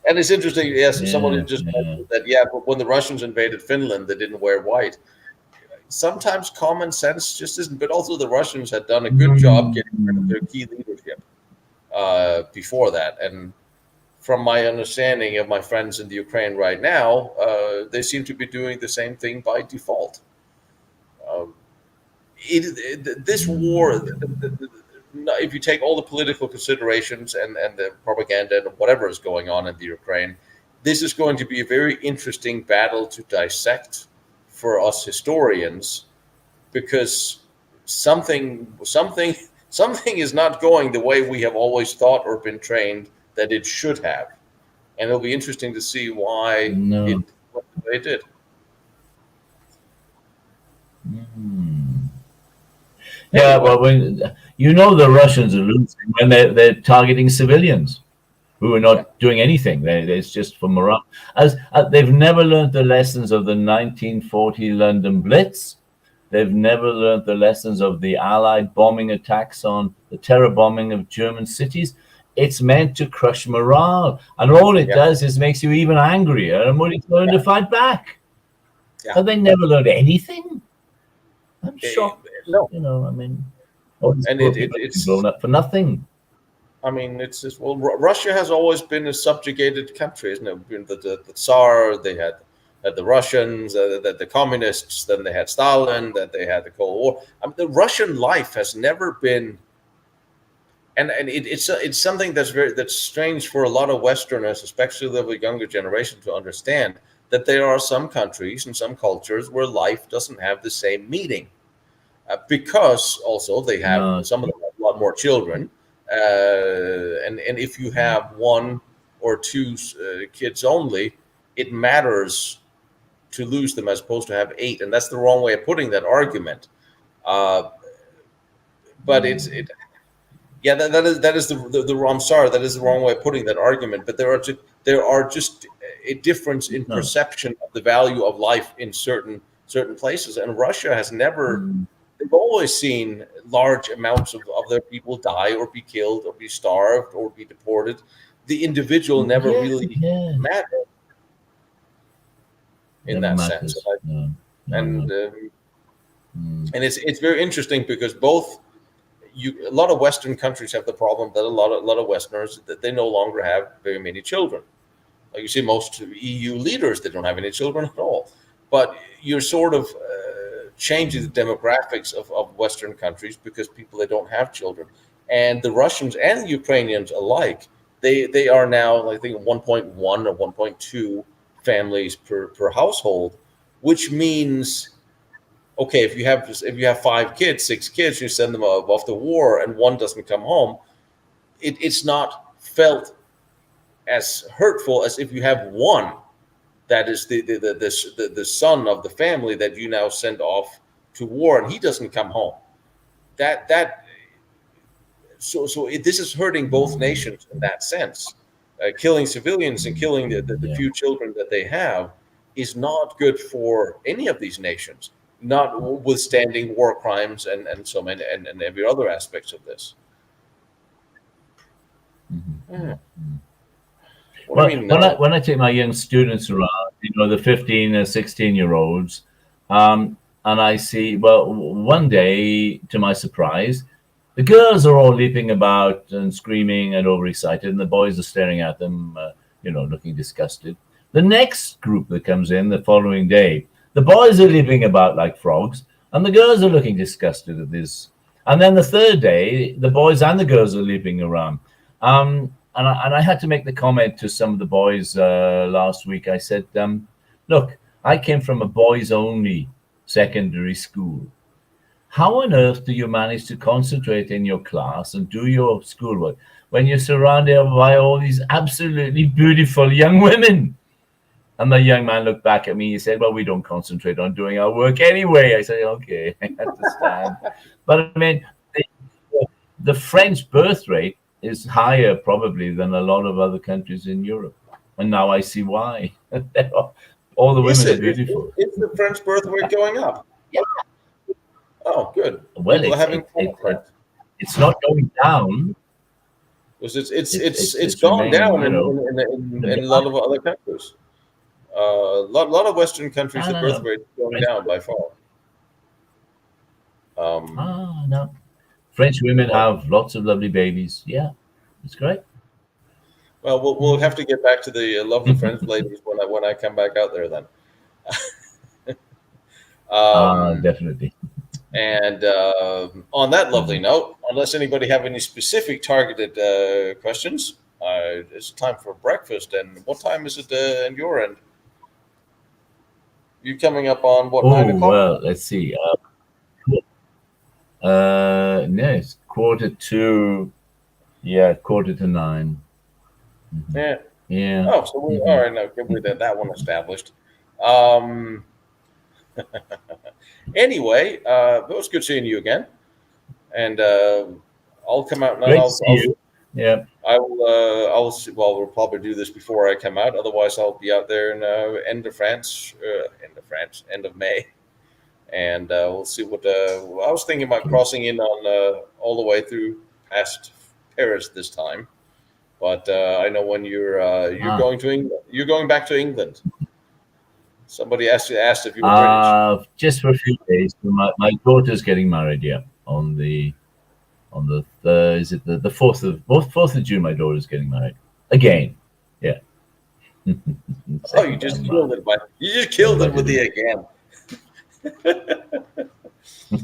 And it's interesting. Yes, someone just mentioned that. Yeah, but when the Russians invaded Finland, they didn't wear white. sometimes common sense just isn't. But also the Russians had done a good job getting rid of their key leadership before that. And from my understanding of my friends in the Ukraine right now, they seem to be doing the same thing by default. This war, if you take all the political considerations and the propaganda and whatever is going on in the Ukraine, this is going to be a very interesting battle to dissect for us historians, because something is not going the way we have always thought or been trained that it should have, and it'll be interesting to see why it went the way it did. Yeah, well, when the Russians are losing when they're targeting civilians who are not doing anything. It's just for morale. As they've never learned the lessons of the 1940 London Blitz. They've never learned the lessons of the Allied bombing attacks on the terror bombing of German cities. It's meant to crush morale, and all it does is makes you even angrier and more determined to fight back. Have they never learned anything? I'm shocked. No, I mean, and it's blown up for nothing. I mean, it's just, well, Russia has always been a subjugated country, isn't it? The Tsar, they had the Russians, the communists, then they had Stalin, then they had the Cold War. I mean, the Russian life has never been, and it's something that's strange for a lot of Westerners, especially the younger generation, to understand that there are some countries and some cultures where life doesn't have the same meaning, because also they have some of them have a lot more children. And if you have one or two kids only, it matters to lose them as opposed to have 8, and that's the wrong way of putting that argument. But that is the I'm sorry, that is the wrong way of putting that argument. But there are just a difference in perception of the value of life in certain places, and Russia has never. They've always seen large amounts of their people die or be killed or be starved or be deported. The individual never really mattered in that sense. And it's very interesting because a lot of Western countries have the problem that a lot of Westerners, that they no longer have very many children. Like you see, most EU leaders, they don't have any children at all. But you're sort of changing the demographics of Western countries because they don't have children. And the Russians and the Ukrainians alike, they are now, I think, 1.1 or 1.2 families per household, which means, okay, if you have 5 kids, 6 kids, you send them off to war and one doesn't come home, it's not felt as hurtful as if you have one that is the son of the family that you now send off to war and he doesn't come home. So this is hurting both nations in that sense. Killing civilians and killing the few children that they have is not good for any of these nations, notwithstanding war crimes and so many and every other aspects of this. When I take my young students around, the 15 and 16-year-olds, and I see, one day, to my surprise, the girls are all leaping about and screaming and overexcited, and the boys are staring at them, looking disgusted. The next group that comes in the following day, the boys are leaping about like frogs, and the girls are looking disgusted at this. And then the third day, the boys and the girls are leaping around. And I had to make the comment to some of the boys last week. I said, look, I came from a boys-only secondary school. How on earth do you manage to concentrate in your class and do your schoolwork when you're surrounded by all these absolutely beautiful young women? And the young man looked back at me. He said, well, we don't concentrate on doing our work anyway. I said, okay, I understand. But I mean, the French birth rate is higher probably than a lot of other countries in Europe. And now I see why. All the women are beautiful. Is the French birth rate going up? Yeah. Oh, good. Well, it's not going down. Because it's gone down in a lot of other countries. A lot of Western countries, the birth rate is going down by far. No. French women have lots of lovely babies. Yeah, it's great. Well, we'll have to get back to the lovely French ladies when I come back out there then. Definitely. And on that lovely note, unless anybody have any specific targeted questions, it's time for breakfast. And what time is it in your end? You coming up on what, 9 o'clock? Well, let's see. No, it's 8:45. Yeah, 8:45. Yeah. Yeah. Oh, so we all right. Now get with that one established. Anyway, it was good seeing you again, and I'll come out now. Great to see you. Yeah. I will. I'll see. Well, we'll probably do this before I come out. Otherwise, I'll be out there in end of May, and we'll see what. I was thinking about crossing in on all the way through past Paris this time, but I know when you're going to England. You're going back to England. Somebody asked if you were British. Just for a few days. My daughter's getting married. Yeah, on the is it the 4th of June? My daughter's getting married again. Yeah. Oh, you just killed it! You just killed it with the again.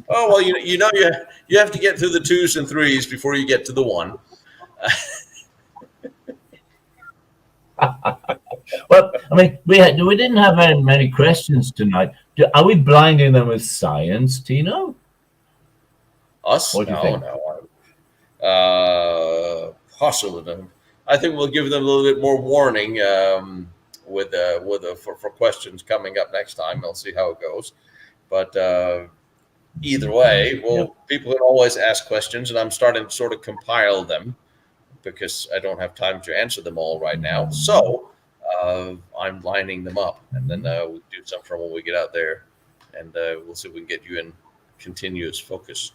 Oh well, you have to get through the 2s and 3s before you get to the 1. Well, I mean, we didn't have very many questions tonight. Are we blinding them with science, Tino? Us? What do you think? No. Possibly. I think we'll give them a little bit more warning for questions coming up next time. We'll see how it goes. But either way, people can always ask questions, and I'm starting to sort of compile them because I don't have time to answer them all right now. So I'm lining them up, and then we'll do some from when we get out there, and we'll see if we can get you in continuous focus.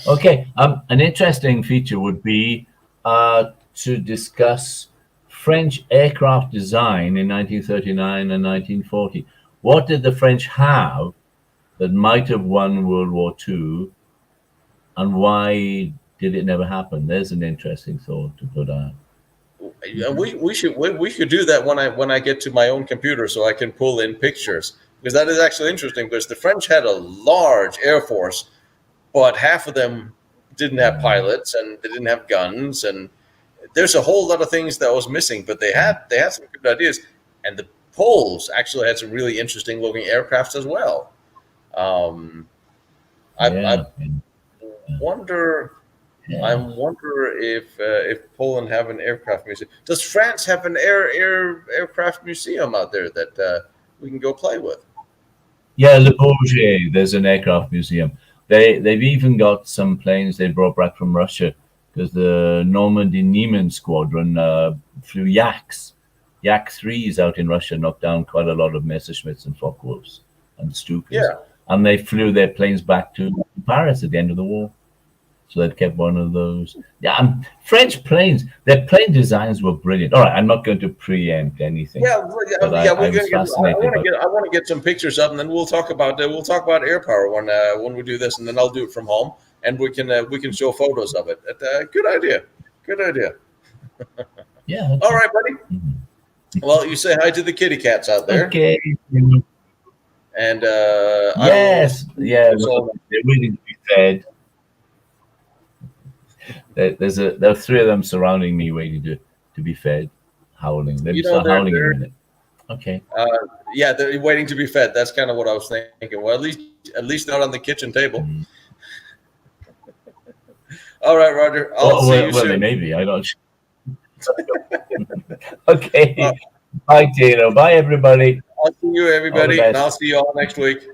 Okay. An interesting feature would be to discuss French aircraft design in 1939 and 1940. What did the French have that might have won World War II, and why did it never happen? There's an interesting thought to put out. We should do that when I get to my own computer, so I can pull in pictures, because that is actually interesting. Because the French had a large air force, but half of them didn't have pilots and they didn't have guns, and there's a whole lot of things that was missing. But they had some good ideas, and the Poles actually had some really interesting looking aircrafts as well. I wonder. Yeah. I wonder if Poland have an aircraft museum. Does France have an aircraft museum out there that we can go play with? Yeah, Le Bourget. There's an aircraft museum. They've even got some planes they brought back from Russia, because the Normandy Niemen squadron flew Yaks. Yak 3s out in Russia knocked down quite a lot of Messerschmitts and Focke-Wulfs and Stukas. Yeah. And they flew their planes back to Paris at the end of the war. So they've kept one of those. Yeah, French planes, their plane designs were brilliant. All right, I'm not going to preempt anything. I want to get some pictures up, and then we'll talk about air power when we do this, and then I'll do it from home, and we can show photos of it. Good idea. Yeah. Okay. All right, buddy. Mm-hmm. Well, you say hi to the kitty cats out there. Okay. And yes, they're waiting to be fed. There are 3 of them surrounding me, waiting to be fed, howling. They'll start howling in a minute. Okay. Yeah, they're waiting to be fed. That's kind of what I was thinking. Well, at least not on the kitchen table. Mm. All right, Roger. I'll see you soon. Well, maybe. I don't. Okay. Bye, Tino. Bye, everybody. I'll see you, everybody, and I'll see you all next week.